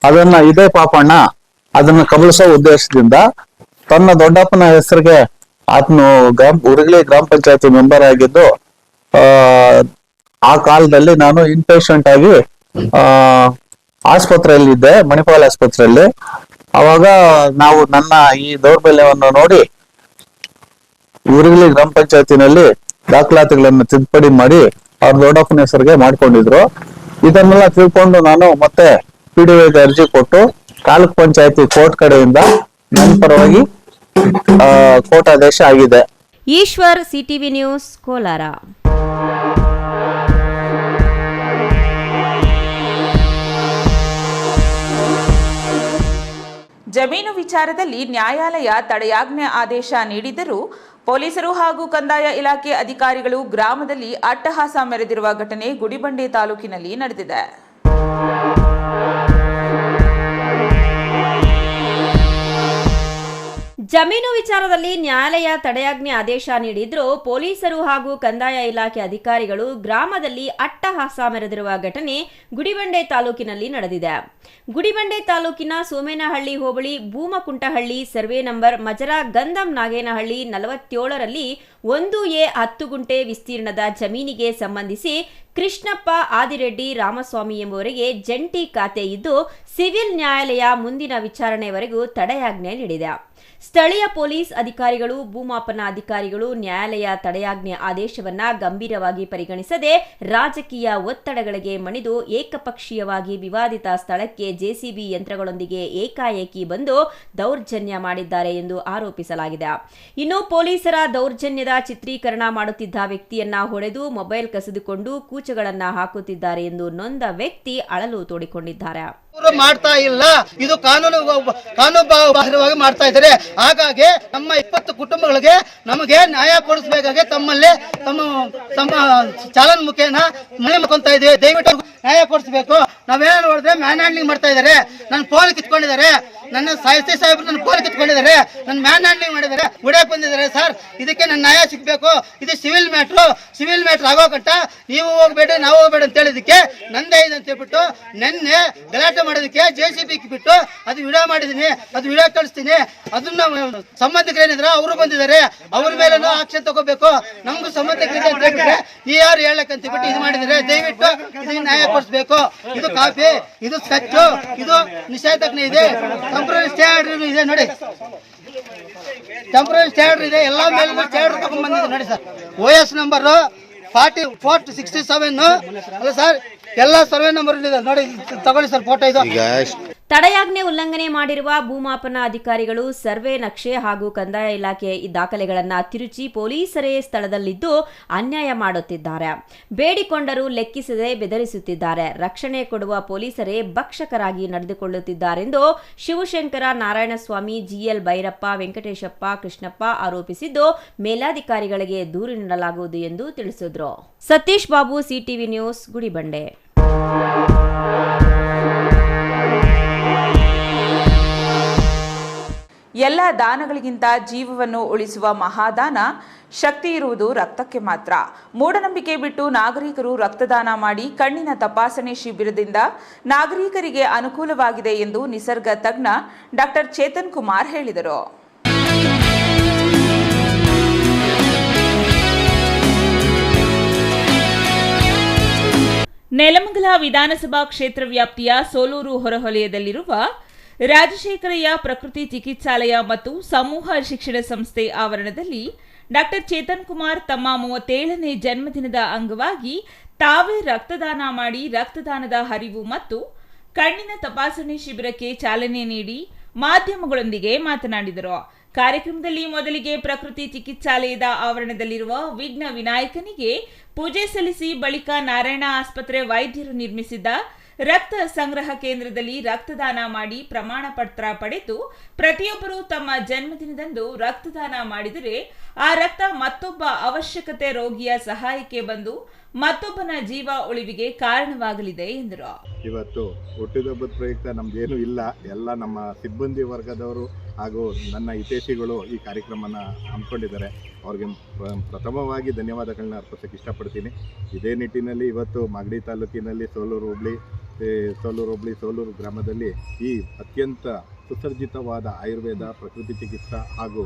ಅದನ್ನ ಇದೇ ಪಾಪಣ್ಣ ಅದನ್ನ ಕಬಳಿಸೋ ಉದ್ದೇಶದಿಂದ ತನ್ನ ದೊಡ್ಡಪ್ಪನ ಹೆಸರಿಗೆ ಆತನು ಉರುಗಲಿ ಗ್ರಾಮ ಪಂಚಾಯತಿ ಮೆಂಬರ್ ಆಗಿದ್ದು ಆ ಕಾಲದಲ್ಲಿ ನಾನು ಇನ್ಪೇಷಂಟ್ ಆಗಿ ಆಸ್ಪತ್ರೆಯಲ್ಲಿ ಇದ್ದೆ, ಮಣಿಪಾಲ್ ಆಸ್ಪತ್ರೆಯಲ್ಲಿ. ಅವಾಗ ನಾವು ನನ್ನ ಈ ದೌರ್ಬಲ್ಯವನ್ನು ನೋಡಿ ಉರುಗಲಿ ಗ್ರಾಮ ಪಂಚಾಯತಿನಲ್ಲಿ ದಾಖಲಾತಿಗಳನ್ನು ತಿದ್ದುಪಡಿ ಮಾಡಿ ಅವ್ರ ದೊಡ್ಡಪ್ಪನ ಹೆಸರಿಗೆ ಮಾಡ್ಕೊಂಡಿದ್ರು. ಇದನ್ನೆಲ್ಲ ತಿಳ್ಕೊಂಡು ನಾನು ಮತ್ತೆ PDOಗೆ ಅರ್ಜಿ ಕೊಟ್ಟು ತಾಲೂಕ್ ಪಂಚಾಯತಿ ಕೋರ್ಟ್ ಕಡೆಯಿಂದ ನನ್ನ ಪರವಾಗಿ ಕೋರ್ಟ್ ಆದೇಶ ಆಗಿದೆ. Eshwar, CTV news, Kolar. ಜಮೀನು ವಿಚಾರದಲ್ಲಿ ನ್ಯಾಯಾಲಯ ತಡೆಯಾಜ್ಞೆ ಆದೇಶ ನೀಡಿದರೂ ಪೊಲೀಸರು ಹಾಗೂ ಕಂದಾಯ ಇಲಾಖೆ ಅಧಿಕಾರಿಗಳು ಗ್ರಾಮದಲ್ಲಿ ಅಟ್ಟಹಾಸ ಮೆರೆದಿರುವ ಘಟನೆ ಗುಡಿಬಂಡೆ ತಾಲೂಕಿನಲ್ಲಿ ನಡೆದಿದೆ. ಜಮೀನು ವಿಚಾರದಲ್ಲಿ ನ್ಯಾಯಾಲಯ ತಡೆಯಾಜ್ಞೆ ಆದೇಶ ನೀಡಿದ್ರೂ ಪೊಲೀಸರು ಹಾಗೂ ಕಂದಾಯ ಇಲಾಖೆ ಅಧಿಕಾರಿಗಳು ಗ್ರಾಮದಲ್ಲಿ ಅಟ್ಟಹಾಸ ಮೆರೆದಿರುವ ಘಟನೆ ಗುಡಿಬಂಡೆ ತಾಲೂಕಿನಲ್ಲಿ ನಡೆದಿದೆ. ಗುಡಿಬಂಡೆ ತಾಲೂಕಿನ ಸೋಮೇನಹಳ್ಳಿ ಹೋಬಳಿ ಭೂಮಕುಂಟಹಳ್ಳಿ ಸರ್ವೆ ನಂಬರ್ ಮಜರಾ ಗಂಧಂ ನಾಗೇನಹಳ್ಳಿ 47ರಲ್ಲಿ 1A 10 ಗುಂಟೆ ವಿಸ್ತೀರ್ಣದ ಜಮೀನಿಗೆ ಸಂಬಂಧಿಸಿ ಕೃಷ್ಣಪ್ಪ ಆದಿರೆಡ್ಡಿ ರಾಮಸ್ವಾಮಿ ಎಂಬುವರಿಗೆ ಜಂಟಿ ಖಾತೆ ಇದ್ದು ಸಿವಿಲ್ ನ್ಯಾಯಾಲಯ ಮುಂದಿನ ವಿಚಾರಣೆವರೆಗೂ ತಡೆಯಾಜ್ಞೆ ನೀಡಿದೆ. ಸ್ಥಳೀಯ ಪೊಲೀಸ್ ಅಧಿಕಾರಿಗಳು, ಭೂಮಾಪನ ಅಧಿಕಾರಿಗಳು ನ್ಯಾಯಾಲಯ ತಡೆಯಾಜ್ಞೆ ಆದೇಶವನ್ನ ಗಂಭೀರವಾಗಿ ಪರಿಗಣಿಸದೆ ರಾಜಕೀಯ ಒತ್ತಡಗಳಿಗೆ ಮಣಿದು ಏಕಪಕ್ಷೀಯವಾಗಿ ವಿವಾದಿತ ಸ್ಥಳಕ್ಕೆ JCB ಯಂತ್ರಗಳೊಂದಿಗೆ ಏಕಾಏಕಿ ಬಂದು ದೌರ್ಜನ್ಯ ಮಾಡಿದ್ದಾರೆ ಎಂದು ಆರೋಪಿಸಲಾಗಿದೆ. ಇನ್ನು ಪೊಲೀಸರ ದೌರ್ಜನ್ಯದ ಚಿತ್ರೀಕರಣ ಮಾಡುತ್ತಿದ್ದ ವ್ಯಕ್ತಿಯನ್ನ ಹೊಡೆದು ಮೊಬೈಲ್ ಕಸಿದುಕೊಂಡು ಕೂಚುಗಳನ್ನ ಹಾಕುತ್ತಿದ್ದಾರೆ ಎಂದು ನೊಂದ ವ್ಯಕ್ತಿ ಅಳಲು ತೋಡಿಕೊಂಡಿದ್ದಾರೆ. ಮಾಡ್ತಾ ಇಲ್ಲ, ಇದು ಕಾನೂನು ಬಾಹಿರವಾಗಿ ಮಾಡ್ತಾ ಇದ್ದಾರೆ. ಹಾಗಾಗಿ ನಮ್ಮ 20 ಕುಟುಂಬಗಳಿಗೆ ನಮಗೆ ನ್ಯಾಯ ಕೊಡಿಸಬೇಕಾಗಿ ತಮ್ಮಲ್ಲಿ ತಮ್ಮ ಚಾಲನ್ ಮುಖೇನ ಮನೆ ಮುಖಂತ ಇದ್ದೀವಿ. ದಯವಿಟ್ಟು ನ್ಯಾಯ ಕೊಡಿಸಬೇಕು. ನಾವೇನು ನೋಡಿದ್ರೆ ಮ್ಯಾನ್ ಹ್ಯಾಂಡ್ಲಿಂಗ್ ಮಾಡ್ತಾ ಇದ್ದಾರೆ, ನನ್ನ ಫೋನ್ ಕಿತ್ಕೊಂಡಿದ್ದಾರೆ, ನನ್ನ ಸಾಹಿತ್ಯ ನನ್ನ ಫೋನ್ ಕಿತ್ಕೊಂಡಿದ್ದಾರೆ, ನನ್ನ ಮ್ಯಾನ್ ಹ್ಯಾಂಡ್ಲಿಂಗ್ ಮಾಡಿದ್ದಾರೆ, ಉಡಕ್ ಬಂದಿದ್ದಾರೆ. ಸರ್, ಇದಕ್ಕೆ ನನ್ನ ನ್ಯಾಯ ಸಿಗಬೇಕು. ಇದು ಸಿವಿಲ್ ಮ್ಯಾಟ್ರ್ ಆಗೋಕಂಟ ನೀವು ಹೋಗ್ಬೇಡಿ, ನಾವು ಹೋಗ್ಬೇಡಿ ಅಂತ ಹೇಳಿದಕ್ಕೆ ನಂದೇ ಇದೆ ಅಂತ ಹೇಳ್ಬಿಟ್ಟು ನೆನ್ನೆ ಗಲಾಟೆ ಮಾಡೋದಕ್ಕೆ JCB ಬಿಟ್ಟು ಅದು ವಿಡಿಯೋ ಮಾಡಿದೀನಿ, ಅದು ವಿಡಿಯೋ ಕಳಿಸ್ತೀನಿ. ಅದನ್ನ ಸಂಬಂಧಿಕರೇನಿದ್ರೆ ಅವರು ಬಂದಿದ್ದಾರೆ, ಅವ್ರ ಮೇಲೆ ಆಕ್ಷನ್ ತಗೋಬೇಕು. ನಮ್ಗೂ ಸಂಬಂಧಿಕರಿದೆ ಅಂತ ಹೇಳ್ಬಿಟ್ರೆ ಯಾರು ಹೇಳಕ್ಕಂತ ಬಿಟ್ಟು ಇದು ಮಾಡಿದ್ದಾರೆ. ದಯವಿಟ್ಟು ಇದಕ್ಕೆ ನ್ಯಾಯ ಕೊಡಿಸ್ಬೇಕು. ಇದು ಕಾಪಿ, ಇದು ಸ್ಕೆಚ್, ಇದು ನಿಷೇಧಾಜ್ಞೆ ಇದೆ, ಟೆಂಪರರಿ ಸ್ಟೇ ಆರ್ಡರ್ ಇದೆ ನೋಡಿ, ಟೆಂಪರರಿ ಸ್ಟೇ ಆರ್ಡರ್ ಇದೆ, ಎಲ್ಲ ಮೇಲೆ ಸ್ಟೇ ಆರ್ಡರ್ ತಗೊಂಡ್ ಬಂದಿದೆ ನೋಡಿ ಸರ್. OS ನಂಬರ್ 4467 ಅಲ್ಲ ಸರ್, ಎಲ್ಲ ಸರ್ವೆ ನಂಬರ್ ಇದೆ ನೋಡಿ, ತಗೊಳ್ಳಿ ಸರ್ ಫೋಟೋ ಇದು. ತಡೆಯಾಜ್ಞೆ ಉಲ್ಲಂಘನೆ ಮಾಡಿರುವ ಭೂಮಾಪನ ಅಧಿಕಾರಿಗಳು ಸರ್ವೆ ನಕ್ಷೆ ಹಾಗೂ ಕಂದಾಯ ಇಲಾಖೆ ದಾಖಲೆಗಳನ್ನು ತಿರುಚಿ ಪೊಲೀಸರೇ ಸ್ಥಳದಲ್ಲಿದ್ದು ಅನ್ಯಾಯ ಮಾಡುತ್ತಿದ್ದಾರೆ. ಬೇಡಿಕೊಂಡರೂ ಲೆಕ್ಕಿಸದೆ ಬೆದರಿಸುತ್ತಿದ್ದಾರೆ. ರಕ್ಷಣೆ ಕೊಡುವ ಪೊಲೀಸರೇ ಭಕ್ಷಕರಾಗಿ ನಡೆದುಕೊಳ್ಳುತ್ತಿದ್ದಾರೆಂದು ಶಿವಶಂಕರ, ನಾರಾಯಣಸ್ವಾಮಿ, ಜಿಎಲ್ ಭೈರಪ್ಪ, ವೆಂಕಟೇಶಪ್ಪ, ಕೃಷ್ಣಪ್ಪ ಆರೋಪಿಸಿದ್ದು ಮೇಲಾಧಿಕಾರಿಗಳಿಗೆ ದೂರು ನೀಡಲಾಗುವುದು ಎಂದು ತಿಳಿಸಿದರು. Satish Babu, CTV news, Gudibande. ಎಲ್ಲ ದಾನಗಳಿಗಿಂತ ಜೀವವನ್ನು ಉಳಿಸುವ ಮಹಾದಾನ ಶಕ್ತಿ ಇರುವುದು ರಕ್ತಕ್ಕೆ ಮಾತ್ರ. ಮೂಢನಂಬಿಕೆ ಬಿಟ್ಟು ನಾಗರಿಕರು ರಕ್ತದಾನ ಮಾಡಿ ಕಣ್ಣಿನ ತಪಾಸಣೆ ಶಿಬಿರದಿಂದ ನಾಗರಿಕರಿಗೆ ಅನುಕೂಲವಾಗಿದೆ ಎಂದು ನಿಸರ್ಗ ತಜ್ಞ ಡಾಕ್ಟರ್ ಚೇತನ್ ಕುಮಾರ್ ಹೇಳಿದರು. ನೆಲಮಂಗಲ ವಿಧಾನಸಭಾ ಕ್ಷೇತ್ರ ವ್ಯಾಪ್ತಿಯ ಸೋಲೂರು ಹೊರವಲಯದಲ್ಲಿರುವ ರಾಜಶೇಖರಯ್ಯ ಪ್ರಕೃತಿ ಚಿಕಿತ್ಸಾಲಯ ಮತ್ತು ಸಮೂಹ ಶಿಕ್ಷಣ ಸಂಸ್ಥೆ ಆವರಣದಲ್ಲಿ ಡಾಕ್ಟರ್ ಚೇತನ್ ಕುಮಾರ್ ತಮ್ಮ 37ನೇ ಜನ್ಮದಿನದ ಅಂಗವಾಗಿ ತಾವೇ ರಕ್ತದಾನ ಮಾಡಿ ರಕ್ತದಾನದ ಹರಿವು ಮತ್ತು ಕಣ್ಣಿನ ತಪಾಸಣೆ ಶಿಬಿರಕ್ಕೆ ಚಾಲನೆ ನೀಡಿ ಮಾಧ್ಯಮಗಳೊಂದಿಗೆ ಮಾತನಾಡಿದರು. ಕಾರ್ಯಕ್ರಮದಲ್ಲಿ ಮೊದಲಿಗೆ ಪ್ರಕೃತಿ ಚಿಕಿತ್ಸಾಲಯದ ಆವರಣದಲ್ಲಿರುವ ವಿಘ್ನ ವಿನಾಯಕನಿಗೆ ಪೂಜೆ ಸಲ್ಲಿಸಿ ಬಳಿಕ ನಾರಾಯಣ ಆಸ್ಪತ್ರೆ ವೈದ್ಯರು ನಿರ್ಮಿಸಿದ್ದ ರಕ್ತ ಸಂಗ್ರಹ ಕೇಂದ್ರದಲ್ಲಿ ರಕ್ತದಾನ ಮಾಡಿ ಪ್ರಮಾಣ ಪತ್ರ ಪಡೆದು ಪ್ರತಿಯೊಬ್ಬರು ತಮ್ಮ ಜನ್ಮದಿನದಂದು ರಕ್ತದಾನ ಮಾಡಿದರೆ ಆ ರಕ್ತ ಮತ್ತೊಬ್ಬ ಅವಶ್ಯಕತೆ ರೋಗಿಯ ಸಹಾಯಕ್ಕೆ ಬಂದು ಮತ್ತೊಬ್ಬನ ಜೀವ ಉಳಿವಿಗೆ ಕಾರಣವಾಗಲಿದೆ ಎಂದರು. ಇವತ್ತು ಹುಟ್ಟಿದಬ್ಬದ ಪ್ರಯುಕ್ತ ನಮ್ದೇನು ಇಲ್ಲ, ಎಲ್ಲ ನಮ್ಮ ಸಿಬ್ಬಂದಿ ವರ್ಗದವರು ಹಾಗೂ ನನ್ನ ಹಿತೈಷಿಗಳು ಈ ಕಾರ್ಯಕ್ರಮನ ಹಮ್ಮಿಕೊಂಡಿದ್ದಾರೆ. ಅವ್ರಿಗೆ ಪ್ರಥಮವಾಗಿ ಧನ್ಯವಾದಗಳನ್ನ ಅರ್ಪಿಸೋಕ್ಕೆ ಇಷ್ಟಪಡ್ತೀನಿ. ಇದೇ ನಿಟ್ಟಿನಲ್ಲಿ ಇವತ್ತು ಮಾಗಡಿ ತಾಲೂಕಿನಲ್ಲಿ ಸೋಲೂರು ಹೋಬಳಿ ಸೋಲೂರು ಗ್ರಾಮದಲ್ಲಿ ಈ ಅತ್ಯಂತ ಸುಸರ್ಜಿತವಾದ ಆಯುರ್ವೇದ, ಪ್ರಕೃತಿ ಚಿಕಿತ್ಸಾ ಹಾಗೂ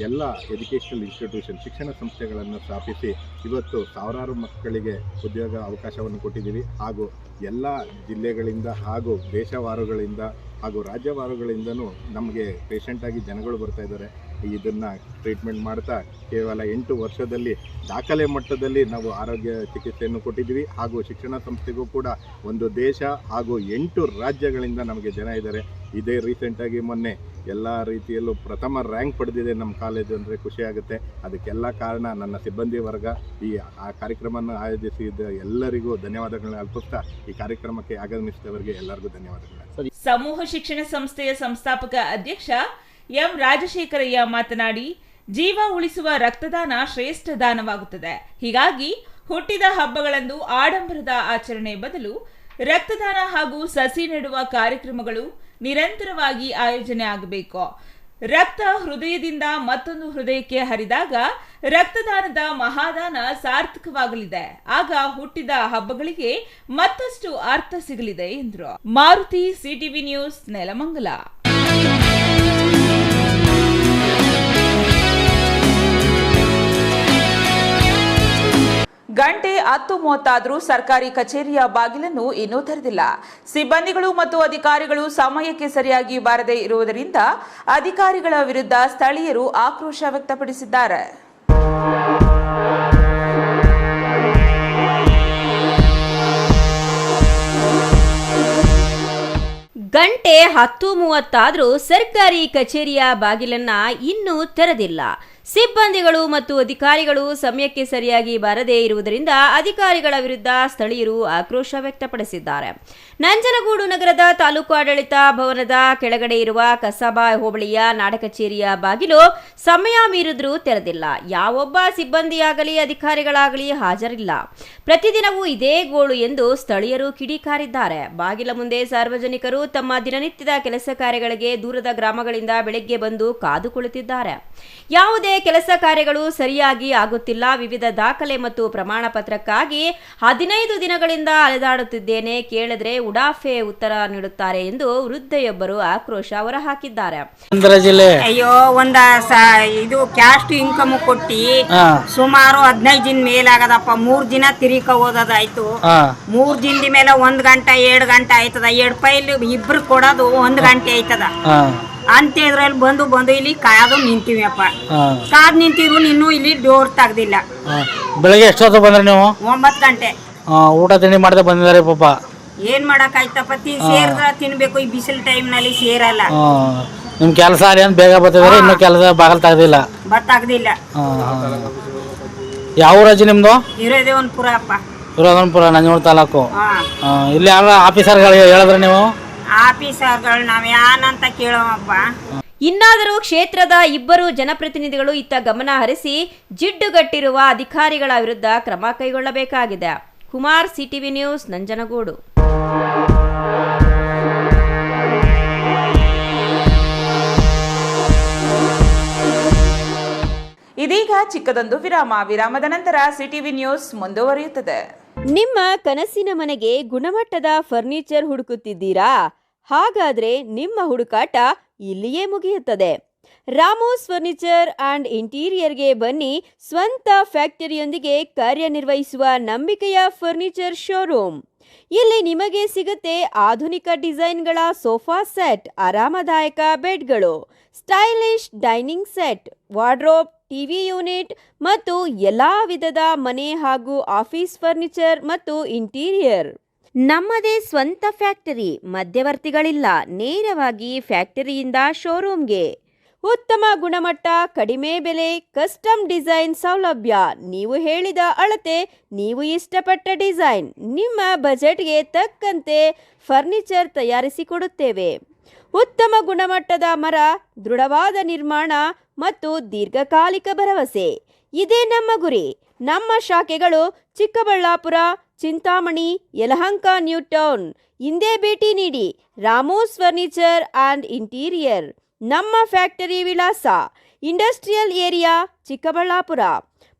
ಎಲ್ಲ ಎಜುಕೇಷನಲ್ ಇನ್ಸ್ಟಿಟ್ಯೂಷನ್ ಶಿಕ್ಷಣ ಸಂಸ್ಥೆಗಳನ್ನು ಸ್ಥಾಪಿಸಿ ಇವತ್ತು ಸಾವಿರಾರು ಮಕ್ಕಳಿಗೆ ಉದ್ಯೋಗ ಅವಕಾಶವನ್ನು ಕೊಟ್ಟಿದ್ದೀವಿ. ಹಾಗೂ ಎಲ್ಲ ಜಿಲ್ಲೆಗಳಿಂದ ಹಾಗೂ ದೇಶವಾರುಗಳಿಂದ ಹಾಗೂ ರಾಜ್ಯವಾರುಗಳಿಂದನೂ ನಮಗೆ ಪೇಷಂಟಾಗಿ ಜನಗಳು ಬರ್ತಾ ಇದ್ದಾರೆ. ಇದನ್ನು ಟ್ರೀಟ್ಮೆಂಟ್ ಮಾಡ್ತಾ ಕೇವಲ 8 ವರ್ಷದಲ್ಲಿ ದಾಖಲೆ ಮಟ್ಟದಲ್ಲಿ ನಾವು ಆರೋಗ್ಯ ಚಿಕಿತ್ಸೆಯನ್ನು ಕೊಟ್ಟಿದ್ದೀವಿ. ಹಾಗೂ ಶಿಕ್ಷಣ ಸಂಸ್ಥೆಗೂ ಕೂಡ ಒಂದು ದೇಶ ಹಾಗೂ 8 ರಾಜ್ಯಗಳಿಂದ ನಮಗೆ ಜನ ಇದ್ದಾರೆ. ಇದೇ ರೀಸೆಂಟಾಗಿ ಮೊನ್ನೆ ಎಲ್ಲ ರೀತಿಯಲ್ಲೂ ಪ್ರಥಮ ರ್ಯಾಂಕ್ ಪಡೆದಿದೆ ನಮ್ಮ ಕಾಲೇಜು ಅಂದರೆ ಖುಷಿಯಾಗುತ್ತೆ. ಅದಕ್ಕೆಲ್ಲ ಕಾರಣ ನನ್ನ ಸಿಬ್ಬಂದಿ ವರ್ಗ. ಆ ಕಾರ್ಯಕ್ರಮವನ್ನು ಆಯೋಜಿಸಿದ ಎಲ್ಲರಿಗೂ ಧನ್ಯವಾದಗಳನ್ನ ಅರ್ಪಿಸ್ತಾ ಈ ಕಾರ್ಯಕ್ರಮಕ್ಕೆ ಆಗಮಿಸಿದವರಿಗೆ ಎಲ್ಲರಿಗೂ ಧನ್ಯವಾದಗಳು. ಸಮೂಹ ಶಿಕ್ಷಣ ಸಂಸ್ಥೆಯ ಸಂಸ್ಥಾಪಕ ಅಧ್ಯಕ್ಷ ಎಂ ರಾಜಶೇಖರಯ್ಯ ಮಾತನಾಡಿ, ಜೀವ ಉಳಿಸುವ ರಕ್ತದಾನ ಶ್ರೇಷ್ಠ ದಾನವಾಗುತ್ತದೆ. ಹೀಗಾಗಿ ಹುಟ್ಟಿದ ಹಬ್ಬಗಳಂದು ಆಡಂಬರದ ಆಚರಣೆ ಬದಲು ರಕ್ತದಾನ ಹಾಗೂ ಸಸಿ ನೆಡುವ ಕಾರ್ಯಕ್ರಮಗಳು ನಿರಂತರವಾಗಿ ಆಯೋಜನೆ ಆಗಬೇಕು. ರಕ್ತ ಹೃದಯದಿಂದ ಮತ್ತೊಂದು ಹೃದಯಕ್ಕೆ ಹರಿದಾಗ ರಕ್ತದಾನದ ಮಹಾದಾನ ಸಾರ್ಥಕವಾಗಲಿದೆ. ಆಗ ಹುಟ್ಟಿದ ಹಬ್ಬಗಳಿಗೆ ಮತ್ತಷ್ಟು ಅರ್ಥ ಸಿಗಲಿದೆ ಎಂದರು. Maruti, CTV news, Nelamangala. ಗಂಟೆ 10:30 ಸರ್ಕಾರಿ ಕಚೇರಿಯ ಬಾಗಿಲನ್ನು ಇನ್ನೂ ತೆರೆದಿಲ್ಲ. ಸಿಬ್ಬಂದಿಗಳು ಮತ್ತು ಅಧಿಕಾರಿಗಳು ಸಮಯಕ್ಕೆ ಸರಿಯಾಗಿ ಬಾರದೇ ಇರುವುದರಿಂದ ಅಧಿಕಾರಿಗಳ ವಿರುದ್ಧ ಸ್ಥಳೀಯರು ಆಕ್ರೋಶ ವ್ಯಕ್ತಪಡಿಸಿದ್ದಾರೆ. ಗಂಟೆ 10:30 ಸರ್ಕಾರಿ ಕಚೇರಿಯ ಬಾಗಿಲನ್ನ ಇನ್ನೂ ತೆರೆದಿಲ್ಲ. ಸಿಬ್ಬಂದಿಗಳು ಮತ್ತು ಅಧಿಕಾರಿಗಳು ಸಮಯಕ್ಕೆ ಸರಿಯಾಗಿ ಬಾರದೇ ಇರುವುದರಿಂದ ಅಧಿಕಾರಿಗಳ ವಿರುದ್ಧ ಸ್ಥಳೀಯರು ಆಕ್ರೋಶ ವ್ಯಕ್ತಪಡಿಸಿದ್ದಾರೆ. ನಂಜನಗೂಡು ನಗರದ ತಾಲೂಕು ಆಡಳಿತ ಭವನದ ಕೆಳಗಡೆ ಇರುವ ಕಸಬಾ ಹೋಬಳಿಯ ನಾಡ ಕಚೇರಿಯ ಬಾಗಿಲು ಸಮಯ ಮೀರಿದ್ರೂ ತೆರೆದಿಲ್ಲ. ಯಾವೊಬ್ಬ ಸಿಬ್ಬಂದಿಯಾಗಲಿ ಅಧಿಕಾರಿಗಳಾಗಲಿ ಹಾಜರಿಲ್ಲ. ಪ್ರತಿದಿನವೂ ಇದೇ ಗೋಳು ಎಂದು ಸ್ಥಳೀಯರು ಕಿಡಿಕಾರಿದ್ದಾರೆ. ಬಾಗಿಲ ಮುಂದೆ ಸಾರ್ವಜನಿಕರು ತಮ್ಮ ದಿನನಿತ್ಯದ ಕೆಲಸ ಕಾರ್ಯಗಳಿಗೆ ದೂರದ ಗ್ರಾಮಗಳಿಂದ ಬೆಳಗ್ಗೆ ಬಂದು ಕಾದು ಕುಳಿತಿದ್ದಾರೆ. ಯಾವುದೇ ಕೆಲಸ ಕಾರ್ಯಗಳು ಸರಿಯಾಗಿ ಆಗುತ್ತಿಲ್ಲ. ವಿವಿಧ ದಾಖಲೆ ಮತ್ತು ಪ್ರಮಾಣ ಪತ್ರಕ್ಕಾಗಿ 15 ದಿನಗಳಿಂದ ಅಲೆದಾಡುತ್ತಿದ್ದೇನೆ, ಕೇಳಿದ್ರೆ ಉಡಾಫೆ ಉತ್ತರ ನೀಡುತ್ತಾರೆ ಎಂದು ವೃದ್ಧೆಯೊಬ್ಬರು ಆಕ್ರೋಶ ಹೊರಹಾಕಿದ್ದಾರೆ. ಅಯ್ಯೋ, ಇದು ಕ್ಯಾಸ್ಟ್ ಇನ್ಕಮ್ ಕೊಟ್ಟಿ ಸುಮಾರು 15 ದಿನ ಮೇಲಾಗದಪ್ಪ. 3 ದಿನ ತಿರಿಕ ಓದೋದಾಯ್ತು. 3 ದಿನದ ಮೇಲೆ 1 ಗಂಟೆ 2 ಗಂಟೆ ಆಯ್ತದ. 2 ಫೈಲ್ ಇಬ್ರು ಕೊಡೋದು 1 ಗಂಟೆ ಆಯ್ತದ ಅಂತ ಇದ್ರಲ್ಲಿ ಬಂದು ಇಲ್ಲಿ ಕಾದು ನಿಂತೀವಿಯಪ್ಪ. ಕಾದ್ ನಿಂತಿರು, ಇನ್ನು ಇಲ್ಲಿ ಡೋರ್ ತೆಗ್ದಿಲ್ಲ. ಬೆಳಗ್ಗೆ ಎಷ್ಟೊತ್ತು ಬಂದ್ರೆ ನೀವು? 9 ಗಂಟೆ. ಊಟ ತಿಂಡಿ ಮಾಡದೆ ಬಂದಿದ್ದಾರೆ ಪಾಪ. ಏನ್ ಮಾಡಕ್ಕಾಯ್ತಪ್ಪ ಸೇರಿದ್ರೆ ತಿನ್ಬೇಕು, ಈ ಬಿಸಿಲು ಟೈಮ್ನಲ್ಲಿ ಸೇರಲ್ಲ. ನಿಮ್ ಕೆಲಸ ಏನ್ ಬೇಗ ಬರ್ತಿದ್ರೆ ಇನ್ನು ಕೆಲಸ ಬಾಗಲ್ ತೆಗ್ದಿಲ್ಲ. ಗೊತ್ತಾಗ್ದಿಲ್ಲ. ಯಾವ ಊರಾಜಿ ನಿಮ್ದು? ಹಿರೇದೇವನಪುರ ಅಪ್ಪ. ಹಿರೇದೇವನಪುರ, ನಂಜನಗೂಡು ತಾಲೂಕು. ಇಲ್ಲಿ ಯಾರು ಆಫೀಸರ್ಗಳು ಹೇಳಿದ್ರೆ ನೀವು? ಆಫೀಸರ್ಗಳು ನಾವ್ ಯಾನಂತ ಕೇಳೋಮಪ್ಪ. ಇನ್ನಾದರೂ ಕ್ಷೇತ್ರದ ಇಬ್ಬರು ಜನಪ್ರತಿನಿಧಿಗಳು ಇತ್ತ ಗಮನ ಹರಿಸಿ ಜಿಡ್ಡುಗಟ್ಟಿರುವ ಅಧಿಕಾರಿಗಳ ವಿರುದ್ಧ ಕ್ರಮ ಕೈಗೊಳ್ಳಬೇಕಾಗಿದೆ. Kumar, CTV news, Nanjangud. ಇದೀಗ ಚಿಕ್ಕದೊಂದು ವಿರಾಮದ ನಂತರ ಸಿಟಿವಿ ನ್ಯೂಸ್ ಮುಂದುವರಿಯುತ್ತದೆ. ನಿಮ್ಮ ಕನಸಿನ ಮನೆಗೆ ಗುಣಮಟ್ಟದ ಫರ್ನಿಚರ್ ಹುಡುಕುತ್ತಿದ್ದೀರಾ? ಹಾಗಾದ್ರೆ ನಿಮ್ಮ ಹುಡುಕಾಟ ಇಲ್ಲಿಯೇ ಮುಗಿಯುತ್ತದೆ. ರಾಮೋಸ್ ಫರ್ನಿಚರ್ ಅಂಡ್ ಇಂಟೀರಿಯರ್ಗೆ ಬನ್ನಿ. ಸ್ವಂತ ಫ್ಯಾಕ್ಟರಿಯೊಂದಿಗೆ ಕಾರ್ಯನಿರ್ವಹಿಸುವ ನಂಬಿಕೆಯ ಫರ್ನಿಚರ್ ಶೋರೂಮ್. ಇಲ್ಲಿ ನಿಮಗೆ ಸಿಗುತ್ತೆ ಆಧುನಿಕ ಡಿಸೈನ್ಗಳ ಸೋಫಾ ಸೆಟ್, ಆರಾಮದಾಯಕ ಬೆಡ್ಗಳು, stylish dining set, wardrobe, TV unit ಮತ್ತು ಎಲ್ಲಾ ವಿಧದ ಮನೆ ಹಾಗೂ ಆಫೀಸ್ ಫರ್ನಿಚರ್ ಮತ್ತು ಇಂಟೀರಿಯರ್. ನಮ್ಮದೇ ಸ್ವಂತ ಫ್ಯಾಕ್ಟರಿ, ಮಧ್ಯವರ್ತಿಗಳಿಲ್ಲ. ನೇರವಾಗಿ ಫ್ಯಾಕ್ಟರಿಯಿಂದ ಶೋರೂಮ್ಗೆ. ಉತ್ತಮ ಗುಣಮಟ್ಟ, ಕಡಿಮೆ ಬೆಲೆ, ಕಸ್ಟಮ್ ಡಿಸೈನ್ ಸೌಲಭ್ಯ. ನೀವು ಹೇಳಿದ ಅಳತೆ, ನೀವು ಇಷ್ಟಪಟ್ಟ ಡಿಸೈನ್, ನಿಮ್ಮ ಬಜೆಟ್ಗೆ ತಕ್ಕಂತೆ ಫರ್ನಿಚರ್ ತಯಾರಿಸಿಕೊಡುತ್ತೇವೆ. ಉತ್ತಮ ಗುಣಮಟ್ಟದ ಮರ, ದೃಢವಾದ ನಿರ್ಮಾಣ ಮತ್ತು ದೀರ್ಘಕಾಲಿಕ ಭರವಸೆ, ಇದೇ ನಮ್ಮ ಗುರಿ. ನಮ್ಮ ಶಾಖೆಗಳು ಚಿಕ್ಕಬಳ್ಳಾಪುರ, ಚಿಂತಾಮಣಿ, ಯಲಹಂಕ, ನ್ಯೂ ಟೌನ್. ಇಂದೇ ಭೇಟಿ ನೀಡಿ. ರಾಮೋಸ್ ಫರ್ನಿಚರ್ ಅಂಡ್ ಇಂಟೀರಿಯರ್. ನಮ್ಮ ಫ್ಯಾಕ್ಟರಿ ವಿಳಾಸ ಇಂಡಸ್ಟ್ರಿಯಲ್ ಏರಿಯಾ, ಚಿಕ್ಕಬಳ್ಳಾಪುರ.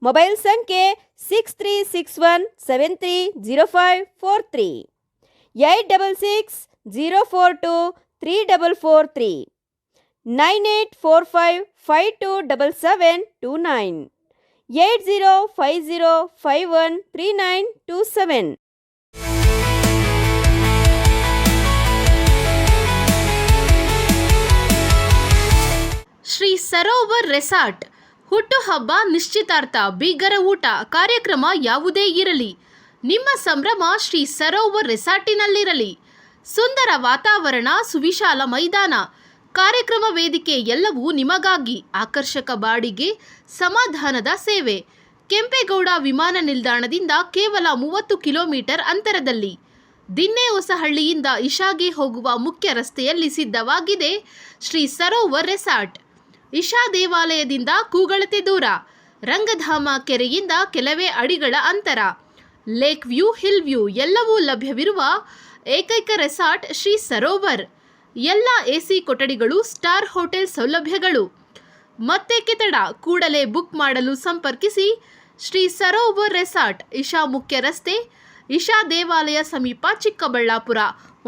ಮೊಬೈಲ್ ಸಂಖ್ಯೆ 6361730543, 8660423443, 9845527729, 8050513927. ಶ್ರೀ ಸರೋವರ್ ರೆಸಾರ್ಟ್. ಹುಟ್ಟುಹಬ್ಬ, ನಿಶ್ಚಿತಾರ್ಥ, ಬೀಗರ ಊಟ, ಕಾರ್ಯಕ್ರಮ ಯಾವುದೇ ಇರಲಿ, ನಿಮ್ಮ ಸಂಭ್ರಮ ಶ್ರೀ ಸರೋವರ್ ರೆಸಾರ್ಟಿನಲ್ಲಿರಲಿ. ಸುಂದರ ವಾತಾವರಣ, ಸುವಿಶಾಲ ಮೈದಾನ, ಕಾರ್ಯಕ್ರಮ ವೇದಿಕೆ ಎಲ್ಲವೂ ನಿಮಗಾಗಿ. ಆಕರ್ಷಕ ಬಾಡಿಗೆ, ಸಮಾಧಾನದ ಸೇವೆ. ಕೆಂಪೇಗೌಡ ವಿಮಾನ ನಿಲ್ದಾಣದಿಂದ ಕೇವಲ 30 ಕಿಲೋಮೀಟರ್ ಅಂತರದಲ್ಲಿ. ದಿನ್ನೆ ಹೊಸಹಳ್ಳಿಯಿಂದ ಇಶಾಗೆ ಹೋಗುವ ಮುಖ್ಯ ರಸ್ತೆಯಲ್ಲಿ ಸಿದ್ಧವಾಗಿದೆ ಶ್ರೀ ಸರೋವರ್ ರೆಸಾರ್ಟ್. ಇಶಾ ದೇವಾಲಯದಿಂದ ಕೂಗಳತೆ ದೂರ, ರಂಗಧಾಮ ಕೆರೆಯಿಂದ ಕೆಲವೇ ಅಡಿಗಳ ಅಂತರ, ಲೇಕ್ ವ್ಯೂ, ಹಿಲ್ ವ್ಯೂ ಎಲ್ಲವೂ ಲಭ್ಯವಿರುವ ಏಕೈಕ ರೆಸಾರ್ಟ್ ಶ್ರೀ ಸರೋವರ್. ಎಲ್ಲ ಎಸಿ ಕೊಠಡಿಗಳು, ಸ್ಟಾರ್ ಹೋಟೆಲ್ ಸೌಲಭ್ಯಗಳು. ಮತ್ತೇಕೆ ತಡ, ಕೂಡಲೇ ಬುಕ್ ಮಾಡಲು ಸಂಪರ್ಕಿಸಿ. ಶ್ರೀ ಸರೋವರ್ ರೆಸಾರ್ಟ್, ಇಶಾ ಮುಖ್ಯ ರಸ್ತೆ, ಇಶಾ ದೇವಾಲಯ ಸಮೀಪ, ಚಿಕ್ಕಬಳ್ಳಾಪುರ.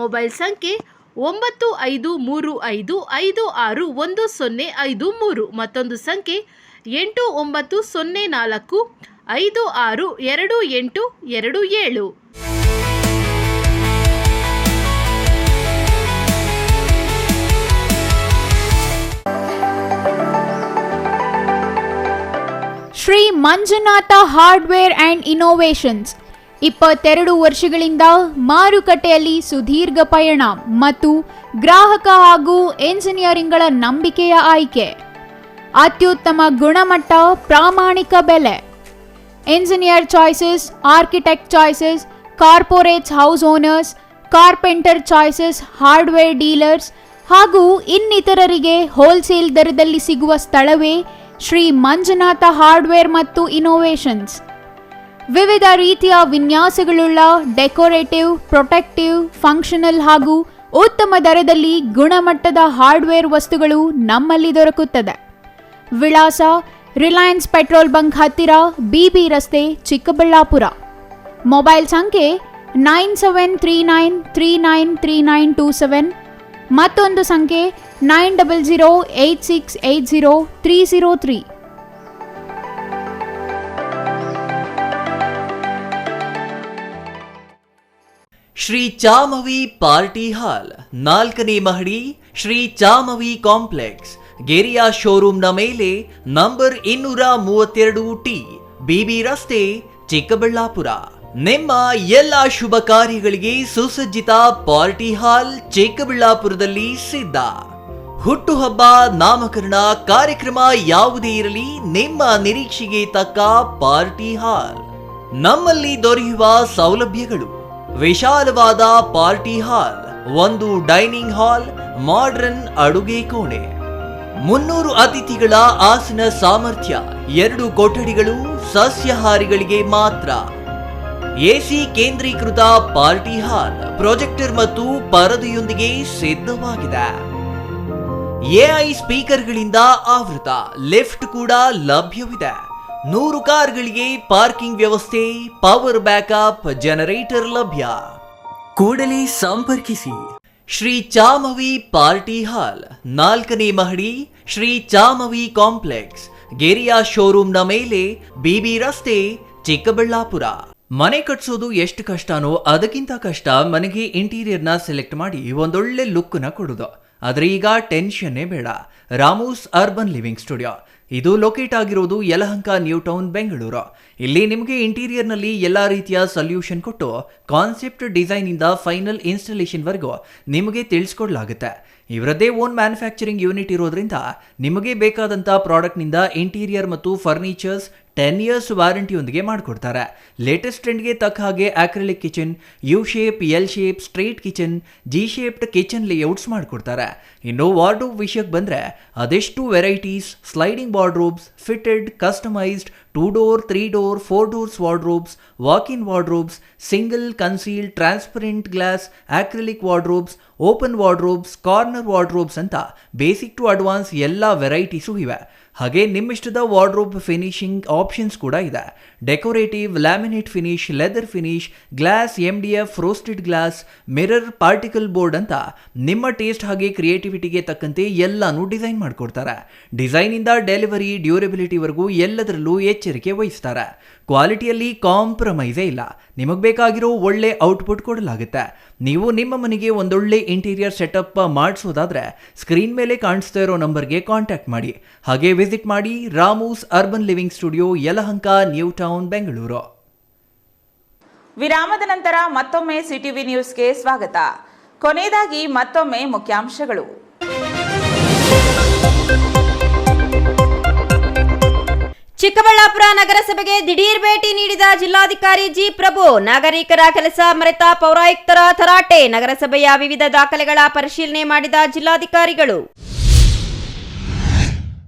ಮೊಬೈಲ್ ಸಂಖ್ಯೆ 9535561053, ಮತ್ತೊಂದು ಸಂಖ್ಯೆ 8904562827. Shri Manjunatha hardware and innovations. 22 ವರ್ಷಗಳಿಂದ ಮಾರುಕಟ್ಟೆಯಲ್ಲಿ ಸುದೀರ್ಘ ಪಯಣ ಮತ್ತು ಗ್ರಾಹಕ ಹಾಗೂ ಎಂಜಿನಿಯರಿಂಗ್ಗಳ ನಂಬಿಕೆಯ ಆಯ್ಕೆ. ಅತ್ಯುತ್ತಮ ಗುಣಮಟ್ಟ, ಪ್ರಾಮಾಣಿಕ ಬೆಲೆ. Engineer choices, architect choices, corporates, house owners, carpenter choices, hardware dealers ಹಾಗೂ ಇನ್ನಿತರರಿಗೆ ಹೋಲ್ಸೇಲ್ ದರದಲ್ಲಿ ಸಿಗುವ ಸ್ಥಳವೇ ಶ್ರೀ ಮಂಜುನಾಥ ಹಾರ್ಡ್ವೇರ್ ಮತ್ತು ಇನೋವೇಷನ್ಸ್. ವಿವಿಧ ರೀತಿಯ ವಿನ್ಯಾಸಗಳುಳ್ಳ ಡೆಕೋರೇಟಿವ್, ಪ್ರೊಟೆಕ್ಟಿವ್, ಫಂಕ್ಷನಲ್ ಹಾಗೂ ಉತ್ತಮ ದರದಲ್ಲಿ ಗುಣಮಟ್ಟದ ಹಾರ್ಡ್ವೇರ್ ವಸ್ತುಗಳು ನಮ್ಮಲ್ಲಿ ದೊರಕುತ್ತದೆ. ವಿಳಾಸ ರಿಲಯನ್ಸ್ ಪೆಟ್ರೋಲ್ ಬಂಕ್ ಹತ್ತಿರ, ಬಿಬಿ ರಸ್ತೆ, ಚಿಕ್ಕಬಳ್ಳಾಪುರ. ಮೊಬೈಲ್ ಸಂಖ್ಯೆ 9739393927, ಮತ್ತೊಂದು ಸಂಖ್ಯೆ 9008680303. ಶ್ರೀ ಚಾಮವಿ ಪಾರ್ಟಿ ಹಾಲ್, 4ನೇ ಮಹಡಿ, ಶ್ರೀ ಚಾಮವಿ ಕಾಂಪ್ಲೆಕ್ಸ್, ಗೆರಿಯಾ ಶೋರೂಮ್ನ ಮೇಲೆ, ನಂಬರ್ 232T, ಬಿಬಿ ರಸ್ತೆ, ಚಿಕ್ಕಬಳ್ಳಾಪುರ. ನಿಮ್ಮ ಎಲ್ಲ ಶುಭ ಕಾರ್ಯಗಳಿಗೆ ಸುಸಜ್ಜಿತ ಪಾರ್ಟಿ ಹಾಲ್ ಚಿಕ್ಕಬಳ್ಳಾಪುರದಲ್ಲಿ ಸಿದ್ಧ. ಹುಟ್ಟುಹಬ್ಬ, ನಾಮಕರಣ, ಕಾರ್ಯಕ್ರಮ ಯಾವುದೇ ಇರಲಿ, ನಿಮ್ಮ ನಿರೀಕ್ಷೆಗೆ ತಕ್ಕ ಪಾರ್ಟಿ ಹಾಲ್. ನಮ್ಮಲ್ಲಿ ದೊರೆಯುವ ಸೌಲಭ್ಯಗಳು: ವಿಶಾಲವಾದ ಪಾರ್ಟಿ ಹಾಲ್, ಒಂದು ಡೈನಿಂಗ್ ಹಾಲ್, ಮಾಡರ್ನ್ ಅಡುಗೆ ಕೋಣೆ, 300 ಅತಿಥಿಗಳ ಆಸನ ಸಾಮರ್ಥ್ಯ, 2 ಕೊಠಡಿಗಳು ಸಸ್ಯಾಹಾರಿಗಳಿಗೆ ಮಾತ್ರ, ಎಸಿ ಕೇಂದ್ರೀಕೃತ ಪಾರ್ಟಿ ಹಾಲ್, ಪ್ರೊಜೆಕ್ಟರ್ ಮತ್ತು ಪರದೆಯೊಂದಿಗೆ ಸಿದ್ಧವಾಗಿದೆ. ಎಐ ಸ್ಪೀಕರ್ಗಳಿಂದ ಆವೃತ, ಲಿಫ್ಟ್ ಕೂಡ ಲಭ್ಯವಿದೆ. 100 ಕಾರ್ಗಳಿಗೆ ಪಾರ್ಕಿಂಗ್ ವ್ಯವಸ್ಥೆ, ಪವರ್ ಬ್ಯಾಕಪ್, ಜನರೇಟರ್ ಲಭ್ಯ. ಕೂಡಲೇ ಸಂಪರ್ಕಿಸಿ ಶ್ರೀ ಚಾಮವಿ ಪಾರ್ಟಿ ಹಾಲ್, 4ನೇ ಮಹಡಿ, ಶ್ರೀ ಚಾಮವಿ ಕಾಂಪ್ಲೆಕ್ಸ್, ಗೆರಿಯಾ ಶೋರೂಮ್ನ ಮೇಲೆ, ಬಿಬಿ ರಸ್ತೆ, ಚಿಕ್ಕಬಳ್ಳಾಪುರ. ಮನೆ ಕಟ್ಸೋದು ಎಷ್ಟು ಕಷ್ಟನೋ ಅದಕ್ಕಿಂತ ಕಷ್ಟ ಮನೆಗೆ ಇಂಟೀರಿಯರ್ನ ಸೆಲೆಕ್ಟ್ ಮಾಡಿ ಒಂದೊಳ್ಳೆ ಲುಕ್ನ ಕೊಡೋದು. ಆದರೆ ಈಗ ಟೆನ್ಷನ್ನೇ ಬೇಡ. ರಾಮೂಸ್ ಅರ್ಬನ್ ಲಿವಿಂಗ್ ಸ್ಟುಡಿಯೋ ಇದು ಲೊಕೇಟ್ ಆಗಿರೋದು ಯಲಹಂಕ ನ್ಯೂ ಟೌನ್, ಬೆಂಗಳೂರು. ಇಲ್ಲಿ ನಿಮಗೆ ಇಂಟೀರಿಯರ್ನಲ್ಲಿ ಎಲ್ಲ ರೀತಿಯ ಸೊಲ್ಯೂಷನ್ ಕೊಟ್ಟು ಕಾನ್ಸೆಪ್ಟ್ ಡಿಸೈನ್ ಇಂದ ಫೈನಲ್ ಇನ್ಸ್ಟಾಲೇಷನ್ ವರೆಗೂ ನಿಮಗೆ ತಿಳಿಸ್ಕೊಡ್ಲಾಗುತ್ತೆ. ಇವರದ್ದೇ ಓನ್ ಮ್ಯಾನುಫ್ಯಾಕ್ಚರಿಂಗ್ ಯೂನಿಟ್ ಇರೋದ್ರಿಂದ ನಿಮಗೆ ಬೇಕಾದಂಥ ಪ್ರಾಡಕ್ಟ್ನಿಂದ ಇಂಟೀರಿಯರ್ ಮತ್ತು ಫರ್ನಿಚರ್ಸ್ 10 years ವಾರಂಟಿಯೊಂದಿಗೆ ಮಾಡಿಕೊಡ್ತಾರೆ. ಲೇಟೆಸ್ಟ್ ಟ್ರೆಂಡ್ಗೆ ತಕ್ಕ ಹಾಗೆ acrylic kitchen, U shape, L shape, straight kitchen, G shaped kitchen layouts ಮಾಡಿಕೊಡ್ತಾರೆ. ಇನ್ನು ವಾರ್ಡ್ರೋಬ್ ವಿಷಯಕ್ಕೆ ಬಂದರೆ ಅದೆಷ್ಟು varieties, sliding wardrobes, fitted, customised, 2 door, 3 door, 4 doors wardrobes, walk-in wardrobes, single, concealed, transparent glass, acrylic wardrobes, open wardrobes, corner wardrobes ಅಂತ basic to advance ಎಲ್ಲ varieties ಇವೆ. ಹಾಗೆ ನಿಮ್ಮಿಷ್ಟದ wardrobe finishing options ಕೂಡ ಇದೆ. Decorative, laminate finish, leather finish, glass, MDF, roasted glass, mirror, particle board ಅಂತ ನಿಮ್ಮ taste ಹಾಗೆ ಕ್ರಿಯೇಟಿವಿಟಿಗೆ ತಕ್ಕಂತೆ ಎಲ್ಲಾನು ಡಿಸೈನ್ ಮಾಡಿಕೊಡ್ತಾರೆ. ಡಿಸೈನಿಂದ ಡೆಲಿವರಿ, ಡ್ಯೂರಬಿಲಿಟಿವರೆಗೂ ಎಲ್ಲದರಲ್ಲೂ ಎಚ್ಚರಿಕೆ ವಹಿಸ್ತಾರೆ. ಕ್ವಾಲಿಟಿಯಲ್ಲಿ ಕಾಂಪ್ರಮೈಸೇ ಇಲ್ಲ. ನಿಮಗೆ ಬೇಕಾಗಿರೋ ಒಳ್ಳೆ ಔಟ್ಪುಟ್ ಕೊಡಲಾಗುತ್ತೆ. ನೀವು ನಿಮ್ಮ ಮನೆಗೆ ಒಂದೊಳ್ಳೆ ಇಂಟೀರಿಯರ್ ಸೆಟಪ್ ಮಾಡಿಸೋದಾದ್ರೆ ಸ್ಕ್ರೀನ್ ಮೇಲೆ ಕಾಣಿಸ್ತಾ ಇರೋ ನಂಬರ್ಗೆ ಕಾಂಟ್ಯಾಕ್ಟ್ ಮಾಡಿ. ಹಾಗೆ ವಿಸಿಟ್ ಮಾಡಿ Ramu's urban living studio, Yelahanka, new town, Bengaluru. ವಿರಾಮದ ನಂತರ ಮತ್ತೊಮ್ಮೆ ಸಿಟಿವಿ ನ್ಯೂಸ್ಗೆ ಸ್ವಾಗತ. ಕೊನೆಯದಾಗಿ ಮತ್ತೊಮ್ಮೆ ಮುಖ್ಯಾಂಶಗಳು. ಚಿಕ್ಕಬಳ್ಳಾಪುರ ನಗರಸಭೆಗೆ ದಿಢೀರ್ ಭೇಟಿ ನೀಡಿದ ಜಿಲ್ಲಾಧಿಕಾರಿ ಜಿ ಪ್ರಭು. ನಾಗರಿಕರ ಕೆಲಸ ಮರೆತ ಪೌರಾಯುಕ್ತರ ತರಾಟೆ. ನಗರಸಭೆಯ ವಿವಿಧ ದಾಖಲೆಗಳ ಪರಿಶೀಲನೆ ಮಾಡಿದ ಜಿಲ್ಲಾಧಿಕಾರಿಗಳು.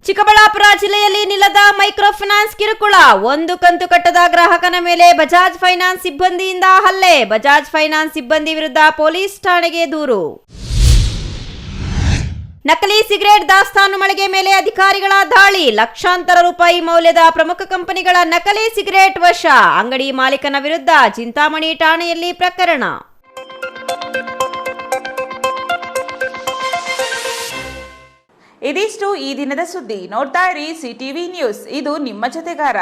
ಚಿಕ್ಕಬಳ್ಳಾಪುರ ಜಿಲ್ಲೆಯಲ್ಲಿ ನಿಲ್ಲದ ಮೈಕ್ರೋ ಫೈನಾನ್ಸ್ ಕಿರುಕುಳ. 1 ಕಂತು ಕಟ್ಟದ ಗ್ರಾಹಕನ ಮೇಲೆ ಬಜಾಜ್ ಫೈನಾನ್ಸ್ ಸಿಬ್ಬಂದಿಯಿಂದ ಹಲ್ಲೆ. ಬಜಾಜ್ ಫೈನಾನ್ಸ್ ಸಿಬ್ಬಂದಿ ವಿರುದ್ಧ ಪೊಲೀಸ್ ಠಾಣೆಗೆ ದೂರು. ನಕಲಿ ಸಿಗರೇಟ್ ದಾಸ್ತಾನು ಮಳಿಗೆ ಮೇಲೆ ಅಧಿಕಾರಿಗಳ ದಾಳಿ. ಲಕ್ಷಾಂತರ ರೂಪಾಯಿ ಮೌಲ್ಯದ ಪ್ರಮುಖ ಕಂಪನಿಗಳ ನಕಲಿ ಸಿಗರೇಟ್ ವಶ. ಅಂಗಡಿ ಮಾಲೀಕನ ವಿರುದ್ಧ ಚಿಂತಾಮಣಿ ಠಾಣೆಯಲ್ಲಿ ಪ್ರಕರಣ. ಇದಿಷ್ಟು ಈ ದಿನದ ಸುದ್ದಿ. ನೋಡ್ತಾ ಇರಿ ಸಿಟಿವಿ ನ್ಯೂಸ್, ಇದು ನಿಮ್ಮ ಜೊತೆಗಾರ.